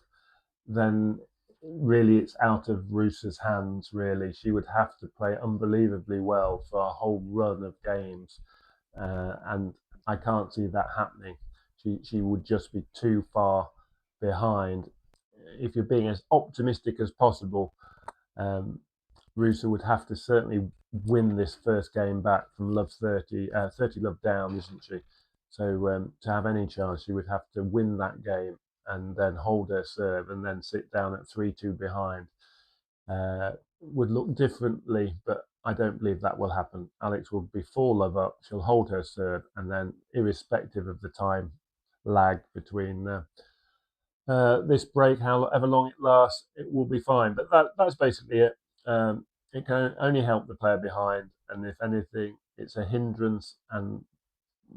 Speaker 2: then really it's out of Ruse's hands. Really, she would have to play unbelievably well for a whole run of games, and I can't see that happening. She would just be too far behind. If you're being as optimistic as possible, Ruse would have to certainly win this first game back from love 30 love down, isn't she? So to have any chance, she would have to win that game and then hold her serve and then sit down at 3-2 behind. Would look differently, but I don't believe that will happen. Alex will be 4-love up, she'll hold her serve, and then irrespective of the time lag between this break, however long it lasts, it will be fine. But that's basically it. It can only help the player behind, and if anything, it's a hindrance, and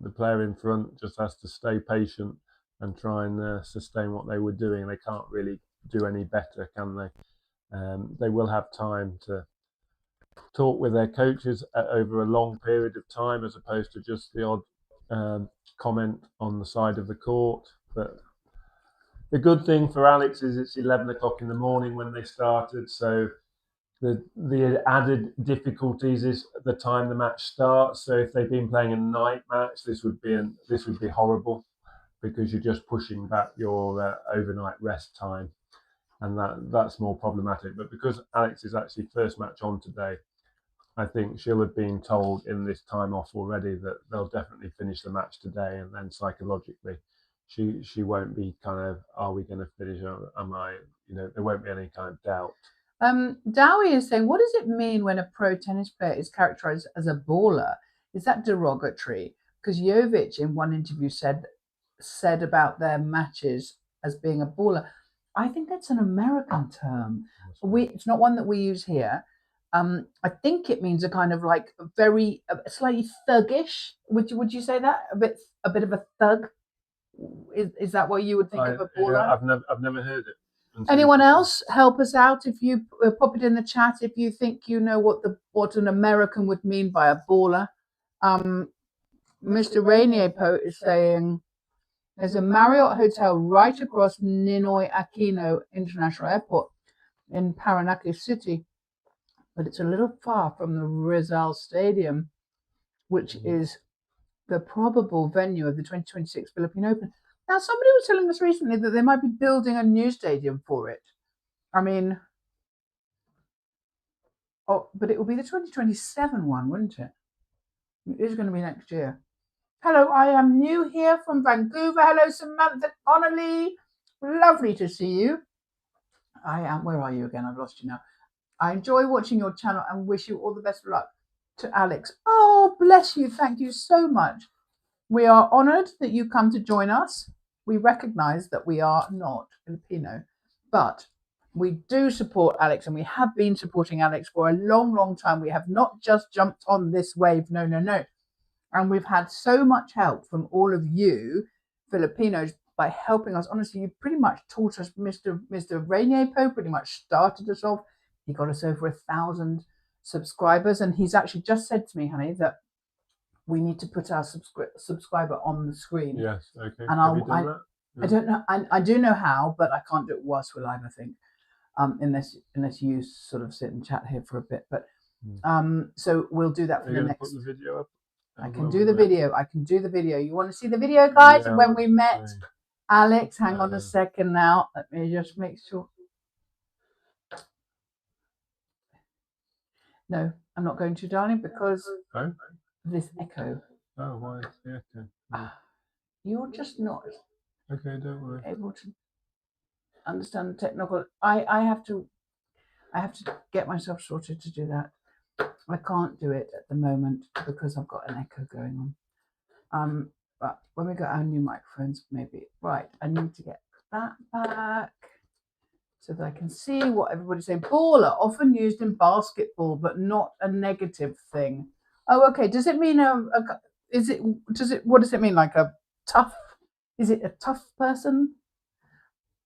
Speaker 2: the player in front just has to stay patient and try and sustain what they were doing. They can't really do any better, can they? They will have time to talk with their coaches over a long period of time, as opposed to just the odd comment on the side of the court. But the good thing for Alex is it's 11 o'clock in the morning when they started, so the added difficulties is the time the match starts. So if they've been playing a night match, this would be horrible, because you're just pushing back your overnight rest time, and that's more problematic. But because Alex is actually first match on today, I think she'll have been told in this time off already that they'll definitely finish the match today, and then psychologically she won't be kind of, are we going to finish, or am I, there won't be any kind of doubt.
Speaker 1: Dowie is saying, what does it mean when a pro tennis player is characterized as a baller? Is that derogatory? Because Jovic in one interview said about their matches as being a baller. I think that's an American term. It's not one that we use here. I think it means a kind of like very slightly thuggish. Would you say that a bit of a thug? Is that what you would think of a baller?
Speaker 2: I've never heard it.
Speaker 1: Anyone else help us out? If you pop it in the chat, if you think you know what an American would mean by a baller. Mr. Rainier Poe is saying there's a Marriott hotel right across Ninoy Aquino International Airport in Paranaque City, but it's a little far from the Rizal Stadium, which is the probable venue of the 2026 Philippine Open. Now, somebody was telling us recently that they might be building a new stadium for it. I mean, but it will be the 2027 one, wouldn't it? It is going to be next year. Hello, I am new here from Vancouver. Hello, Samantha Connolly. Lovely to see you. I am. Where are you again? I've lost you now. I enjoy watching your channel and wish you all the best of luck. To Alex. Oh, bless you. Thank you so much. We are honoured that you come to join us. We recognise that we are not Filipino, but we do support Alex, and we have been supporting Alex for a long, long time. We have not just jumped on this wave. No. And we've had so much help from all of you Filipinos by helping us. Honestly, you pretty much taught us. Mr. Rainier Poe pretty much started us off. He got us over 1,000 subscribers, and he's actually just said to me, honey, that we need to put our subscriber on the screen.
Speaker 2: Yes, okay.
Speaker 1: And
Speaker 2: Have you done that? Yeah.
Speaker 1: I don't know. I do know how, but I can't do it whilst we're live, I think, unless you sort of sit and chat here for a bit. But so we'll do that for the next.
Speaker 2: Put the video up?
Speaker 1: I can do the video. You want to see the video, guys?
Speaker 2: Yeah,
Speaker 1: when we met Alex, hang on a second now. Let me just make sure. No, I'm not going to, darling, because this echo.
Speaker 2: Oh, why is the echo?
Speaker 1: You're just not
Speaker 2: don't worry.
Speaker 1: able to understand the technical. I have to get myself sorted to do that. I can't do it at the moment because I've got an echo going on. But when we got our new microphones, maybe. Right, I need to get that back so that I can see what everybody's saying. Baller, often used in basketball, but not a negative thing. Oh, okay. Does it mean what does it mean? Like a tough? Is it a tough person?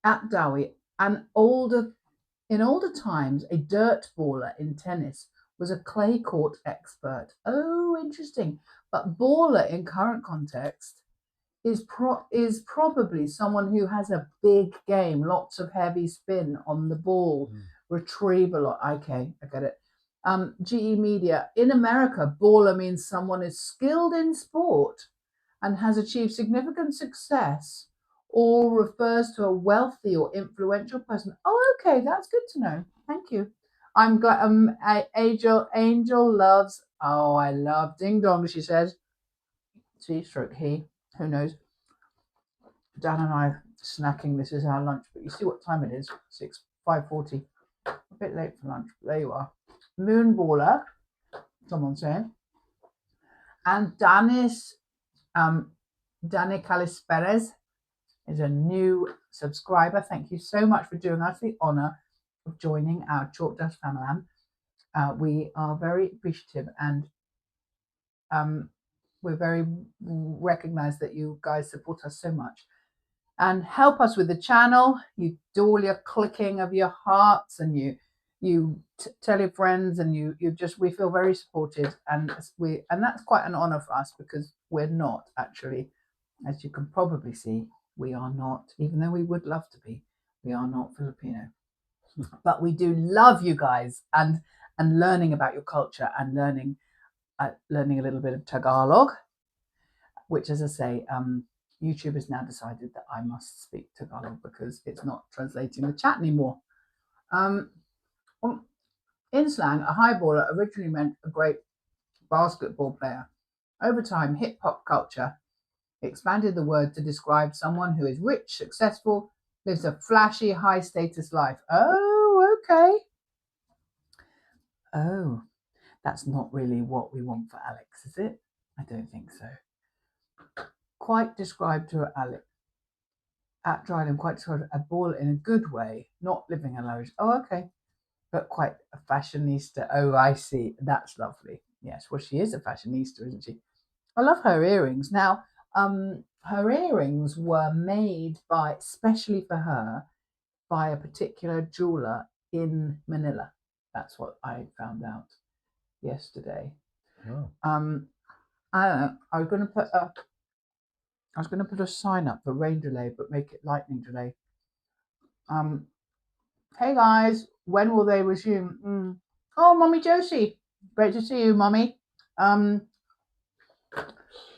Speaker 1: At Dowie, in older times, a dirt baller in tennis was a clay court expert. Oh, interesting. But baller in current context is probably someone who has a big game, lots of heavy spin on the ball, retrieval. Okay, I get it. GE Media, in America, baller means someone is skilled in sport and has achieved significant success, or refers to a wealthy or influential person. Oh, okay, that's good to know. Thank you. I'm glad. Angel loves. Oh, I love ding dong. She says. She stroke he. Who knows? Dan and I snacking. This is our lunch, but you see what time it is? 5:40. A bit late for lunch. But there you are. Moonballer. Someone saying. And Danis Dani Calis Perez is a new subscriber. Thank you so much for doing us the honour of joining our Chalkdust family. We are very appreciative, and we're very recognise that you guys support us so much and help us with the channel. You do all your clicking of your hearts, and you tell your friends, and we feel very supported, and that's quite an honour for us, because we're not actually, as you can probably see, we are not, even though we would love to be, we are not Filipino. But we do love you guys, and learning about your culture, and learning a little bit of Tagalog, which, as I say, YouTube has now decided that I must speak Tagalog because it's not translating the chat anymore. In slang, a high baller originally meant a great basketball player. Over time, hip-hop culture expanded the word to describe someone who is rich, successful, lives a flashy, high-status life. Oh, okay. Oh, that's not really what we want for Alex, is it? I don't think so. Quite described to Alex at Dryden, quite described a baller in a good way, not living a lavish. Oh, okay. But quite a fashionista. Oh, I see. That's lovely. Yes, well, she is a fashionista, isn't she? I love her earrings. Now, her earrings were made especially for her, by a particular jeweler in Manila. That's what I found out yesterday.
Speaker 2: Oh.
Speaker 1: I don't know. I was going to put a sign up for rain delay, but make it lightning delay. Hey guys, when will they resume? Oh, Mummy Josie, great to see you, Mummy.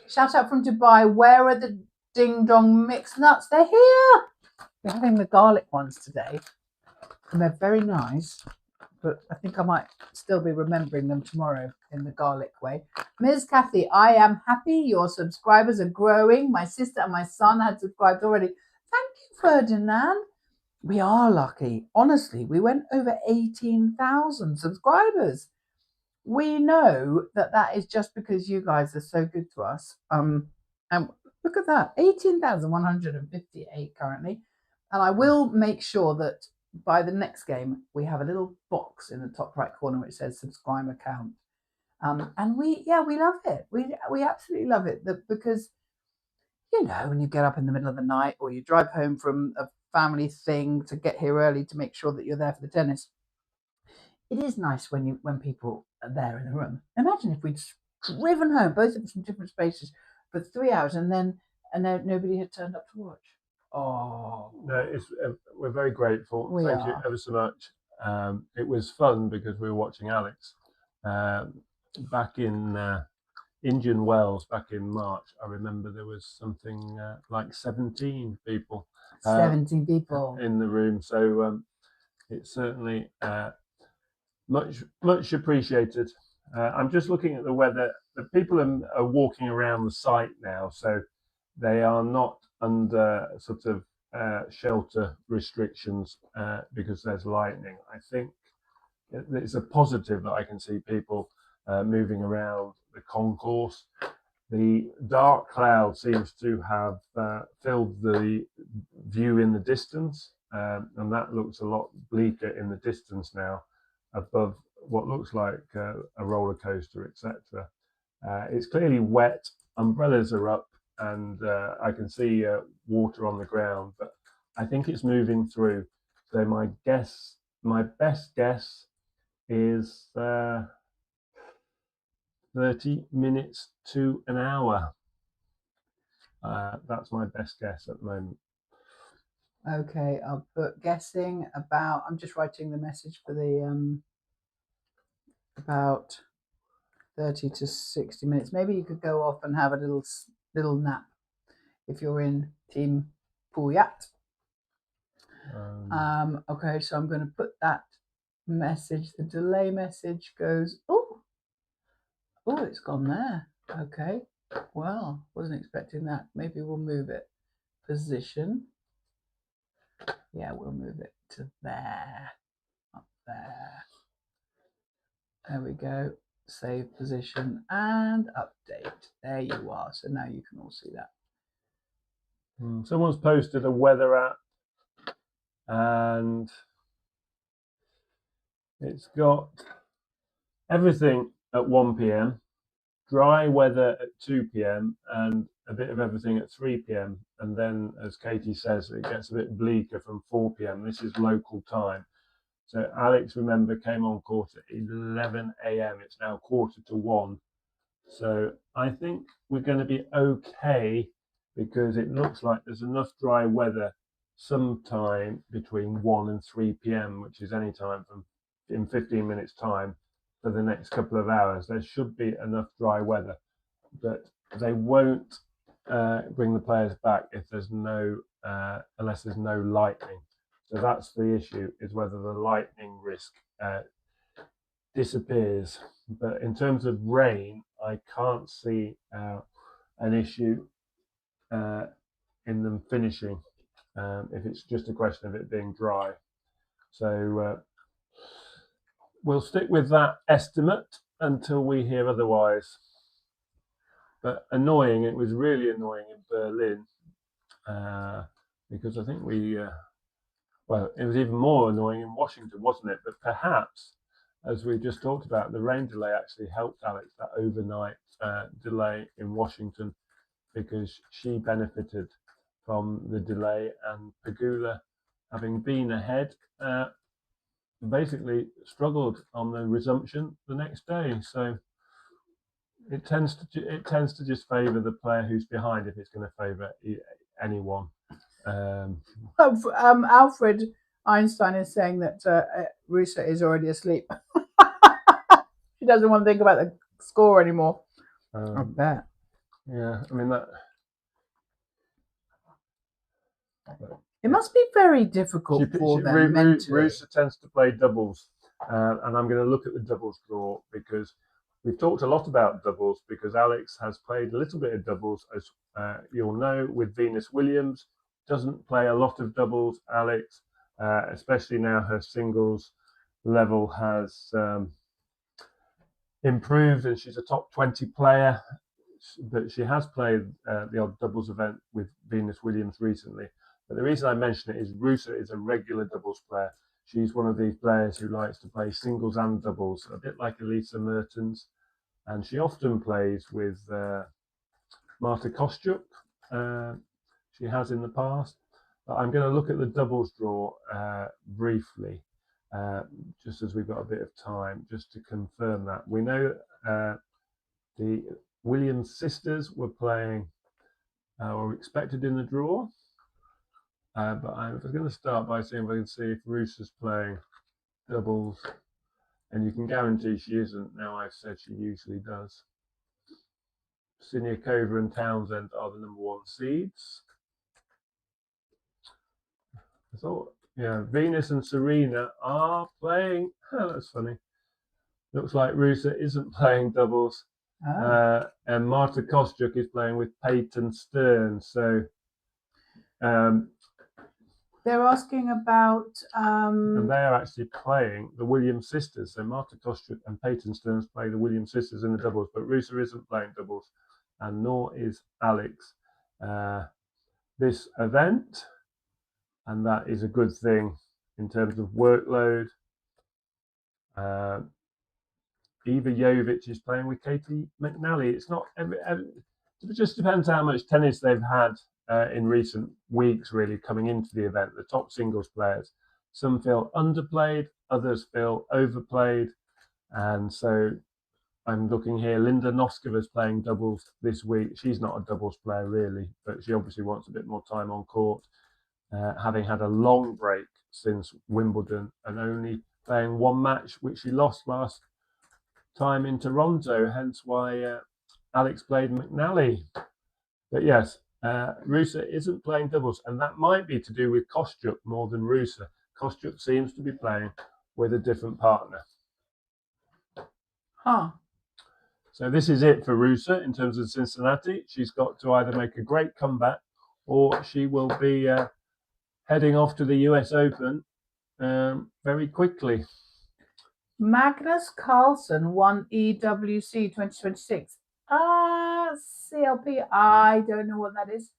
Speaker 1: Shout out from Dubai. Where are the ding dong mixed nuts? They're here. We're having the garlic ones today, and they're very nice. But I think I might still be remembering them tomorrow in the garlic way. Ms. Kathy, I am happy your subscribers are growing. My sister and my son had subscribed already. Thank you, Ferdinand. We are lucky. Honestly, we went over 18,000 subscribers. We know that is just because you guys are so good to us. And look at that, 18,158 currently. And I will make sure that by the next game, we have a little box in the top right corner which says subscriber count. And we love it. We absolutely love it, because, you know, when you get up in the middle of the night, or you drive home from a family thing to get here early to make sure that you're there for the tennis, it is nice when people are there in the room. Imagine if we'd driven home, both of us from different spaces, for 3 hours, and nobody had turned up to watch. Oh,
Speaker 2: no, we're very grateful. Thank you ever so much. It was fun because we were watching Alex back in Indian Wells back in March. I remember there was something like 17 people.
Speaker 1: 17 people
Speaker 2: in the room. So it's certainly much appreciated. I'm just looking at the weather. The people are walking around the site now, so they are not under sort of shelter restrictions because there's lightning. I think it's a positive that I can see people moving around the concourse. The dark cloud seems to have filled the view in the distance, and that looks a lot bleaker in the distance now, above what looks like a roller coaster, etc. It's clearly wet. Umbrellas are up, and I can see water on the ground, but I think it's moving through. So my best guess is 30 minutes to an hour. That's my best guess at the moment.
Speaker 1: Okay, I'll put guessing about. I'm just writing the message for the about 30 to 60 minutes. Maybe you could go off and have a little nap if you're in Team Puyat. Okay, so I'm going to put that message. The delay message goes. Oh, it's gone there. Okay. Well, wasn't expecting that. Maybe we'll move it. Position. Yeah, we'll move it to there. Up there. There we go. Save position and update. There you are. So now you can all see that.
Speaker 2: Someone's posted a weather app, and it's got everything at 1 p.m, dry weather at 2 p.m, and a bit of everything at 3 p.m. And then, as Katie says, it gets a bit bleaker from 4 p.m. This is local time. So Alex, remember, came on court at 11 a.m. It's now 1:45. So I think we're going to be okay, because it looks like there's enough dry weather sometime between 1 and 3 p.m, which is any time from in 15 minutes time for the next couple of hours. There should be enough dry weather, but they won't bring the players back if there's unless there's no lightning. So that's the issue, is whether the lightning risk disappears. But in terms of rain, I can't see an issue in them finishing if it's just a question of it being dry. So we'll stick with that estimate until we hear otherwise. But annoying, it was really annoying in Berlin, because I think well, it was even more annoying in Washington, wasn't it? But perhaps, as we just talked about, the rain delay actually helped Alex, that overnight delay in Washington, because she benefited from the delay, and Pegula, having been ahead, basically struggled on the resumption the next day. So it tends to just favour the player who's behind if it's going to favour anyone.
Speaker 1: Alfred Einstein is saying that Ruse is already asleep. She doesn't want to think about the score anymore. I bet.
Speaker 2: Yeah, I mean that.
Speaker 1: It must be very difficult for them mentally.
Speaker 2: Ruse tends to play doubles, and I'm going to look at the doubles draw, because we've talked a lot about doubles, because Alex has played a little bit of doubles, as you'll know, with Venus Williams. Doesn't play a lot of doubles, Alex, especially now her singles level has improved and she's a top 20 player. But she has played the odd doubles event with Venus Williams recently. But the reason I mention it is Ruse is a regular doubles player. She's one of these players who likes to play singles and doubles, a bit like Elisa Mertens. And she often plays with Marta Kostyuk. She has in the past. But I'm going to look at the doubles draw briefly, just as we've got a bit of time, just to confirm that. We know the Williams sisters were playing or expected in the draw. But I'm going to start by seeing if I can see if Ruse is playing doubles. And you can guarantee she isn't. Now I've said she usually does. Siniakova and Townsend are the #1 seeds. I thought, yeah, Venus and Serena are playing. Oh, that's funny. Looks like Ruse isn't playing doubles. And Marta Kostyuk is playing with Peyton Stearns. So
Speaker 1: they're asking about
Speaker 2: and they are actually playing the Williams sisters. So Marta Kostyuk and Peyton Stearns play the Williams sisters in the doubles, but Ruse isn't playing doubles, and nor is Alex this event, and that is a good thing in terms of workload. Eva Jovic is playing with Katie McNally. It's not it just depends how much tennis they've had in recent weeks, really, coming into the event. The top singles players, some feel underplayed, others feel overplayed, and so I'm looking here. Linda Noskova's playing doubles this week. She's not a doubles player really, but she obviously wants a bit more time on court, having had a long break since Wimbledon and only playing one match, which she lost last time in Toronto. Hence why Alex played McNally. But yes, Ruse isn't playing doubles, and that might be to do with Kostyuk more than Ruse. Kostyuk seems to be playing with a different partner.
Speaker 1: Huh.
Speaker 2: So this is it for Ruse in terms of Cincinnati. She's got to either make a great comeback or she will be heading off to the US Open very quickly.
Speaker 1: Magnus Carlsen won EWC 2026. CLP, I don't know what that is.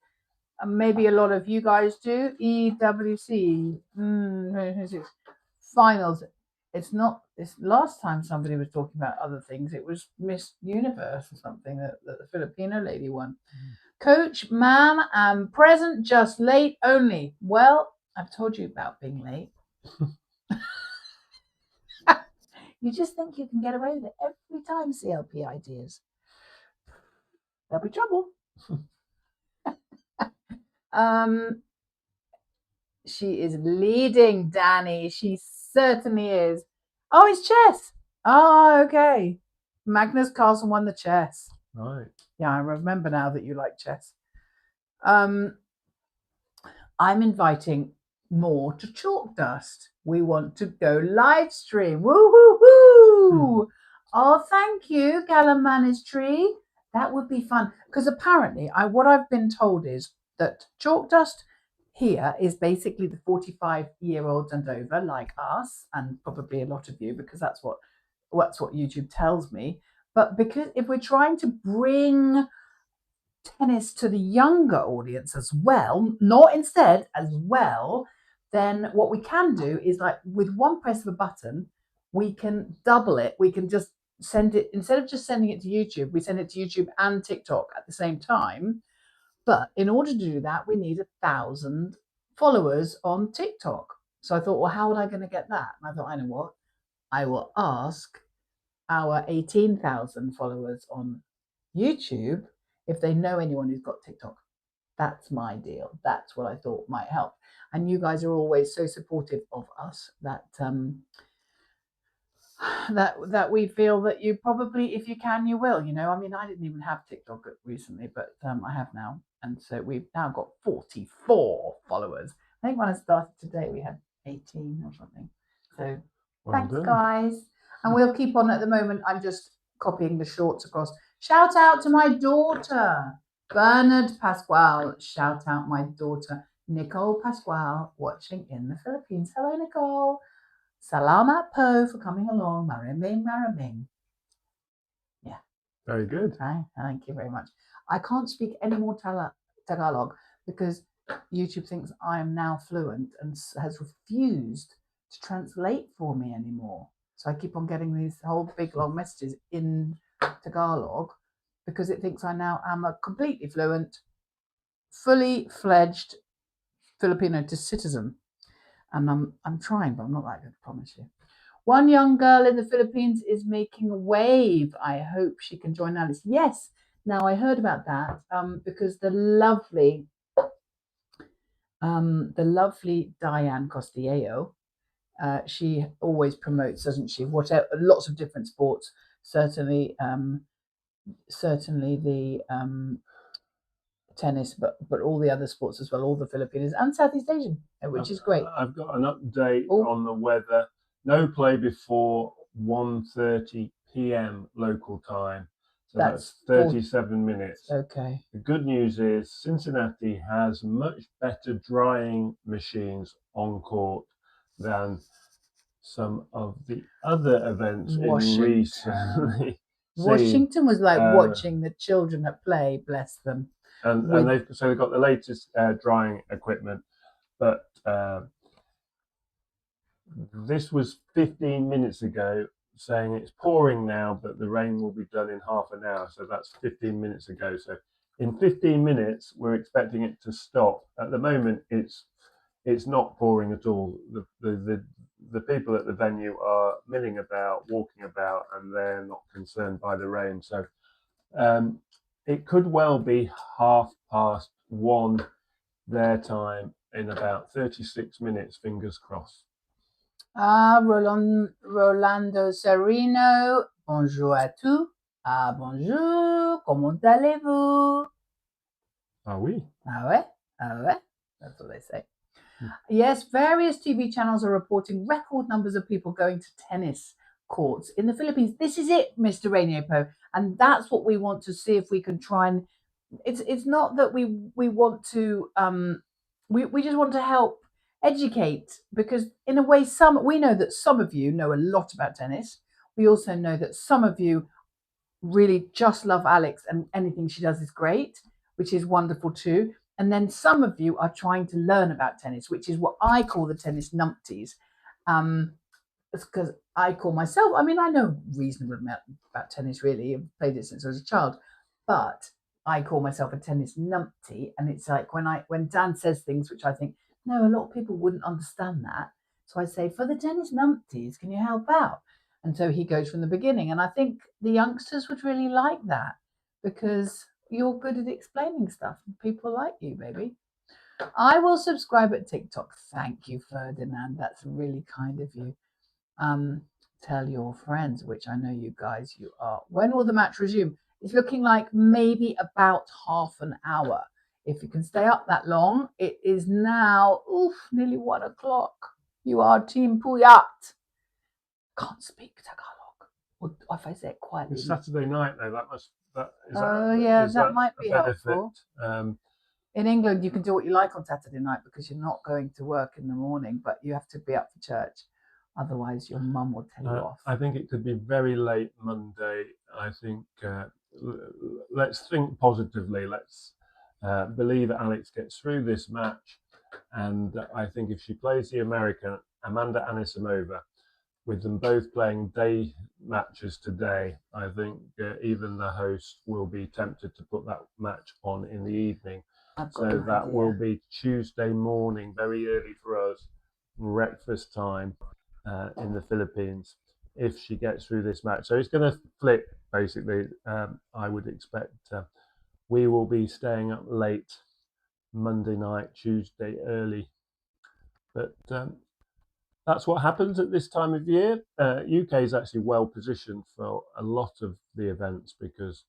Speaker 1: Maybe a lot of you guys do. EWC finals. It's not. This last time somebody was talking about other things. It was Miss Universe or something that the Filipino lady won. Coach, ma'am, I'm present, just late only. Well, I've told you about being late. You just think you can get away with it every time, CLP ideas. There'll be trouble. She is leading, Danny. She certainly is. Oh, it's chess. Oh, okay. Magnus Carlsen won the chess.
Speaker 2: Right.
Speaker 1: Yeah, I remember now that you like chess. I'm inviting more to Chalkdust. We want to go live stream. Woo-hoo-hoo! Oh, thank you, Gallimanis Tree. That would be fun. Because apparently, what I've been told is that Chalkdust here is basically the 45-year-olds and over, like us, and probably a lot of you, because that's what YouTube tells me. But because if we're trying to bring tennis to the younger audience as well, not instead, as well, then what we can do is, like, with one press of a button, we can double it. We can just send it, instead of just sending it to YouTube, we send it to YouTube and TikTok at the same time. But in order to do that, we need 1,000 followers on TikTok. So I thought, well, how would I going to get that? And I thought, I know what, I will ask our 18,000 followers on YouTube if they know anyone who's got TikTok. That's my deal. That's what I thought might help. And you guys are always so supportive of us that that we feel that you probably, if you can, you will. You know, I mean, I didn't even have TikTok recently, but I have now. And so we've now got 44 followers. I think when I started today, we had 18 or something. So thanks, guys. And we'll keep on at the moment. I'm just copying the shorts across. Shout out to my daughter, Bernard Pasquale. Shout out my daughter, Nicole Pasquale, watching in the Philippines. Hello, Nicole. Salamat po for coming along. Maraming, maraming. Yeah.
Speaker 2: Very good.
Speaker 1: Right. Thank you very much. I can't speak any more Tagalog because YouTube thinks I am now fluent and has refused to translate for me anymore. So I keep on getting these whole big long messages in Tagalog because it thinks I now am a completely fluent, fully fledged Filipino citizen. And I'm trying, but I'm not that good, I promise you. One young girl in the Philippines is making a wave. I hope she can join Alice. Yes. Now I heard about that because the lovely Diane Costilleo, she always promotes, doesn't she? Whatever, lots of different sports. Certainly the tennis, but all the other sports as well, all the Filipinos and Southeast Asian, which is great.
Speaker 2: I've got an update on the weather. No play before 1:30 p.m. local time. So that's 37 minutes.
Speaker 1: Okay.
Speaker 2: The good news is Cincinnati has much better drying machines on court than some of the other events in recently.
Speaker 1: Washington was like watching the children at play, bless them.
Speaker 2: And they've got the latest drying equipment, but this was 15 minutes ago, saying it's pouring now, but the rain will be done in half an hour. So that's 15 minutes ago. So in 15 minutes, we're expecting it to stop. At the moment, it's not pouring at all. The the people at the venue are milling about, walking about, and they're not concerned by the rain. So it could well be 1:30 their time in about 36 minutes, fingers crossed.
Speaker 1: Rolando Serino, bonjour à tous. Bonjour, comment allez-vous?
Speaker 2: Ah oui.
Speaker 1: Ah ouais? Ah ouais? That's what they say. Yes, various TV channels are reporting record numbers of people going to tennis courts in the Philippines. This is it, Mr. Rainierpo, and that's what we want to see if we can try and. It's not that we want to we just want to help educate, because in a way we know that some of you know a lot about tennis. We also know that some of you really just love Alex and anything she does is great, which is wonderful too. And then some of you are trying to learn about tennis, which is what I call the tennis numpties. It's because I call myself, I mean, I know reasonable amount about tennis, really. I've played it since I was a child, but I call myself a tennis numpty. And it's like when Dan says things which I think, no, a lot of people wouldn't understand that. So I say, for the tennis numpties, can you help out? And so he goes from the beginning. And I think the youngsters would really like that, because you're good at explaining stuff and people like you, baby. I will subscribe at TikTok. Thank you, Ferdinand. That's really kind of you. Tell your friends, which I know you guys, you are. When will the match resume? It's looking like maybe about half an hour. If you can stay up that long. It is now, nearly 1 o'clock. You are Team Puyat. Can't speak Tagalog. Or if I say it quietly.
Speaker 2: It's Saturday night, though.
Speaker 1: That might be helpful. In England, you can do what you like on Saturday night because you're not going to work in the morning, but you have to be up for church. Otherwise, your mum will tell you off.
Speaker 2: I think it could be very late Monday. I think let's think positively. Let's believe that Alex gets through this match. And I think if she plays the American, Amanda Anisimova, with them both playing day matches today, I think even the host will be tempted to put that match on in the evening. So that will be Tuesday morning, very early for us, breakfast time in the Philippines, if she gets through this match. So it's going to flip, basically. I would expect we will be staying up late Monday night, Tuesday early. But that's what happens at this time of year. UK is actually well positioned for a lot of the events because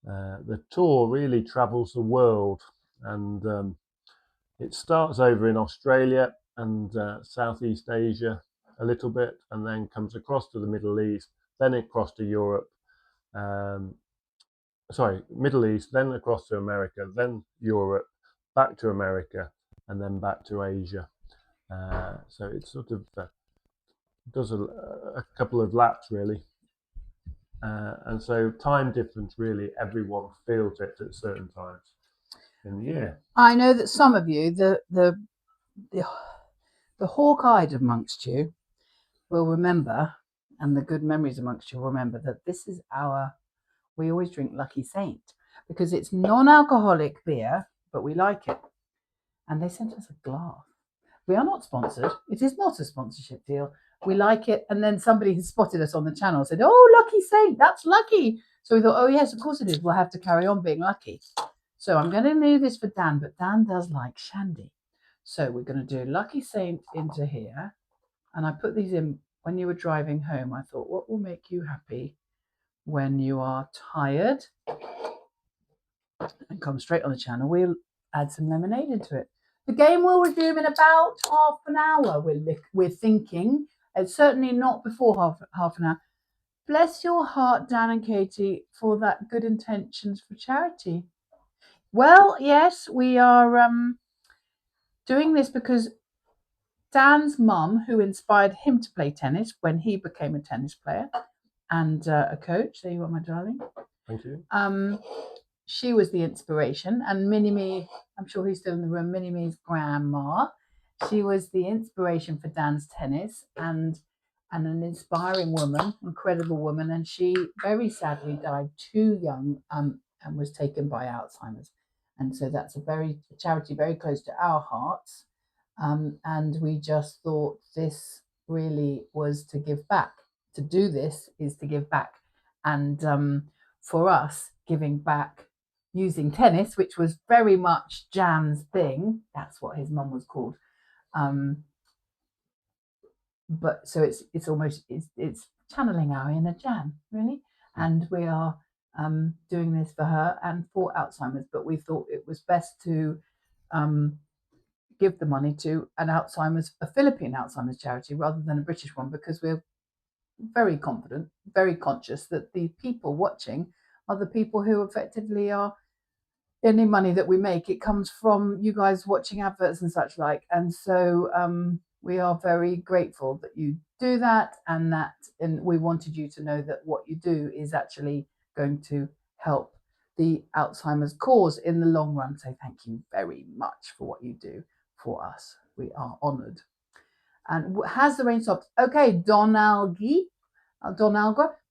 Speaker 2: the tour really travels the world, and it starts over in Australia and Southeast Asia a little bit, and then comes across to the Middle East, then across to Europe, Middle East, then across to America, then Europe, back to America, and then back to Asia. So it sort of does a couple of laps, really. And so time difference, really, everyone feels it at certain times in the year.
Speaker 1: I know that some of you, the hawk-eyed amongst you, will remember, and the good memories amongst you will remember, that this is we always drink Lucky Saint because it's non-alcoholic beer, but we like it. And they sent us a glass. We are not sponsored. It is not a sponsorship deal. We like it. And then somebody has spotted us on the channel and said, oh, Lucky Saint, that's lucky. So we thought, oh, yes, of course it is. We'll have to carry on being lucky. So I'm going to do this for Dan, but Dan does like shandy. So we're going to do Lucky Saint into here. And I put these in when you were driving home. I thought, what will make you happy when you are tired? And come straight on the channel. We'll add some lemonade into it. The game will resume in about half an hour. We're thinking. It's certainly not before half an hour. Bless your heart, Dan and Katie, for that good intentions for charity. Well, yes, we are doing this because Dan's mum, who inspired him to play tennis when he became a tennis player and a coach. There you are, my darling.
Speaker 2: Thank you.
Speaker 1: She was the inspiration, and Minnie, I'm sure he's still in the room, Minnie-Me's grandma. She was the inspiration for Dan's tennis and an inspiring woman, incredible woman, and she very sadly died too young and was taken by Alzheimer's. And so that's a charity very close to our hearts. And we just thought this really was to give back. To do this is to give back. And for us, giving back using tennis, which was very much Jan's thing. That's what his mum was called. But so it's almost it's channeling our inner Jan, really. And we are doing this for her and for Alzheimer's. But we thought it was best to give the money to a Philippine Alzheimer's charity rather than a British one, because we're very confident, very conscious that the people watching are the people who effectively are, any money that we make, it comes from you guys watching adverts and such like. And so we are very grateful that you do that, and we wanted you to know that what you do is actually going to help the Alzheimer's cause in the long run. So thank you very much for what you do for us. We are honoured. And has the rain stopped? Okay, Donalga,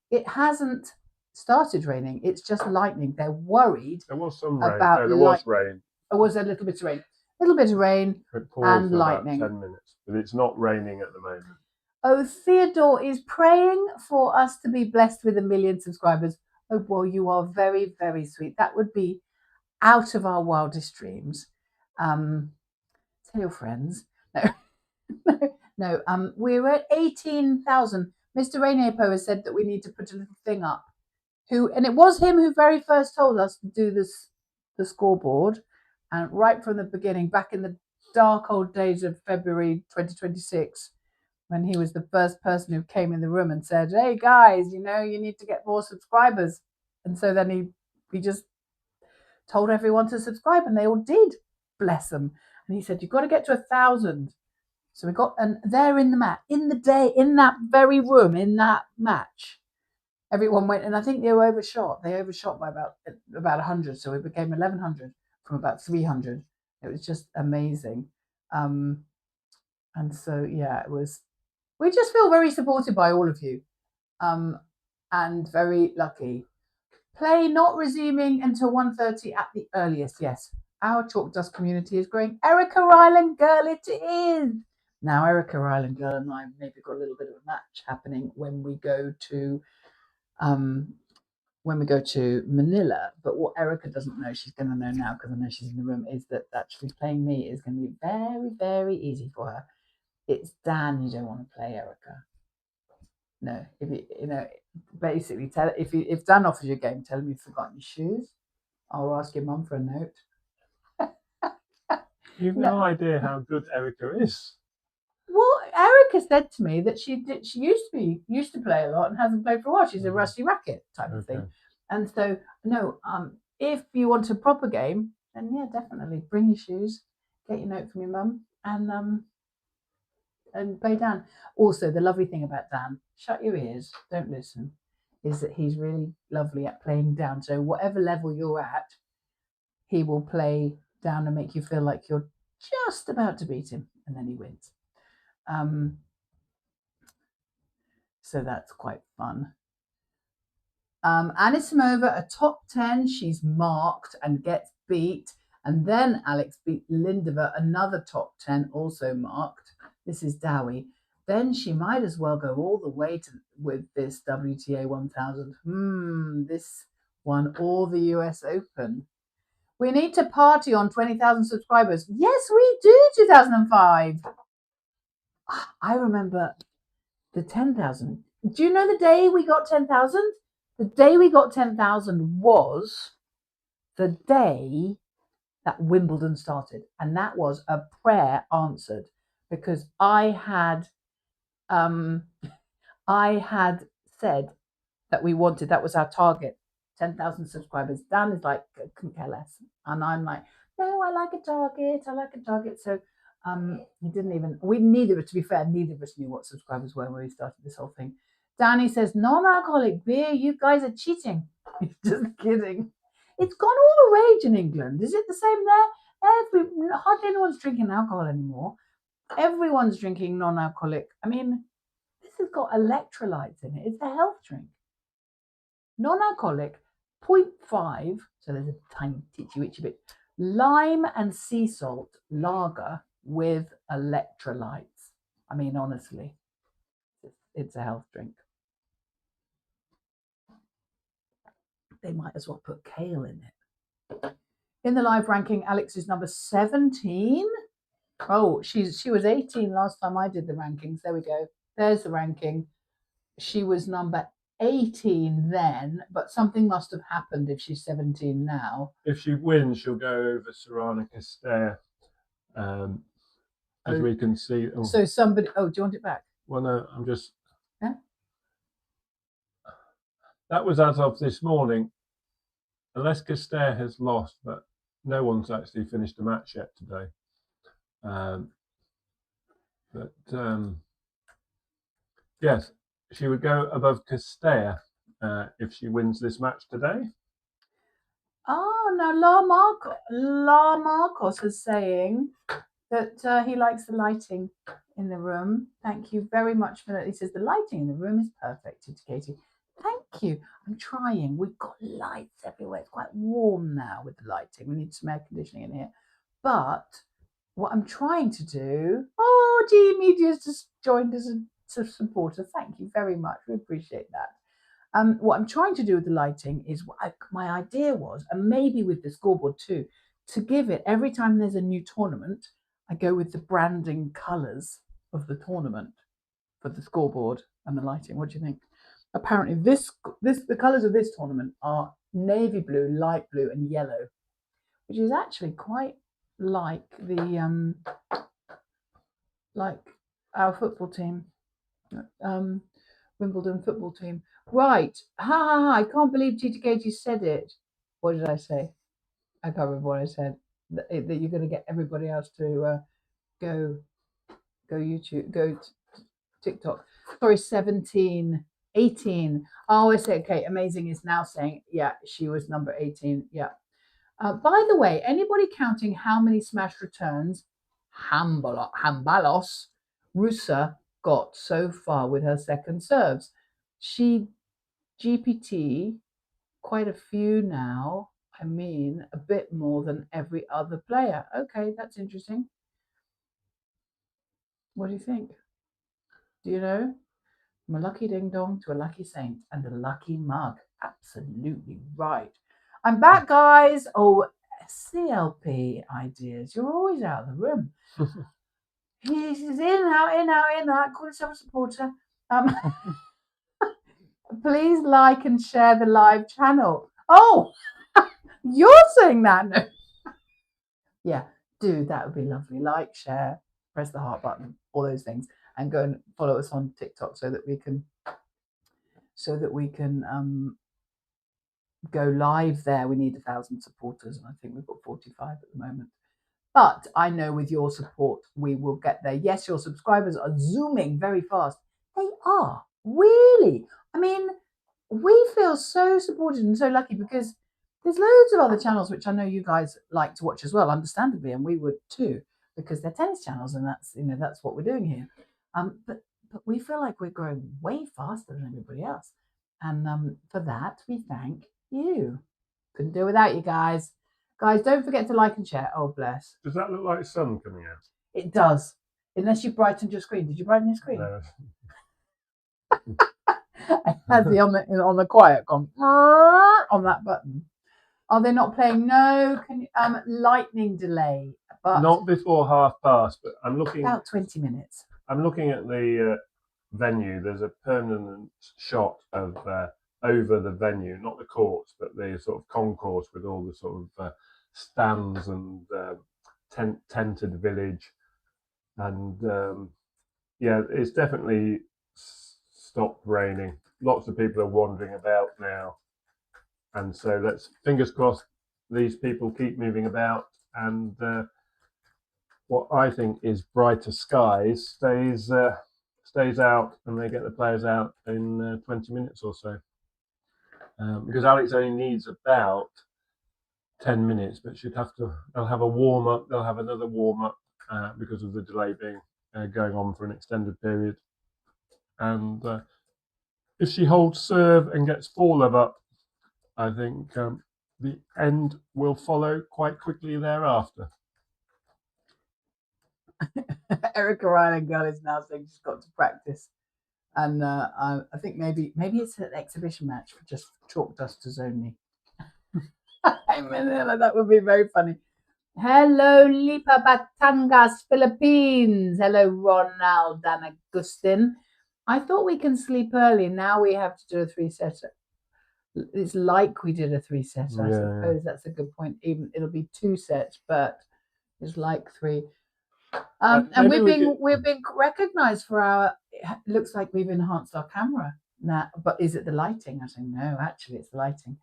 Speaker 1: it hasn't started raining. It's just lightning. They're worried.
Speaker 2: There was some rain.
Speaker 1: About
Speaker 2: there was rain.
Speaker 1: There was a little bit of rain. A little bit of rain and lightning.
Speaker 2: About 10 minutes, but it's not raining at the moment.
Speaker 1: Oh, Theodore is praying for us to be blessed with 1 million subscribers. Oh, well, you are very, very sweet. That would be out of our wildest dreams. Tell your friends. No, we're at 18,000. Mr. Rainier Poe has said that we need to put a little thing up. And it was him who very first told us to do the scoreboard, and right from the beginning, back in the dark old days of February 2026, when he was the first person who came in the room and said, "Hey guys, you need to get more subscribers." And so then he just told everyone to subscribe, and they all did. Bless them. And he said, "You've got to get to 1,000." So we got, and there in that very room, in that match, everyone went, and I think they overshot. They overshot by about 100, so it became 1,100 from about 300. It was just amazing. And so yeah, it was. We just feel very supported by all of you, and very lucky. Play not resuming until 1:30 at the earliest. Yes, our Chalkdust community is growing. Erica Ryland Girl, it is. Now, Erica Ryland Girl and I maybe got a little bit of a match happening when we go to Manila. But what Erica doesn't know, she's going to know now because I know she's in the room, is that actually playing me is going to be very, very easy for her. It's Dan you don't want to play, Erica. No, basically if Dan offers you a game, tell him you've forgotten your shoes, or ask your mum for a note.
Speaker 2: You've no idea how good Erica is.
Speaker 1: Well, Erica said to me that she used to play a lot and hasn't played for a while. She's a rusty racket type of thing. And so no, if you want a proper game, then yeah, definitely bring your shoes, get your note from your mum, and play Dan. Also, the lovely thing about Dan, shut your ears, don't listen, is that he's really lovely at playing down. So whatever level you're at, he will play down and make you feel like you're just about to beat him, and then he wins. So that's quite fun. Anisimova, a top 10, she's marked and gets beat. And then Alex beat Lindova, another top 10, also marked. This is Dowie. Then she might as well go all the way with this WTA 1000. This won all the US Open. We need to party on 20,000 subscribers. Yes, we do, 2005. I remember the 10,000. Do you know the day we got 10,000? The day we got 10,000 was the day that Wimbledon started. And that was a prayer answered, because I had said that we wanted, that was our target, 10,000 subscribers. Dan is like, couldn't care less. And I'm like, no, I like a target. So he didn't even, to be fair, neither of us knew what subscribers were when we started this whole thing. Danny says, non-alcoholic beer, you guys are cheating. He's just kidding. It's gone all the rage in England. Is it the same there? Hardly anyone's drinking alcohol anymore. Everyone's drinking non-alcoholic. I mean, this has got electrolytes in it. It's a health drink. Non-alcoholic, 0.5, so there's a tiny titchy-witchy bit, lime and sea salt lager with electrolytes. I mean, honestly, it's a health drink. They might as well put kale in it. In the live ranking, Alex is number 17. Oh, she was 18 last time I did the rankings. There we go. There's the ranking. She was number 18 then, but something must have happened if she's 17 now.
Speaker 2: If she wins, she'll go over Sorana Castair, as we can see.
Speaker 1: Oh. So somebody, do you want it back?
Speaker 2: Well, no, I'm just...
Speaker 1: Yeah?
Speaker 2: That was as of this morning. Unless Castair has lost, but no one's actually finished a match yet today. Yes, she would go above Castair if she wins this match today.
Speaker 1: Oh, now La Marcos is saying that he likes the lighting in the room. Thank you very much for that. He says the lighting in the room is perfect, Katie. Thank you. I'm trying. We've got lights everywhere. It's quite warm now with the lighting. We need some air conditioning in here. But what I'm trying to do... Oh, G Media's just joined as a supporter. Thank you very much. We appreciate that. What I'm trying to do with the lighting is my idea was, and maybe with the scoreboard too, to give it every time there's a new tournament, I go with the branding colours of the tournament for the scoreboard and the lighting. What do you think? Apparently, the colours of this tournament are navy blue, light blue, and yellow, which is actually quite like the like our football team, Wimbledon football team. Right, I can't believe GTKG said it. What did I say? I can't remember what I said. That you're going to get everybody else to go YouTube, go TikTok. Sorry, 17, 18. Oh, I say, okay, Amazing is now saying, yeah, she was number 18. Yeah. By the way, anybody counting how many smash returns Hambalos Ruse got so far with her second serves? She GPT quite a few now. I mean, a bit more than every other player. Okay, that's interesting. What do you think? Do you know? From a lucky ding dong to a lucky saint and a lucky mug. Absolutely right. I'm back, guys. Oh, CLP ideas. You're always out of the room. He's in, out. Call yourself a supporter. Please like and share the live channel. Oh, you're saying that? No. Yeah, do. That would be lovely. Like, share, press the heart button, all those things, and go and follow us on TikTok so that we can go live there. We need 1,000 supporters, and I think we've got 45 at the moment. But I know with your support, we will get there. Yes, your subscribers are zooming very fast. They are, really. I mean, we feel so supported and so lucky because there's loads of other channels which I know you guys like to watch as well, understandably, and we would too, because they're tennis channels, and that's what we're doing here. But we feel like we're growing way faster than everybody else, and for that we thank you. Couldn't do without you guys. Guys, don't forget to like and share. Oh, bless.
Speaker 2: Does that look like sun coming out?
Speaker 1: It does. Unless you brightened your screen. Did you brighten your screen?
Speaker 2: No.
Speaker 1: I had the on the quiet gone on that button. Are they not playing? No. Can you, lightning delay. But
Speaker 2: not before past. But I'm looking
Speaker 1: about 20 minutes.
Speaker 2: I'm looking at the venue. There's a permanent shot of over the venue, not the courts, but the sort of concourse with all the sort of stands and tented village, and yeah, it's definitely stopped raining. Lots of people are wandering about now, and so let's fingers crossed these people keep moving about, and what I think is brighter skies stays out, and they get the players out in 20 minutes or so. Because Alex only needs about 10 minutes, but they'll have a warm up, they'll have another warm up because of the delay being going on for an extended period. And if she holds serve and gets 4-love up, I think the end will follow quite quickly thereafter.
Speaker 1: Erica Ryan girl is now saying she's got to practice And I think maybe it's an exhibition match for just Chalkdusters only. That would be very funny. Hello, Lipa Batangas, Philippines. Hello, Ronald and Agustin. I thought we can sleep early. Now we have to do a 3-setter. It's like we did a 3-setter. I suppose that's a good point. Even it'll be 2 sets, but it's like 3. And we've been recognised for our. It looks like we've enhanced our camera now. But is it the lighting? I say no. Actually, it's the lighting.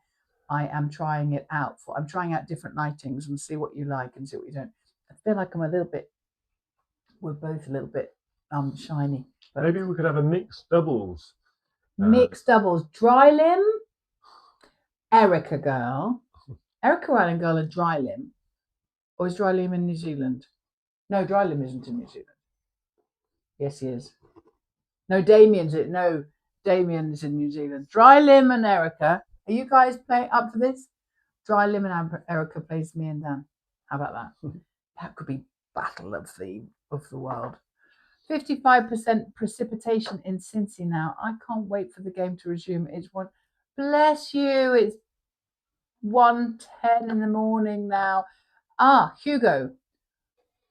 Speaker 1: I am trying it out. I'm trying out different lightings and see what you like and see what you don't. I feel like I'm a little bit. We're both a little bit shiny.
Speaker 2: But maybe we could have a mixed doubles.
Speaker 1: Mixed doubles. Dry limb. Erica girl. Erica Island girl and dry limb. Or is dry limb in New Zealand? No, dry limb isn't in New Zealand. Yes, he is. No, Damien's in New Zealand. Dry limb and Erica. Are you guys up for this? Dry limb and Erica plays me and Dan. How about that? That could be battle of the world. 55% precipitation in Cincy now. I can't wait for the game to resume. It's one. Bless you. It's 1:10 in the morning now. Hugo.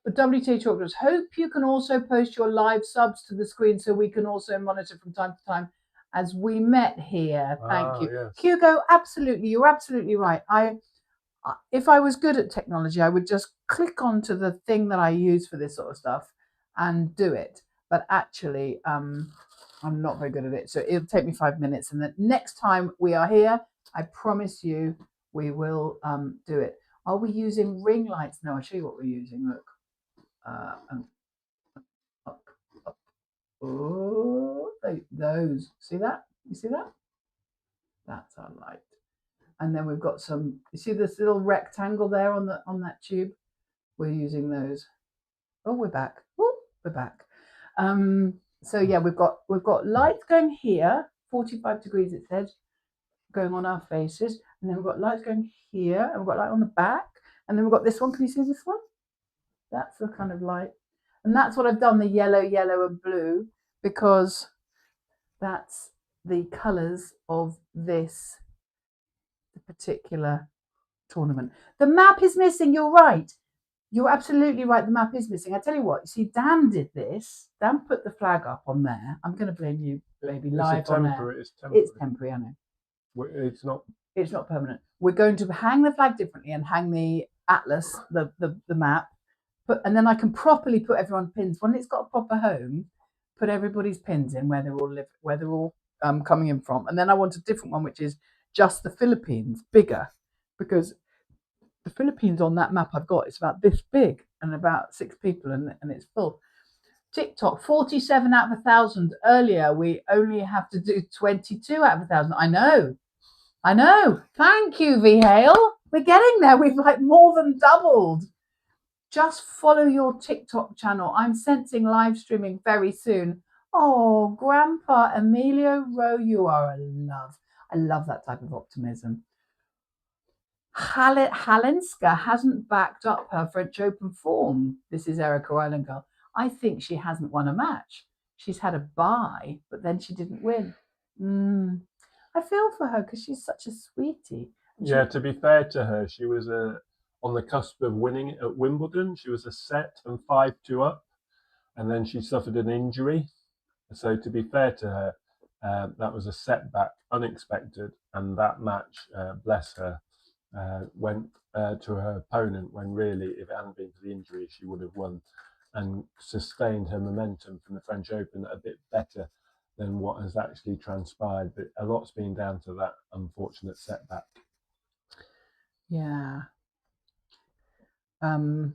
Speaker 1: But WTA Chalkdust, hope you can also post your live subs to the screen so we can also monitor from time to time as we met here. Thank you. Yes. Hugo, absolutely. You're absolutely right. If I was good at technology, I would just click onto the thing that I use for this sort of stuff and do it. But actually, I'm not very good at it. So it'll take me 5 minutes. And the next time we are here, I promise you, we will do it. Are we using ring lights? No, I'll show you what we're using. Look. Oh, those. See that? You see that? That's our light. And then we've got some. You see this little rectangle there on that tube? We're using those. Oh, we're back. Oh, we're back. So yeah, we've got lights going here, 45 degrees it says, going on our faces, and then we've got lights going here, and we've got light on the back, and then we've got this one. Can you see this one? That's the kind of light. And that's what I've done, the yellow, and blue, because that's the colours of this particular tournament. The map is missing. You're right. You're absolutely right. The map is missing. I tell you what, you see, Dan did this. Dan put the flag up on there. I'm going to blame you, baby, live on there. It's temporary, I know. It's not permanent. We're going to hang the flag differently and hang the atlas, the map. And then I can properly put everyone's pins when it's got a proper home. Put everybody's pins in where they're all coming in from, and then I want a different one, which is just the Philippines, bigger, because the Philippines on that map I've got is about this big and about 6 people, and it's full. TikTok 47 out of 1,000. Earlier we only have to do 22 out of 1,000. I know. Thank you, V Hale. We're getting there. We've like more than doubled. Just follow your TikTok channel. I'm sensing live streaming very soon. Oh, Grandpa Emilio Rowe, you are a love. I love that type of optimism. Halenska hasn't backed up her French Open form. This is Erica Island girl. I think she hasn't won a match. She's had a bye, but then she didn't win. I feel for her because she's such a sweetie.
Speaker 2: Yeah, to be fair to her, she was on the cusp of winning at Wimbledon. She was a set and 5-2 up, and then she suffered an injury. So to be fair to her, that was a setback, unexpected, and that match, bless her, went to her opponent when really, if it hadn't been for the injury, she would have won and sustained her momentum from the French Open a bit better than what has actually transpired. But a lot's been down to that unfortunate setback.
Speaker 1: Yeah. Oh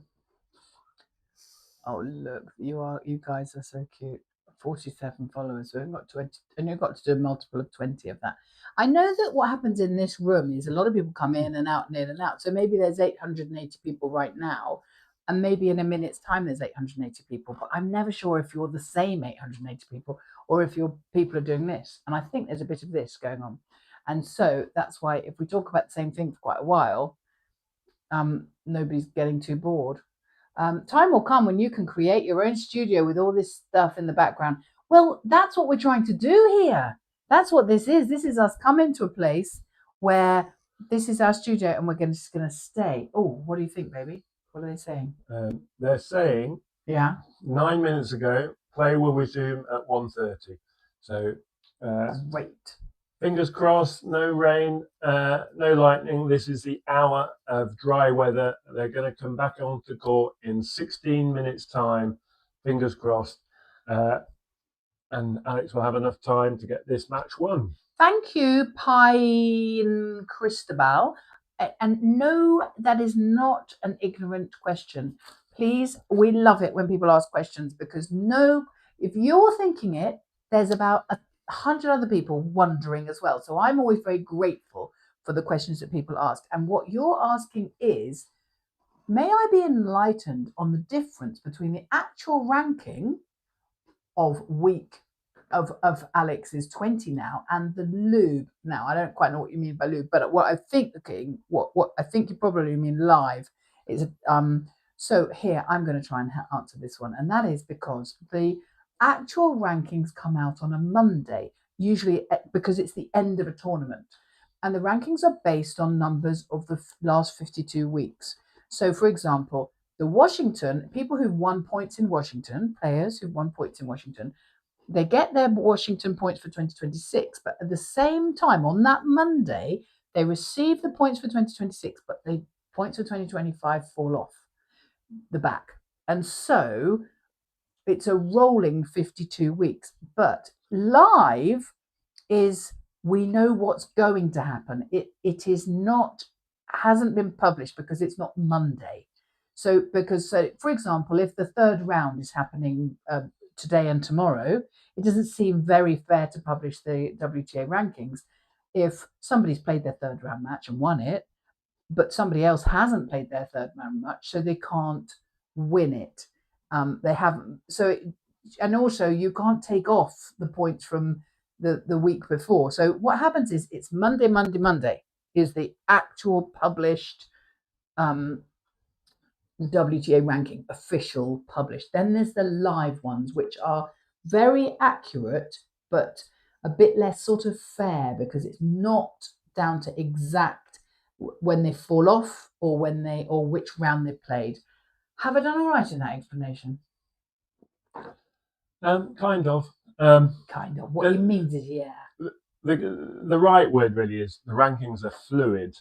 Speaker 1: look, you guys are so cute. 47 followers. So we've got 20, and you've got to do a multiple of 20 of that. I know that what happens in this room is a lot of people come in and out and in and out. So maybe there's 880 people right now, and maybe in a minute's time there's 880 people. But I'm never sure if you're the same 880 people or if your people are doing this. And I think there's a bit of this going on. And so that's why if we talk about the same thing for quite a while, nobody's getting too bored. Time will come when you can create your own studio with all this stuff in the background. Well, that's what we're trying to do here. That's what this is. This is us coming to a place where this is our studio and we're just going to stay. Oh, what do you think, baby? What are they saying?
Speaker 2: They're saying, 9 minutes ago, play will resume at 1:30. So,
Speaker 1: great.
Speaker 2: Fingers crossed, no rain, no lightning. This is the hour of dry weather. They're going to come back onto court in 16 minutes' time. Fingers crossed. And Alex will have enough time to get this match won.
Speaker 1: Thank you, Pine Cristobal. And no, that is not an ignorant question. Please, we love it when people ask questions because no, if you're thinking it, there's about 100 other people wondering as well. So I'm always very grateful for the questions that people ask. And what you're asking is, may I be enlightened on the difference between the actual ranking of Alex is 20 now, and the lube. Now, I don't quite know what you mean by lube, but what I think what I think you probably mean live is so here I'm going to try and answer this one, and that is because the actual rankings come out on a Monday, usually because it's the end of a tournament, and the rankings are based on numbers of the last 52 weeks. So, for example, the Washington people who've won points in Washington, players who've won points in Washington, they get their Washington points for 2026, but at the same time, on that Monday, they receive the points for 2026, but the points for 2025 fall off the back. And so it's a rolling 52 weeks. But live is, we know what's going to happen. It is not, hasn't been published because it's not Monday. So, for example, if the third round is happening today and tomorrow, it doesn't seem very fair to publish the WTA rankings if somebody's played their third round match and won it, but somebody else hasn't played their third round match, so they can't win it. They haven't. So, and also you can't take off the points from the week before. So what happens is it's Monday is the actual published WTA ranking, official published. Then there's the live ones, which are very accurate, but a bit less sort of fair because it's not down to exact when they fall off or which round they played. Have I done all right in that explanation?
Speaker 2: Kind of.
Speaker 1: Kind of. What it means is, yeah.
Speaker 2: The right word really is the rankings are fluid.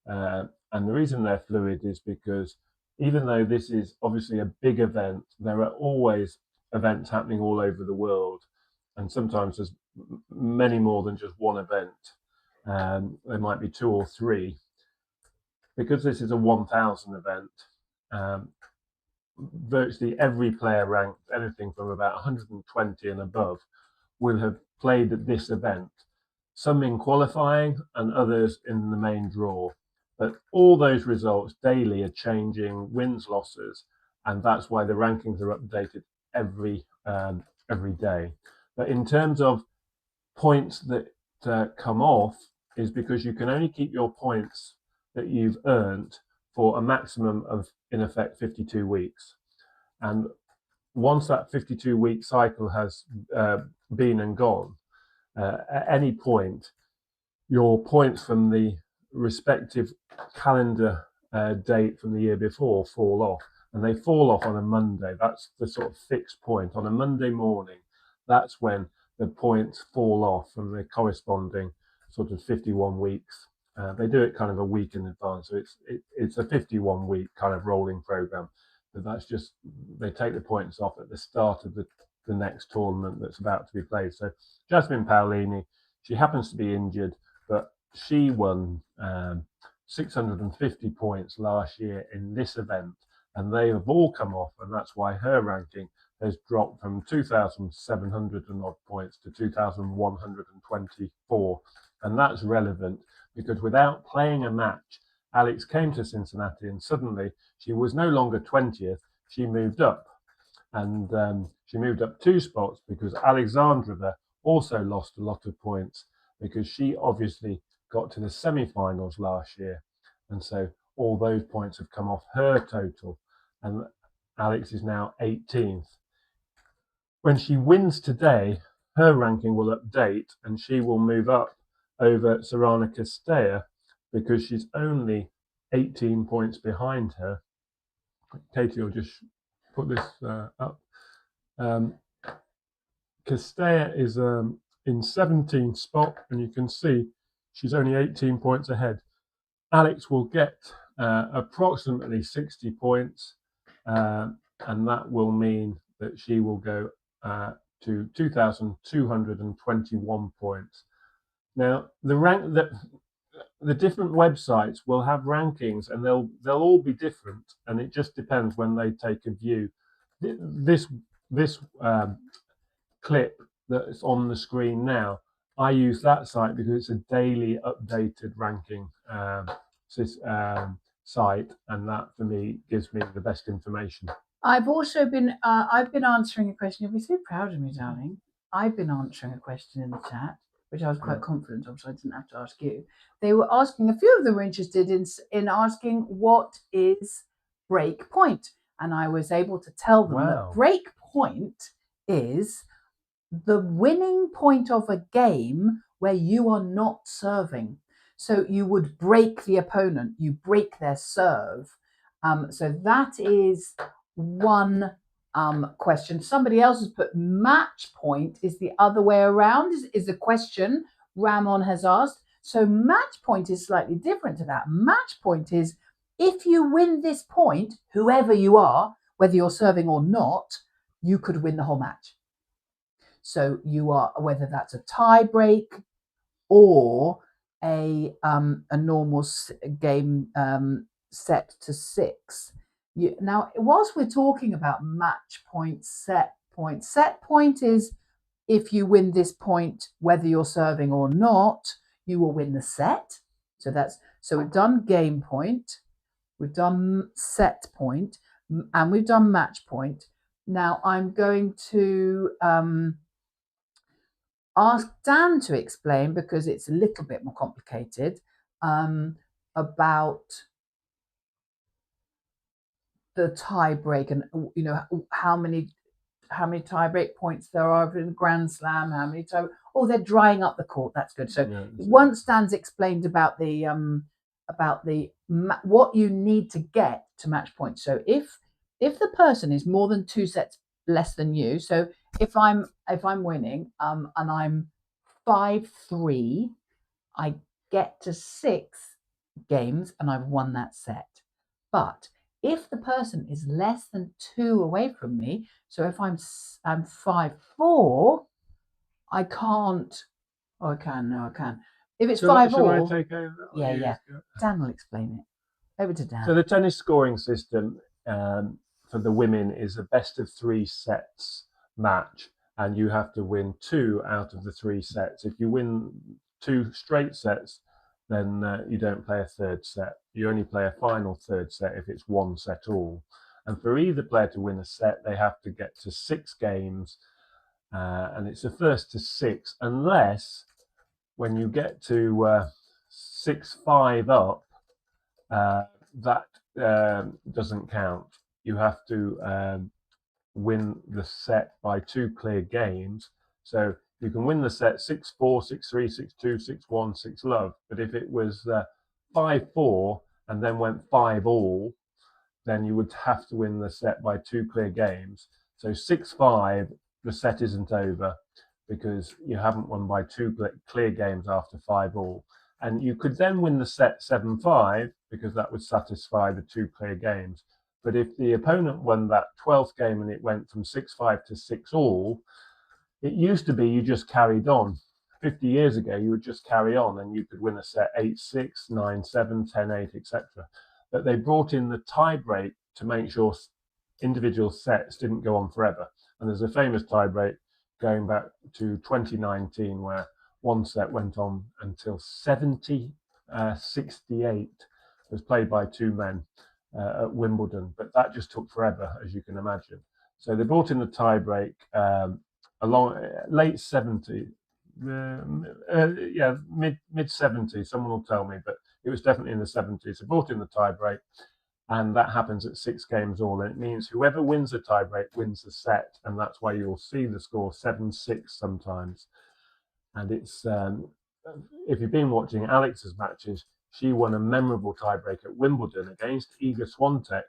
Speaker 2: And the reason they're fluid is because even though this is obviously a big event, there are always events happening all over the world. And sometimes there's many more than just one event. There might be 2 or 3. Because this is a 1,000 event, virtually every player ranked anything from about 120 and above will have played at this event, some in qualifying and others in the main draw. But all those results daily are changing, wins, losses, and that's why the rankings are updated every day. But in terms of points that come off, is because you can only keep your points that you've earned for a maximum of, in effect, 52 weeks. And once that 52-week cycle has been and gone, at any point, your points from the respective calendar date from the year before fall off. And they fall off on a Monday. That's the sort of fixed point. On a Monday morning, that's when the points fall off from the corresponding sort of 51 weeks. They do it kind of a week in advance. So it's a 51-week kind of rolling program. But that's just, they take the points off at the start of the next tournament that's about to be played. So Jasmine Paolini, she happens to be injured, but she won 650 points last year in this event, and they have all come off, and that's why her ranking has dropped from 2,700 and odd points to 2,124. And that's relevant because without playing a match, Alex came to Cincinnati and suddenly she was no longer 20th, she moved up. And she moved up 2 spots because Alexandrova also lost a lot of points because she obviously got to the semi-finals last year. And so all those points have come off her total. And Alex is now 18th. when she wins today, her ranking will update and she will move up over Sorana Castella because she's only 18 points behind her. Katie will just put this up. Castella is in 17th spot, and you can see she's only 18 points ahead. Alex will get approximately 60 points, and that will mean that she will go to 2,221 points. Now, the different websites will have rankings, and they'll all be different, and it just depends when they take a view. This clip that's on the screen now, I use that site because it's a daily updated ranking site, and that for me gives me the best information.
Speaker 1: I've also been answering a question. You'll be so proud of me, darling. I've been answering a question in the chat, which I was quite confident of, so I didn't have to ask you. They were asking, a few of them were interested in asking what is break point, and I was able to tell them that break point is the winning point of a game where you are not serving. So you would break the opponent, you break their serve. So that is one question. Somebody else has put match point is the other way around, is a question Ramon has asked. So match point is slightly different to that. Match point is if you win this point, whoever you are, whether you're serving or not, you could win the whole match. So you are, whether that's a tie break or a normal game set to 6. Now, whilst we're talking about match point, set point is if you win this point, whether you're serving or not, you will win the set. So we've done game point, we've done set point, and we've done match point. Now I'm going to ask Dan to explain, because it's a little bit more complicated, about the tie break and how many tie break points there are in Grand Slam, how many tie. Oh, they're drying up the court. That's good. So once Dan's explained about the what you need to get to match point. So if the person is more than 2 sets less than you, so if I'm winning and I'm 5-3, I get to 6 games and I've won that set. But if the person is less than 2 away from me, so if I'm 5-4, I can't. Oh, I can. No, I can. If it's 5-all,
Speaker 2: shall I take over?
Speaker 1: Yeah. Dan will explain it. Over to Dan.
Speaker 2: So the tennis scoring system for the women is a best of 3 sets match, and you have to win 2 out of the 3 sets. If you win 2 straight sets, then you don't play a third set. You only play a final third set if it's 1 set all. And for either player to win a set, they have to get to 6 games, and it's a first to 6, unless when you get to 6-5 up, that doesn't count. You have to win the set by 2 clear games. So you can win the set 6-4, 6-3, 6-2, 6-1, 6-love. But if it was 5-4 and then went 5-all, then you would have to win the set by 2 clear games. So 6-5, the set isn't over because you haven't won by 2 clear games after 5-all. And you could then win the set 7-5 because that would satisfy the 2 clear games. But if the opponent won that 12th game and it went from 6-5 to 6-all, it used to be you just carried on. 50 years ago, you would just carry on and you could win a set 8-6, 9-7, 10-8, etc. But they brought in the tie break to make sure individual sets didn't go on forever. And there's a famous tie break going back to 2019 where one set went on until 70-68. It was played by 2 men at Wimbledon, but that just took forever, as you can imagine. So they brought in the tie break along late 70s, mid 70s. Someone will tell me, but it was definitely in the 70s. They brought in the tie break, and that happens at 6 games all. And it means whoever wins the tiebreak wins the set, and that's why you'll see the score 7-6 sometimes. And it's if you've been watching Alex's matches, she won a memorable tiebreak at Wimbledon against Iga Swiatek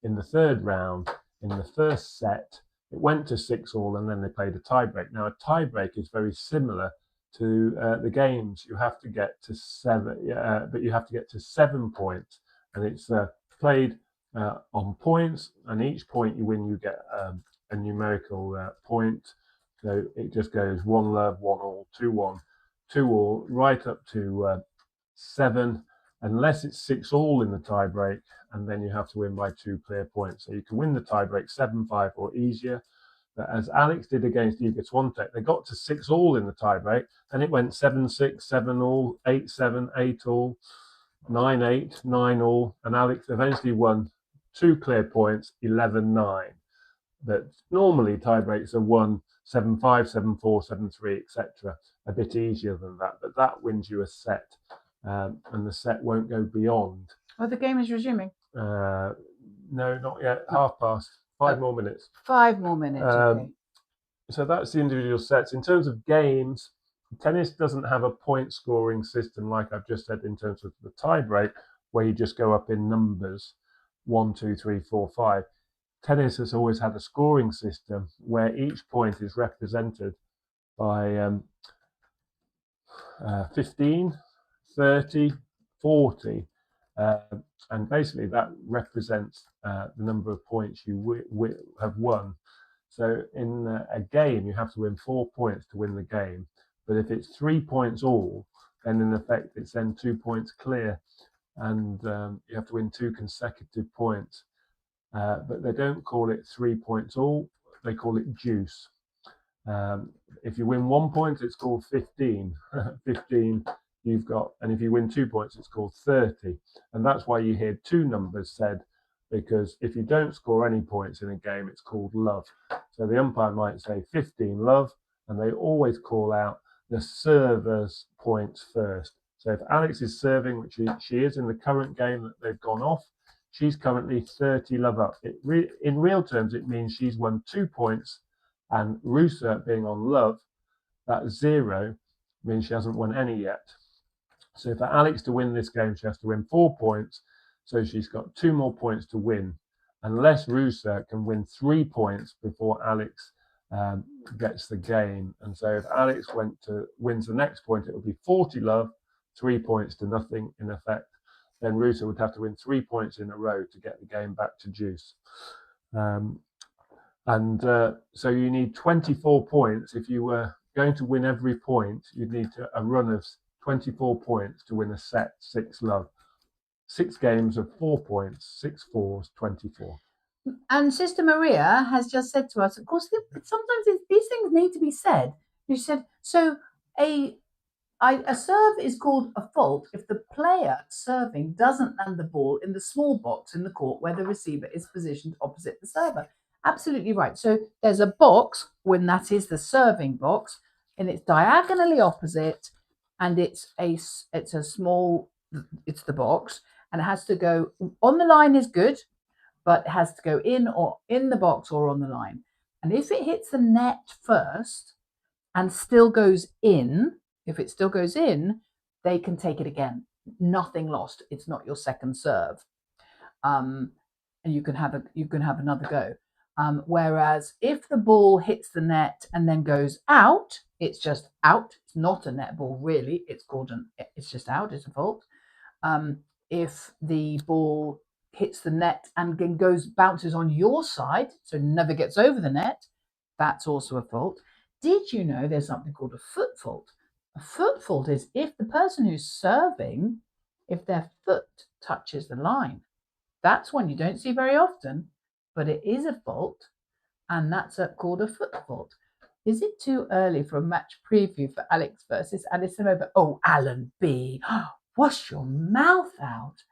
Speaker 2: in the 3rd round. In the first set, it went to 6 all, and then they played a tiebreak. Now, a tiebreak is very similar to the games. You have to get to 7, but you have to get to 7 points, and it's played on points. And each point you win, you get a numerical point. So it just goes 1-1, 1-all, 2-1, 2-all, right up to 7, unless it's 6-all in the tiebreak, and then you have to win by 2 clear points. So you can win the tiebreak 7-5 or easier. But as Alex did against Iga Swiatek, they got to 6-all in the tiebreak, and it went 7-6, 7-all, 8-7, 8-all, 9-8, 9-all, and Alex eventually won 2 clear points, 11-9. But normally tiebreaks are won 7-5, 7-4, 7-3, etc. A bit easier than that, but that wins you a set, and the set won't go beyond.
Speaker 1: Oh, the game is resuming.
Speaker 2: No, not yet. 5:30. 5 more minutes.
Speaker 1: 5 more minutes. Okay.
Speaker 2: So that's the individual sets. In terms of games, tennis doesn't have a point scoring system like I've just said in terms of the tiebreak, where you just go up in numbers 1, 2, 3, 4, 5. Tennis has always had a scoring system where each point is represented by 15, 30, 40. And basically that represents the number of points you have won. So in a game, you have to win 4 points to win the game. But if it's 3 points all, then in effect, it's then 2 points clear. And you have to win 2 consecutive points. But they don't call it 3 points all, they call it deuce. If you win 1 point, it's called 15. 15 you've got, and if you win 2 points, it's called 30. And that's why you hear 2 numbers said, because if you don't score any points in a game, it's called love. So the umpire might say 15 love, and they always call out the server's points first. So if Alex is serving, which she is in the current game that they've gone off, she's currently 30 love up. In real terms, it means she's won 2 points, and Ruse being on love, that 0 means she hasn't won any yet. So for Alex to win this game, she has to win 4 points. So she's got 2 more points to win, unless Ruse can win 3 points before Alex gets the game. And so if Alex wins the next point, it will be 40 love, 3 points to nothing in effect. Then Ruse would have to win 3 points in a row to get the game back to deuce. So you need 24 points. If you were going to win every point, you'd need a run of 24 points to win a set, 6 love. 6 games of 4 points, 6 fours, 24.
Speaker 1: And Sister Maria has just said to us, of course, sometimes these things need to be said. She said, so a serve is called a fault if the player serving doesn't land the ball in the small box in the court where the receiver is positioned opposite the server. Absolutely right. So there's a box when that is the serving box, and it's diagonally opposite, and it's the box, and it has to go on the line is good, but it has to go in the box or on the line. And if it hits the net first and still goes in, if it still goes in, they can take it again. Nothing lost. It's not your second serve, and you can have another go. Whereas if the ball hits the net and then goes out, it's just out. It's not a net ball, really. It's just out. It's a fault. If the ball hits the net and then bounces on your side, so never gets over the net, that's also a fault. Did you know there's something called a foot fault? A foot fault is if the person who's serving, if their foot touches the line. That's one you don't see very often, but it is a fault, and that's called a foot fault. Is it too early for a match preview for Alex versus Anisimova? Oh, Alan B, wash your mouth out.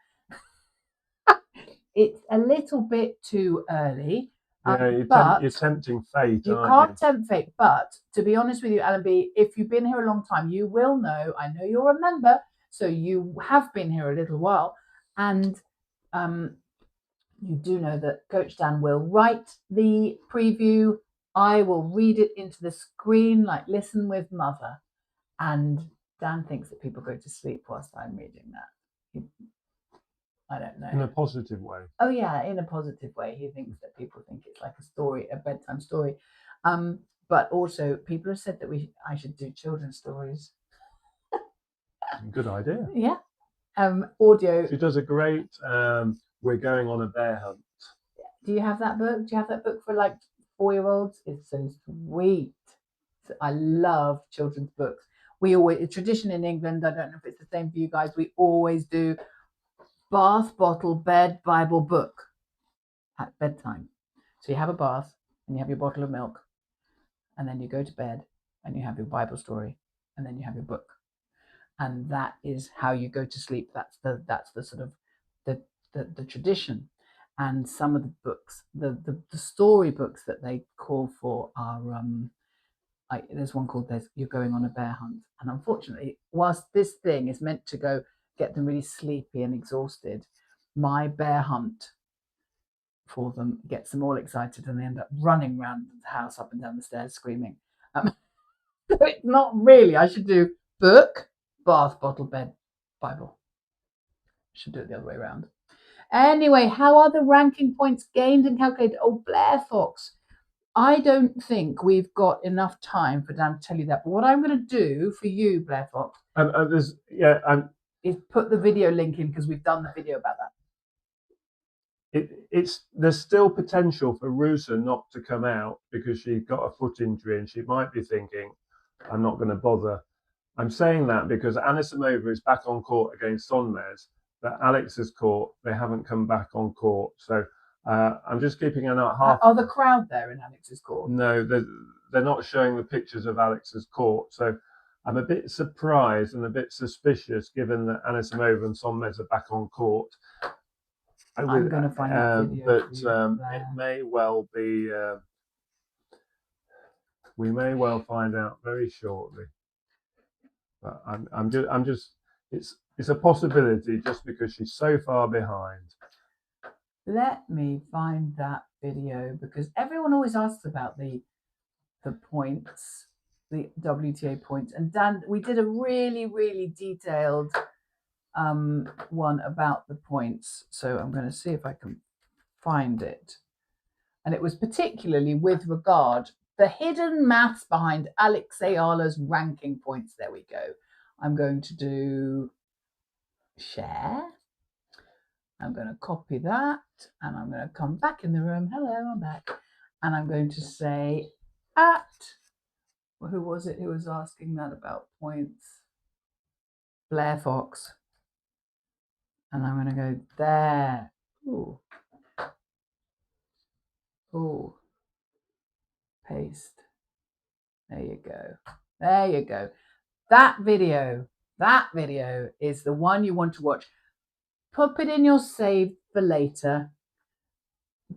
Speaker 1: It's a little bit too early.
Speaker 2: Yeah, you're tempting fate.
Speaker 1: You can't tempt fate. But to be honest with you, Alan B, if you've been here a long time, you will know. I know you'll remember. So you have been here a little while, and you do know that Coach Dan will write the preview. I will read it into the screen like Listen with Mother. And Dan thinks that people go to sleep whilst I'm reading that. I don't know.
Speaker 2: In a positive way.
Speaker 1: Oh yeah, in a positive way. He thinks that people think it's like a story, a bedtime story. But also people have said that I should do children's stories.
Speaker 2: Good idea.
Speaker 1: Yeah. Audio.
Speaker 2: She does a great We're Going on a Bear Hunt.
Speaker 1: Do you have that book? Do you have that book for like 4-year-olds? It's so sweet. I love children's books. We always, a tradition in England, I don't know if it's the same for you guys, we always do bath, bottle, bed, Bible, book at bedtime. So you have a bath and you have your bottle of milk, and then you go to bed and you have your Bible story, and then you have your book. And that is how you go to sleep. That's the sort of the tradition. And some of the books, the story books that they call for are there's one called You're Going on a Bear Hunt. And unfortunately, whilst this thing is meant to go get them really sleepy and exhausted, my bear hunt for them gets them all excited and they end up running around the house up and down the stairs screaming. So it's not really, I should do book, bath, bottle, bed, Bible. Should do it the other way around. Anyway, how are the ranking points gained and calculated? Oh, Blair Fox. I don't think we've got enough time for Dan to tell you that. But what I'm going to do for you, Blair Fox, is put the video link in because we've done the video about that.
Speaker 2: There's still potential for Ruse not to come out because she got a foot injury and she might be thinking, I'm not going to bother. I'm saying that because Anisimova is back on court against Sonmez, but Alex's court, they haven't come back on court. So I'm just keeping an eye.
Speaker 1: Are the crowd there in Alex's court?
Speaker 2: No, they're not showing the pictures of Alex's court. So I'm a bit surprised and a bit suspicious given that Anisimova and Sonmez are back on court.
Speaker 1: I'm going to find that video.
Speaker 2: But it may well be. We may well find out very shortly. But I'm just. It's a possibility just because she's so far behind.
Speaker 1: Let me find that video because everyone always asks about the points, the WTA points. And Dan, we did a really, really detailed one about the points. So I'm going to see if I can find it. And it was particularly with regard the hidden maths behind Alex Eala's ranking points. There we go. I'm going to do share. I'm going to copy that and I'm going to come back in the room. Hello, I'm back. And I'm going to say who was it who was asking that about points? Blair Fox. And I'm going to go there. Ooh. Ooh. Paste. There you go. There you go. That video is the one you want to watch. Put it in your save for later.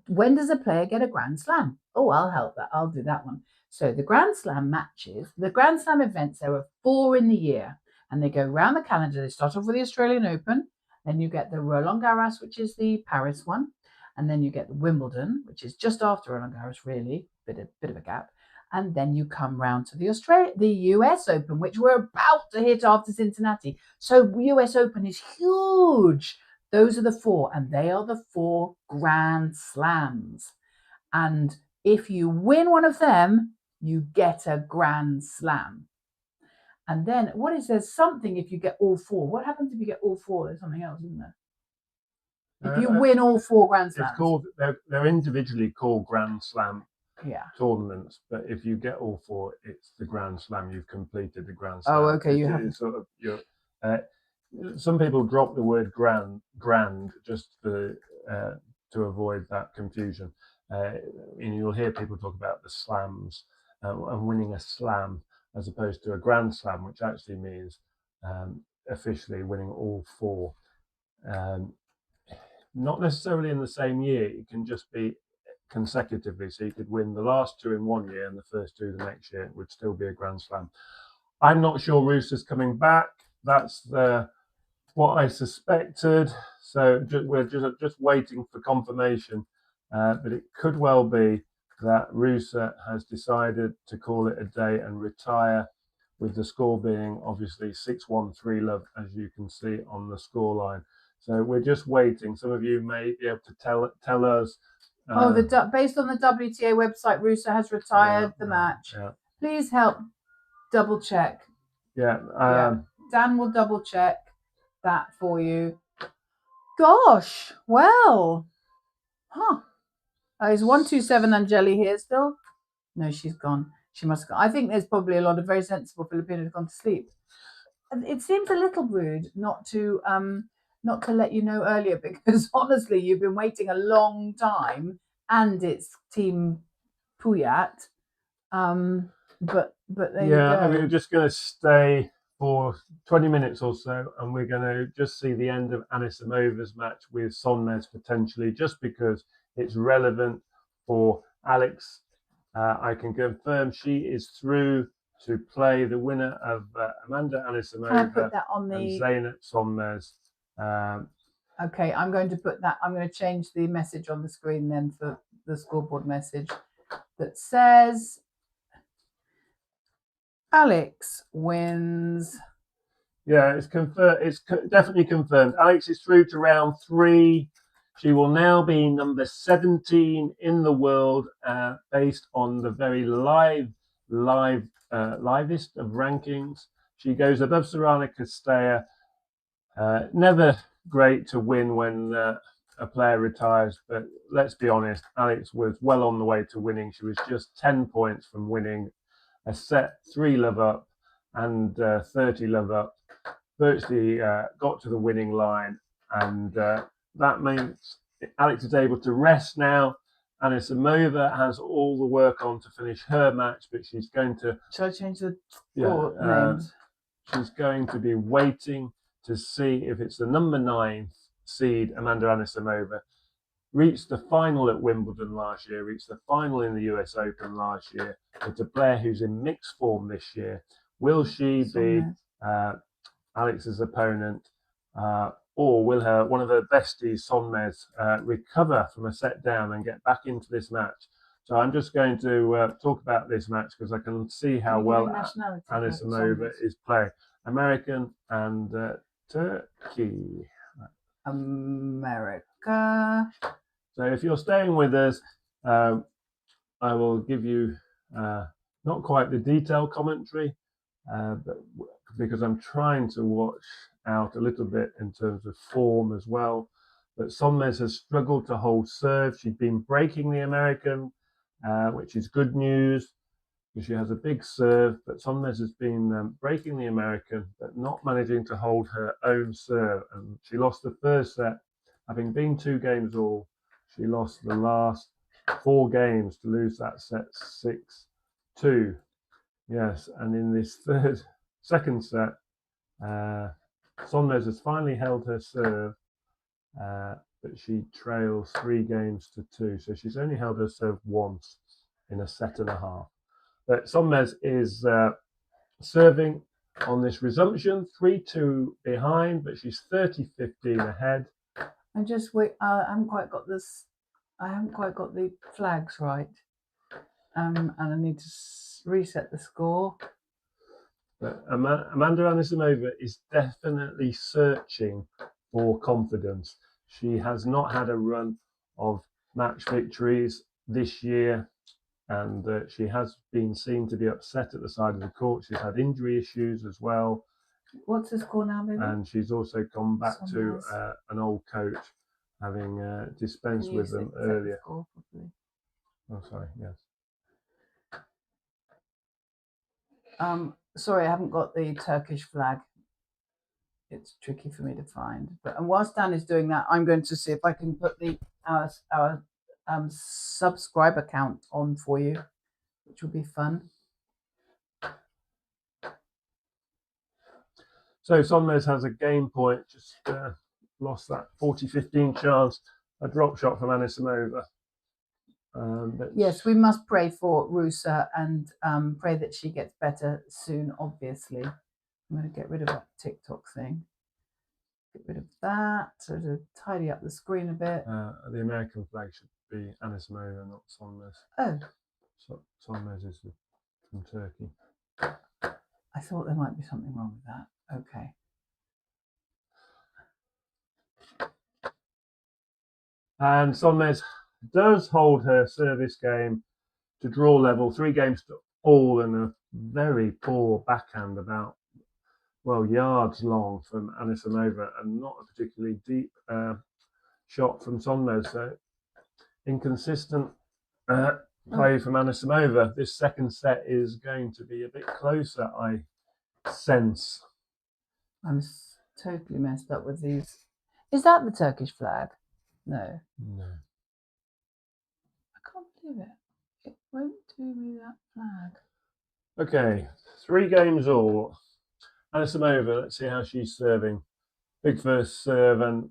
Speaker 1: When does a player get a Grand Slam? Oh, I'll help that. I'll do that one. So the Grand Slam matches, the Grand Slam events, there are 4 in the year. And they go around the calendar. They start off with the Australian Open. Then you get the Roland Garros, which is the Paris one. And then you get the Wimbledon, which is just after Roland Garros, really. Bit of a gap. And then you come round to the US Open, which we're about to hit after Cincinnati. So US Open is huge. Those are the 4, and they are the 4 Grand Slams. And if you win one of them, you get a Grand Slam. And then there's something if you get all 4. What happens if you get all 4? There's something else, isn't there? If you win all 4 Grand Slams.
Speaker 2: It's called, they're individually called Grand Slam tournaments, but if you get all 4, it's the Grand Slam. You've completed the Grand Slam.
Speaker 1: Oh, okay. You have
Speaker 2: sort of some people drop the word grand just to avoid that confusion. And you'll hear people talk about the slams and winning a slam as opposed to a Grand Slam, which actually means officially winning all 4. Not necessarily in the same year. It can just be consecutively. So you could win the last 2 in one year and the first 2 the next year. It would still be a Grand Slam. I'm not sure Ruse is coming back. That's the what I suspected. So we're just waiting for confirmation, but it could well be that Ruse has decided to call it a day and retire, with the score being obviously 6-1 3-love, as you can see on the scoreline. So we're just waiting. Some of you may be able to tell us.
Speaker 1: Based on the WTA website, Ruse has retired the match.
Speaker 2: Yeah.
Speaker 1: Please help double check.
Speaker 2: Yeah.
Speaker 1: Dan will double check that for you. Gosh, well, is 127 Angeli here still? No, she's gone. She must go. I think there's probably a lot of very sensible Filipinos who've gone to sleep. It seems a little rude not to let you know earlier, because honestly, you've been waiting a long time, and it's Team Puyat. But there you go.
Speaker 2: We're just going to stay for 20 minutes or so, and we're going to just see the end of Anisimova's match with Sonmez potentially, just because it's relevant for Alex. I can confirm she is through to play the winner of Amanda Anisimova and Zeynep Sonmez.
Speaker 1: Okay, I'm going to put that. I'm going to change the message on the screen then for the scoreboard message that says Alex wins.
Speaker 2: Yeah, it's confirmed. It's definitely confirmed. Alex is through to round 3. She will now be number 17 in the world, based on the very livest of rankings. She goes above Sorana Castella. Never great to win when a player retires, but let's be honest, Alex was well on the way to winning. She was just 10 points from winning a set 3-love up and 30-love up. Virtually got to the winning line, and that means Alex is able to rest now. Anisimova has all the work on to finish her match, but she's going to.
Speaker 1: Shall I change the names?
Speaker 2: She's going to be waiting to see if it's the number 9 seed, Amanda Anisimova. Reached the final at Wimbledon last year, reached the final in the US Open last year. It's a player who's in mixed form this year. Will she be Alex's opponent, or will one of her besties, Sonmez, recover from a set down and get back into this match? So I'm just going to talk about this match because I can see how well Anisimova is playing. American and Turkey.
Speaker 1: America.
Speaker 2: So if you're staying with us, I will give you not quite the detailed commentary, but because I'm trying to watch out a little bit in terms of form as well. But Sonmez has struggled to hold serve. She's been breaking the American, which is good news because she has a big serve. But Sonmez has been breaking the American, but not managing to hold her own serve. And she lost the first set, having been 2 games all. She lost the last 4 games to lose that set 6-2. Yes, and in this second set, Sonmez has finally held her serve, but she trails 3 games to 2. So she's only held her serve once in a set and a half. But Sonmez is serving on this resumption, 3-2 behind, but she's 30-15 ahead.
Speaker 1: And just wait, I haven't quite got this. I haven't quite got the flags right, and I need to reset the score.
Speaker 2: But Amanda Anisimova is definitely searching for confidence. She has not had a run of match victories this year, and she has been seen to be upset at the side of the court. She's had injury issues as well.
Speaker 1: What's the score now, baby?
Speaker 2: And she's also come back to an old coach, having dispensed with them earlier.
Speaker 1: Oh,
Speaker 2: sorry, yes.
Speaker 1: Sorry, I haven't got the Turkish flag. It's tricky for me to find. And whilst Dan is doing that, I'm going to see if I can put our subscriber count on for you, which will be fun.
Speaker 2: So Sonmez has a game point, just lost that 40-15 chance, a drop shot from Anisimova.
Speaker 1: Yes, we must pray for Ruse and pray that she gets better soon, obviously. I'm going to get rid of that TikTok thing. Get rid of that, sort of tidy up the screen a bit.
Speaker 2: The American flag should be Anisimova, not Sonmez.
Speaker 1: Oh.
Speaker 2: Sonmez is from Turkey.
Speaker 1: I thought there might be something wrong with that. Okay.
Speaker 2: And Sonmez does hold her service game to draw level, 3 games to all, and a very poor backhand about, well, yards long from Anisimova, and not a particularly deep shot from Sonmez. So inconsistent play from Anisimova. This second set is going to be a bit closer, I sense.
Speaker 1: I'm totally messed up with these. Is that the Turkish flag? No.
Speaker 2: No.
Speaker 1: I can't believe it. It won't do me that flag.
Speaker 2: Okay, 3 games all. Anisimova, let's see how she's serving. Big first serve, and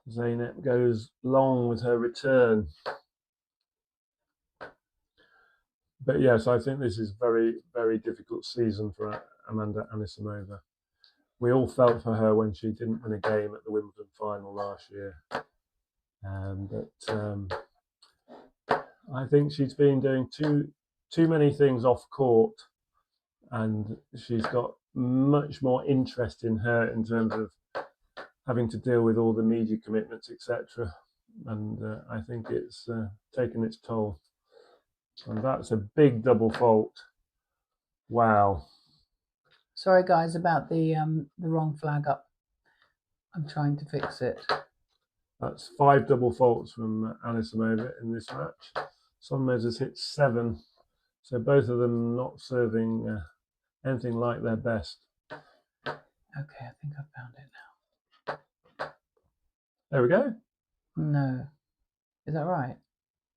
Speaker 2: Zeynep goes long with her return. But yes, I think this is very, very difficult season for Amanda Anisimova. We all felt for her when she didn't win a game at the Wimbledon final last year. But I think she's been doing too many things off court, and she's got much more interest in her in terms of having to deal with all the media commitments, etc. And I think it's taken its toll. And that's a big double fault. Wow.
Speaker 1: Sorry, guys, about the wrong flag up. I'm trying to fix it.
Speaker 2: That's 5 double faults from Anisimova in this match. Sonmez has hit 7, so both of them not serving anything like their best.
Speaker 1: Okay, I think I found it now.
Speaker 2: There we go.
Speaker 1: No. Is that right?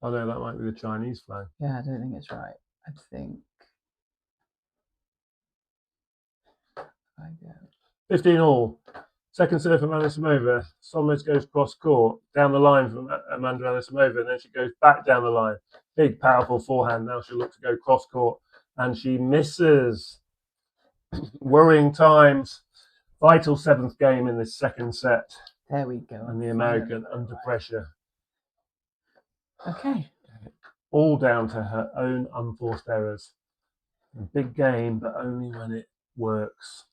Speaker 2: Oh no, that might be the Chinese flag.
Speaker 1: Yeah, I don't think it's right. I think. I go.
Speaker 2: 15 all. Second serve from Anisimova. Sonmez goes cross court, down the line from Amanda Anisimova, and then she goes back down the line. Big, powerful forehand. Now she'll look to go cross court, and she misses. Worrying times. Vital 7th game in this second set.
Speaker 1: There we go.
Speaker 2: And the American under pressure.
Speaker 1: Okay.
Speaker 2: All down to her own unforced errors. A big game, but only when it works.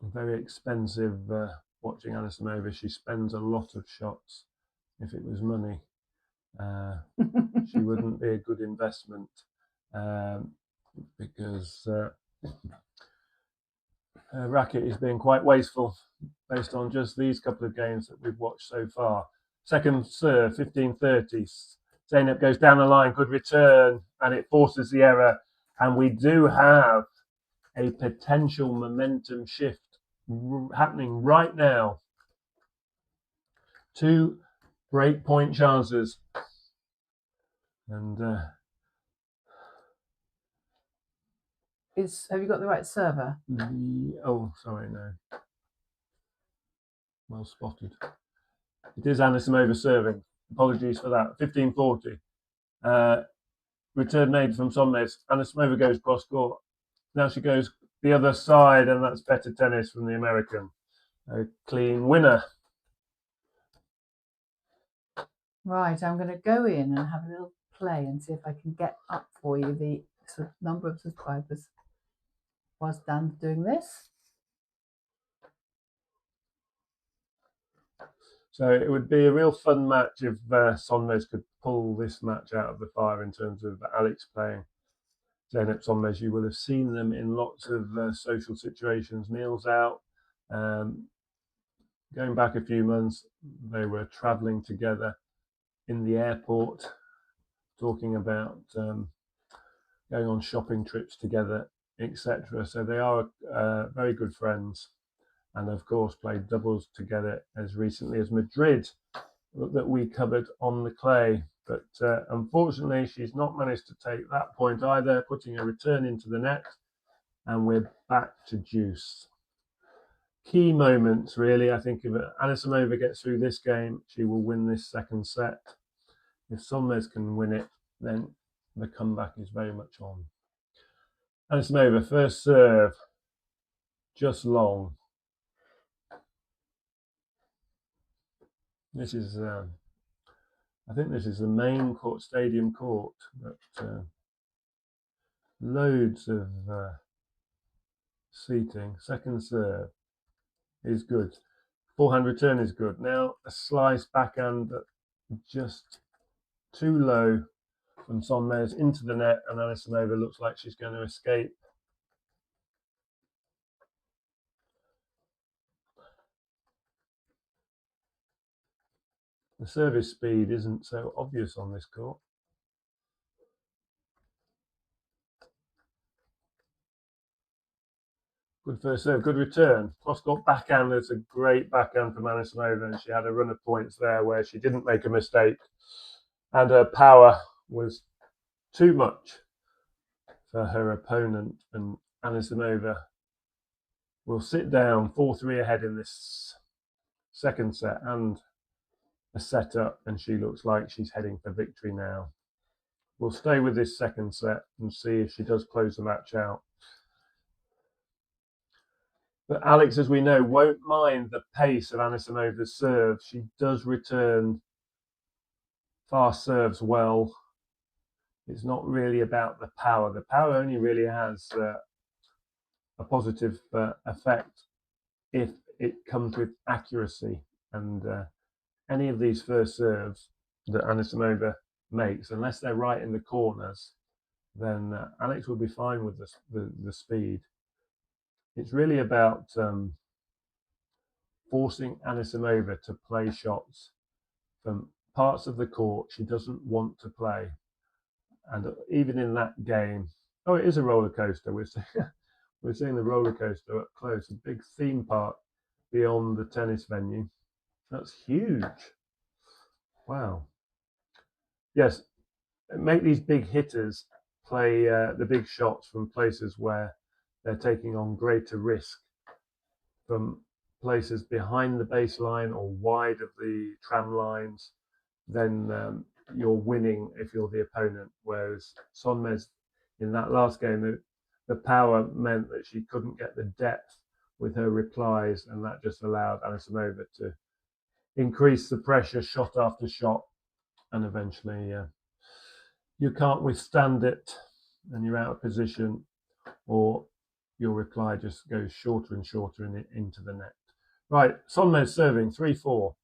Speaker 2: Very expensive watching Anisimova. She spends a lot of shots. If it was money, she wouldn't be a good investment because her racket is being quite wasteful based on just these couple of games that we've watched so far. Second serve, 15-30. Zeynep goes down the line, good return, and it forces the error. And we do have a potential momentum shift happening right now. 2 break point chances. And
Speaker 1: have you got the right server?
Speaker 2: Oh, sorry, no. Well spotted. It is Anisimova serving. Apologies for that. 15-40. Return made from Sonmez. Anisimova goes cross court. Now she goes the other side, and that's better tennis from the American. A clean winner.
Speaker 1: Right, I'm going to go in and have a little play and see if I can get up for you the number of subscribers whilst Dan's doing this.
Speaker 2: So it would be a real fun match if Sonmez could pull this match out of the fire in terms of Alex playing Zeynep Sonmez. You will have seen them in lots of social situations, meals out. Going back a few months, they were traveling together in the airport, talking about going on shopping trips together, etc. So they are very good friends, and of course played doubles together as recently as Madrid that we covered on the clay. But unfortunately, she's not managed to take that point either, putting a return into the net, and we're back to deuce. Key moments, really. I think if Anisimova gets through this game, she will win this second set. If Sonmez can win it, then the comeback is very much on. Anisimova, first serve, just long. This is, I think this is the main court, stadium court, but loads of seating. Second serve is good. Forehand return is good. Now a slice backhand, but just too low from Sonmez into the net, and Anisimova looks like she's going to escape. The service speed isn't so obvious on this court. Good first serve, good return. Cross-court backhand, it's a great backhand from Anisimova, and she had a run of points there where she didn't make a mistake, and her power was too much for her opponent, and Anisimova will sit down 4-3 ahead in this second set and a setup, and she looks like she's heading for victory now. We'll stay with this second set and see if she does close the match out. But Alex, as we know, won't mind the pace of Anisimova's serve. She does return fast serves well. It's not really about the power. The power only really has a positive effect if it comes with accuracy. And any of these first serves that Anisimova makes, unless they're right in the corners, then Alex will be fine with the speed. It's really about forcing Anisimova to play shots from parts of the court she doesn't want to play. And even in that game, oh, it is a roller coaster. We're seeing the roller coaster up close, a big theme park beyond the tennis venue. That's huge. Wow. Yes, make these big hitters play the big shots from places where they're taking on greater risk, from places behind the baseline or wide of the tram lines. Then you're winning if you're the opponent. Whereas Sonmez, in that last game, the power meant that she couldn't get the depth with her replies, and that just allowed Anisimova to increase the pressure shot after shot, and eventually you can't withstand it and you're out of position, or your reply just goes shorter and shorter into the net. Right, Sonmez serving 3-4.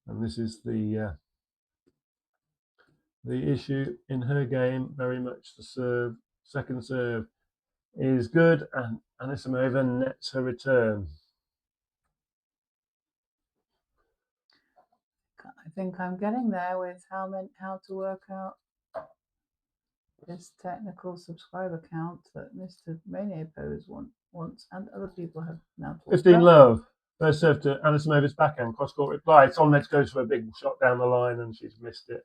Speaker 2: And this is the issue in her game, very much the serve. Second serve is good, and Anisimova nets her return.
Speaker 1: I think I'm getting there with how to work out this technical subscriber count that Mr. Rainier Pose wants, and other people have now talked
Speaker 2: 15
Speaker 1: about.
Speaker 2: love. First serve to Anisimova's backhand, cross-court reply. Sonmez goes for a big shot down the line, and she's missed it.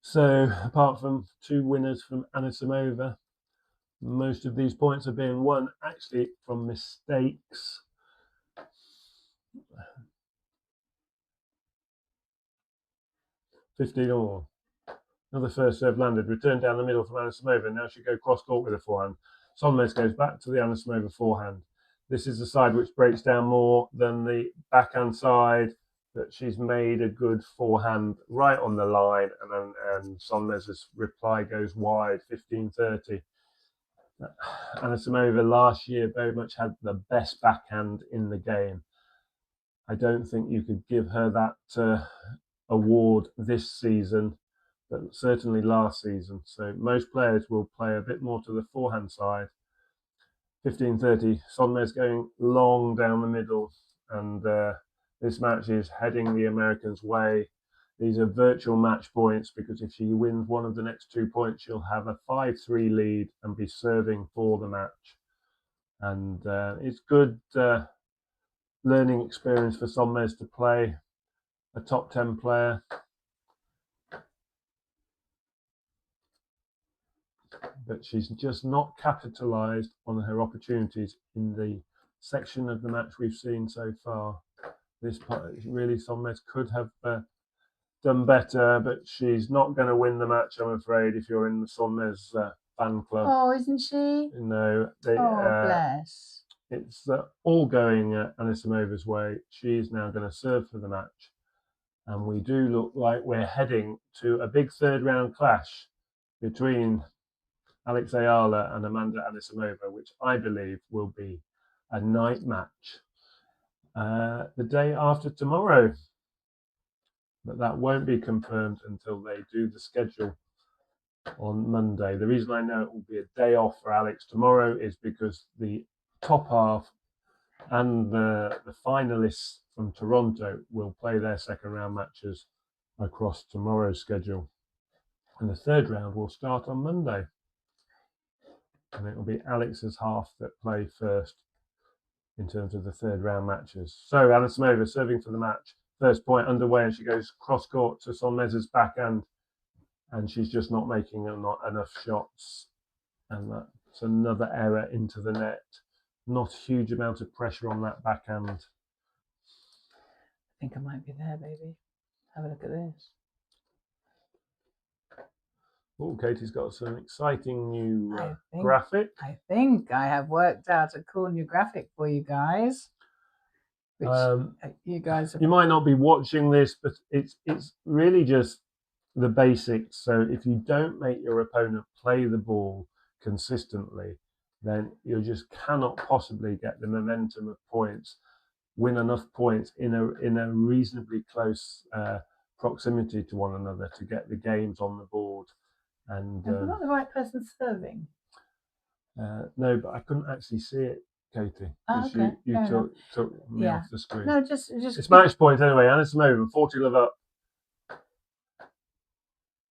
Speaker 2: So, apart from two winners from Anisimova, most of these points are being won actually from mistakes. $15 Another first serve landed. Return down the middle from Anisimova. Now she go cross-court with a forehand. Sonmez goes back to the Anisimova forehand. This is the side which breaks down more than the backhand side, but she's made a good forehand right on the line, and Sonmez's reply goes wide, 15-30. Anisimova last year very much had the best backhand in the game. I don't think you could give her that award this season, but certainly last season. So most players will play a bit more to the forehand side. 15-30, Sonmez going long down the middle, and this match is heading the Americans' way. These are virtual match points, because if she wins one of the next 2 points, she'll have a 5-3 lead and be serving for the match. And it's good learning experience for Sonmez to play a top 10 player. But she's just not capitalized on her opportunities in the section of the match we've seen so far. This part, really, Sonmez could have done better, but she's not going to win the match, I'm afraid, if you're in the Sonmez fan club.
Speaker 1: Oh, isn't she?
Speaker 2: No.
Speaker 1: Bless.
Speaker 2: it's all going Anisimova's way. She's now going to serve for the match. And we do look like we're heading to a big third round clash between Alex Eala and Amanda Anisimova, which I believe will be a night match the day after tomorrow. But that won't be confirmed until they do the schedule on Monday. The reason I know it will be a day off for Alex tomorrow is because the top half and the finalists from Toronto will play their second round matches across tomorrow's schedule. And the third round will start on Monday. And it will be Alex's half that play first in terms of the third round matches. So Anisimova serving for the match. First point underway, and she goes cross court to Sonmez's backhand, and she's just not making enough shots. And that's another error into the net. Not a huge amount of pressure on that backhand.
Speaker 1: I think I might be there, baby. Have a look at this.
Speaker 2: Oh, Katie's got some exciting new graphic.
Speaker 1: I think I have worked out a cool new graphic for you guys. Which you
Speaker 2: might not be watching this, but it's really just the basics. So if you don't make your opponent play the ball consistently, then you just cannot possibly get the momentum of points, win enough points in a reasonably close proximity to one another to get the games on the board. And
Speaker 1: I'm not the right person serving.
Speaker 2: No, but I couldn't actually see it, Katie, because
Speaker 1: okay.
Speaker 2: you took me off the screen.
Speaker 1: No, just
Speaker 2: it's match point anyway. Anisimova 40 love up,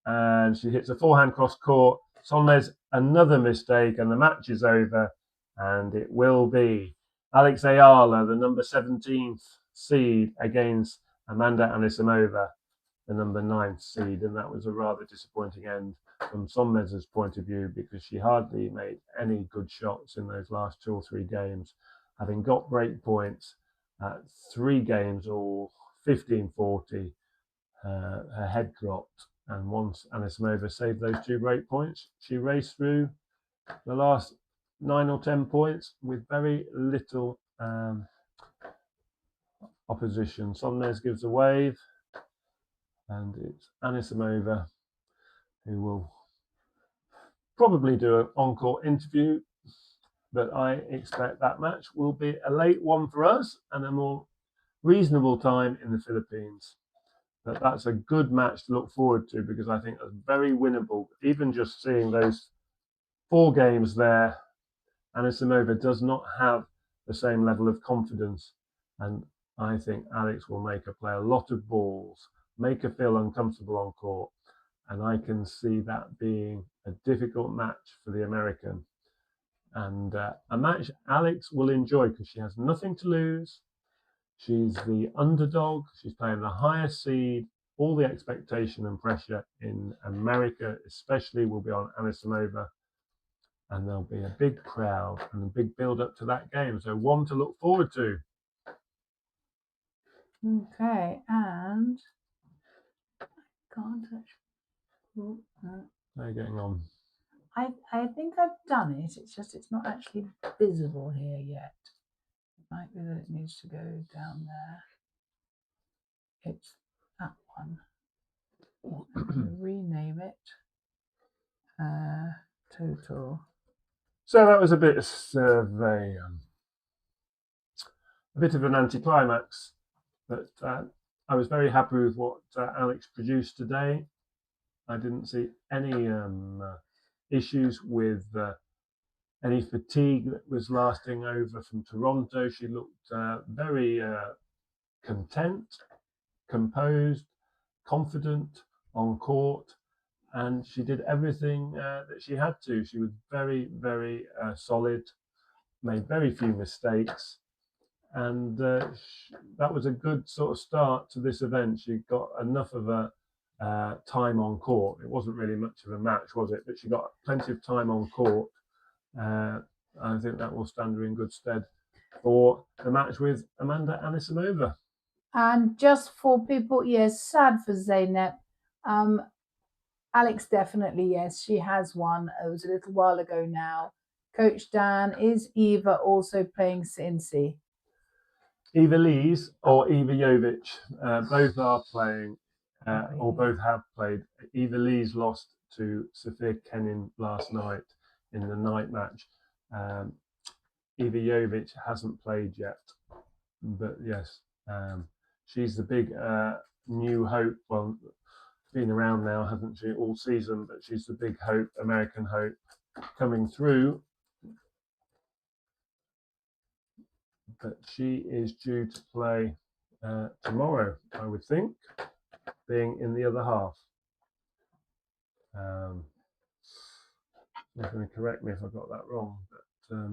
Speaker 2: and she hits a forehand cross court. Sonmez another mistake, and the match is over. And it will be Alex Eala, the number 17th seed, against Amanda Anisimova, the number 9th seed, and that was a rather disappointing end from Sonmez's point of view, because she hardly made any good shots in those last 2 or 3 games, having got break points at 3 games all 15-40. Her head dropped, and once Anisimova saved those 2 break points, she raced through the last 9 or 10 points with very little opposition. Sonmez gives a wave, and it's Anisimova who will probably do an encore interview, but I expect that match will be a late one for us and a more reasonable time in the Philippines. But that's a good match to look forward to, because I think that's very winnable. Even just seeing those 4 games there, Anisimova does not have the same level of confidence, and I think Alex will make her play a lot of balls, make her feel uncomfortable on court, and I can see that being a difficult match for the American, and a match Alex will enjoy because she has nothing to lose. She's the underdog. She's playing the highest seed. All the expectation and pressure in America especially will be on Anisimova, and there'll be a big crowd and a big build up to that game. So one to look forward to.
Speaker 1: Okay, and I can't actually.
Speaker 2: How are you getting on?
Speaker 1: I think I've done it. It's just it's not actually visible here yet. It might be that it needs to go down there. It's that one. Rename it. Total.
Speaker 2: So that was a bit of survey, a bit of an anticlimax, but I was very happy with what Alex produced today. I didn't see any issues with any fatigue that was lasting over from Toronto. She looked very content, composed, confident on court, and she did everything that she had to. She was very, very solid, made very few mistakes, and that was a good sort of start to this event. She got enough of a time on court. It wasn't really much of a match, was it? But she got plenty of time on court. I think that will stand her in good stead for the match with Amanda Anisimova.
Speaker 1: And just for people, yes, sad for Zeynep. Alex definitely, yes, she has won. It was a little while ago now. Coach Dan, is Eva also playing Cincy?
Speaker 2: Eva Lees or Eva Jovic, both are playing, or both have played. Eva Lees lost to Sophia Kenin last night in the night match. Eva Jovic hasn't played yet, but yes, she's the big new hope. Well, been around now, hasn't she, all season? But she's the big hope, American hope, coming through. But she is due to play tomorrow, I would think, being in the other half. You're going to correct me if I got that wrong. But,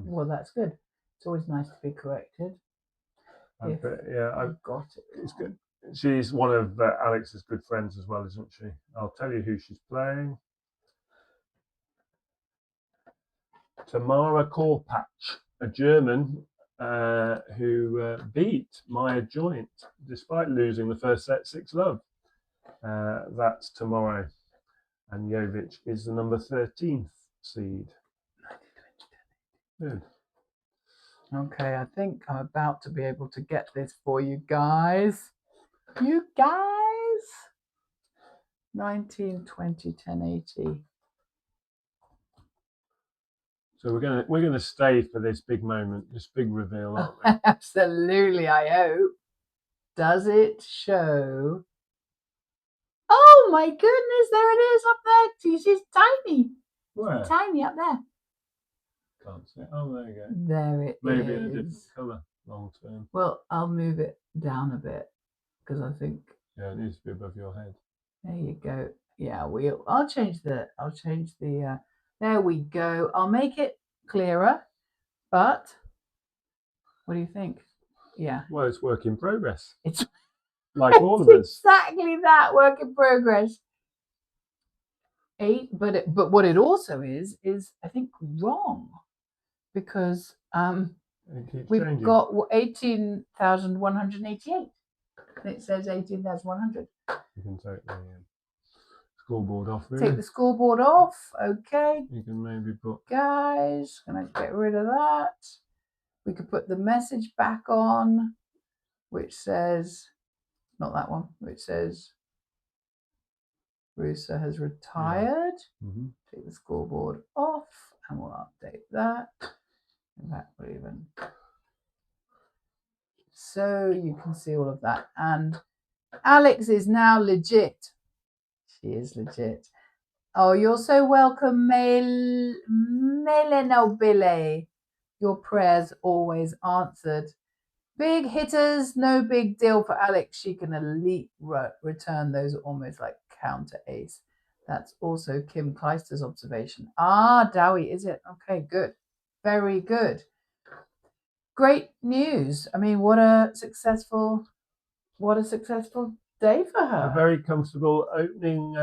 Speaker 1: well, that's good. It's always nice to be corrected.
Speaker 2: I've
Speaker 1: got it.
Speaker 2: It's good. She's one of Alex's good friends as well, isn't she? I'll tell you who she's playing. Tamara Korpach, a German who beat Maya Joint despite losing the first set 6-love. That's tomorrow. And Jovic is the number 13th seed. Good.
Speaker 1: Okay, I think I'm about to be able to get this for you guys. You guys! 19, 20, 10, 80.
Speaker 2: So we're gonna stay for this big moment, this big reveal, aren't we?
Speaker 1: Absolutely, I hope. Does it show? Oh my goodness, there it is up there. She's tiny.
Speaker 2: Where?
Speaker 1: Tiny up there.
Speaker 2: Can't see it. Oh, there you go.
Speaker 1: There it
Speaker 2: Maybe
Speaker 1: is.
Speaker 2: in a different colour long term.
Speaker 1: Well, I'll move it down a bit because I think.
Speaker 2: Yeah, it needs to be above your head.
Speaker 1: There you go. Yeah, I'll change the. There we go. I'll make it clearer. But what do you think? Yeah.
Speaker 2: Well, it's work in progress.
Speaker 1: It's
Speaker 2: like all of us.
Speaker 1: Exactly that, work in progress. 8, but what it also is I think wrong, because we've
Speaker 2: changing.
Speaker 1: got 18,188. It says 18,100.
Speaker 2: You can take the scoreboard off. Really.
Speaker 1: Take the scoreboard off. Okay.
Speaker 2: You can maybe put.
Speaker 1: Guys, gonna get rid of that. We could put the message back on, which says, not that one, which says Ruse has retired.
Speaker 2: Yeah. Mm-hmm.
Speaker 1: Take the scoreboard off and we'll update that. In fact, we'll even. So you can see all of that. And Alex is now legit. She is legit. Oh, you're so welcome, Melenobile. Your prayers always answered. Big hitters, no big deal for Alex. She can elite return those almost like counter ace. That's also Kim Kleister's observation. Ah, Dowie, is it? Okay, good. Very good. Great news. I mean, what a successful day for her.
Speaker 2: A very comfortable opening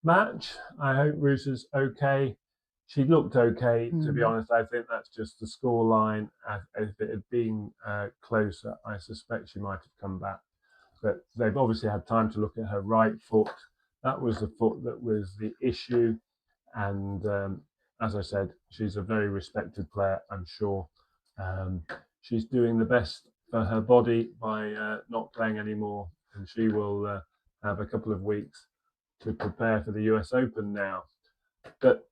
Speaker 2: match. I hope Ruse is okay. She looked okay, to be honest. I think that's just the score line. If it had been closer, I suspect she might have come back. But they've obviously had time to look at her right foot. That was the foot that was the issue. And as I said, she's a very respected player, I'm sure. She's doing the best for her body by not playing anymore. And she will have a couple of weeks to prepare for the US Open now. But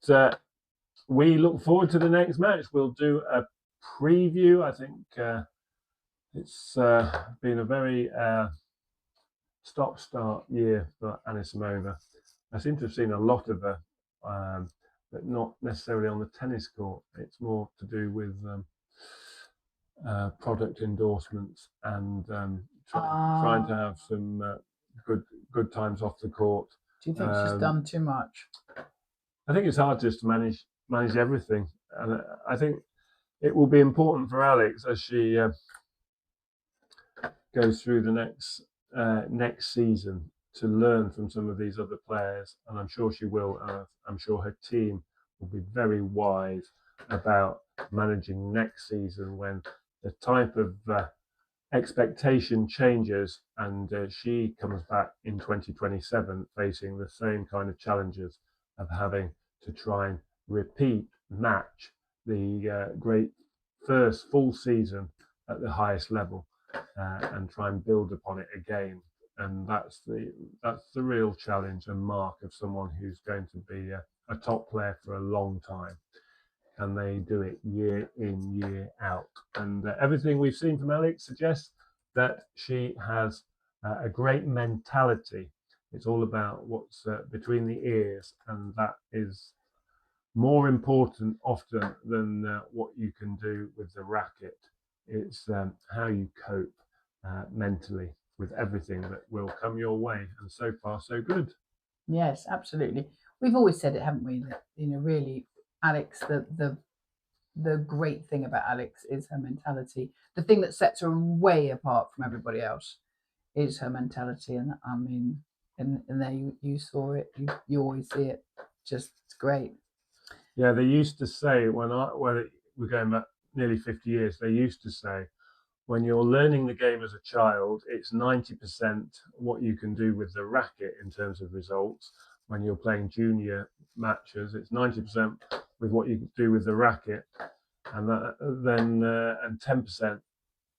Speaker 2: we look forward to the next match. We'll do a preview. I think it's been a very stop-start year for Anisimova. I seem to have seen a lot of her, but not necessarily on the tennis court. It's more to do with product endorsements and trying to have some good times off the court.
Speaker 1: Do you think she's done too much?
Speaker 2: I think it's hard just to manage everything, and I think it will be important for Alex as she goes through the next season to learn from some of these other players, and I'm sure she will. I'm sure her team will be very wise about managing next season when the type of expectation changes and she comes back in 2027 facing the same kind of challenges of having to try and repeat match the great first full season at the highest level and try and build upon it again. And that's the real challenge and mark of someone who's going to be a top player for a long time. And they do it year in, year out. And everything we've seen from Alex suggests that she has a great mentality. It's all about what's between the ears, and that is more important often than what you can do with the racket. It's how you cope mentally with everything that will come your way. And so far, so good.
Speaker 1: Yes, absolutely. We've always said it, haven't we? That, really, Alex, the great thing about Alex is her mentality. The thing that sets her way apart from everybody else is her mentality. And I mean, and there you saw it. You always see it. Just it's great.
Speaker 2: Yeah, they used to say when we're going back nearly 50 years, they used to say when you're learning the game as a child, it's 90% what you can do with the racket in terms of results. When you're playing junior matches, it's 90% with what you do with the racket, and then 10%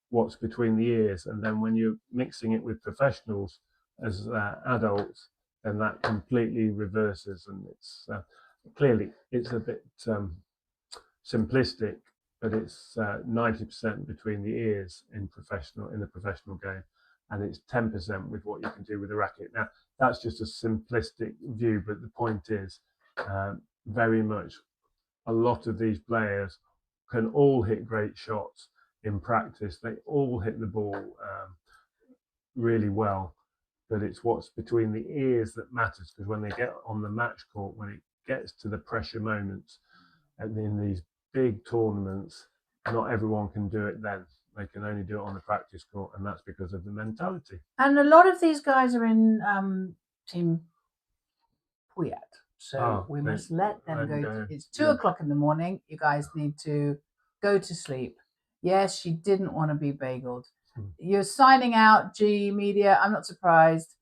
Speaker 2: what's between the ears. And then when you're mixing it with professionals as adults, then that completely reverses, and it's clearly it's a bit simplistic, but it's 90% between the ears in the professional game, and it's 10% with what you can do with the racket. Now that's just a simplistic view, but the point is very much a lot of these players can all hit great shots in practice. They all hit the ball really well, but it's what's between the ears that matters, because when they get on the match court, when it gets to the pressure moments and in these big tournaments, not everyone can do it then. They can only do it on the practice court, and that's because of the mentality.
Speaker 1: And a lot of these guys are in Team Puyat. So we must let them go. It's 2 o'clock in the morning. You guys need to go to sleep. Yes, she didn't want to be bageled. You're signing out, G Media. I'm not surprised.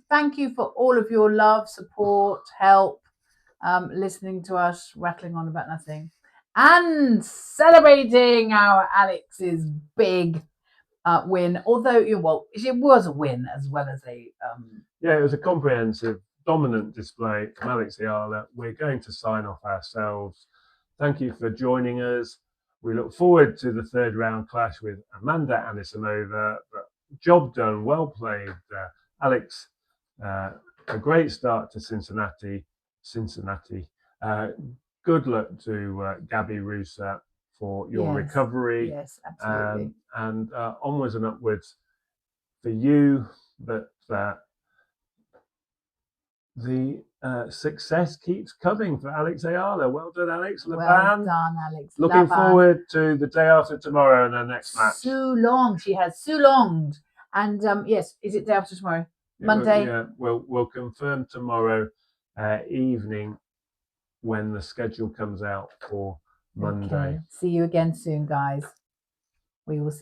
Speaker 1: Thank you for all of your love, support, help, listening to us rattling on about nothing, and celebrating our Alex's big win. Although, it was a win as well as a...
Speaker 2: Yeah, it was a comprehensive, dominant display from Alex Eala. We're going to sign off ourselves. Thank you for joining us. We look forward to the third round clash with Amanda Anisimova. But job done, well played, Alex. A great start to Cincinnati. Good luck to Gabby Ruse for your recovery.
Speaker 1: Yes, absolutely.
Speaker 2: And onwards and upwards for you. But the success keeps coming for Alex Eala. Well done, Alex.
Speaker 1: Well done, Alex.
Speaker 2: Looking forward to the day after tomorrow and our next match.
Speaker 1: Soulong. She has Soulonged. And yes, is it day after tomorrow? Monday?
Speaker 2: We'll confirm tomorrow evening when the schedule comes out for Monday.
Speaker 1: Okay. See you again soon, guys. We will see.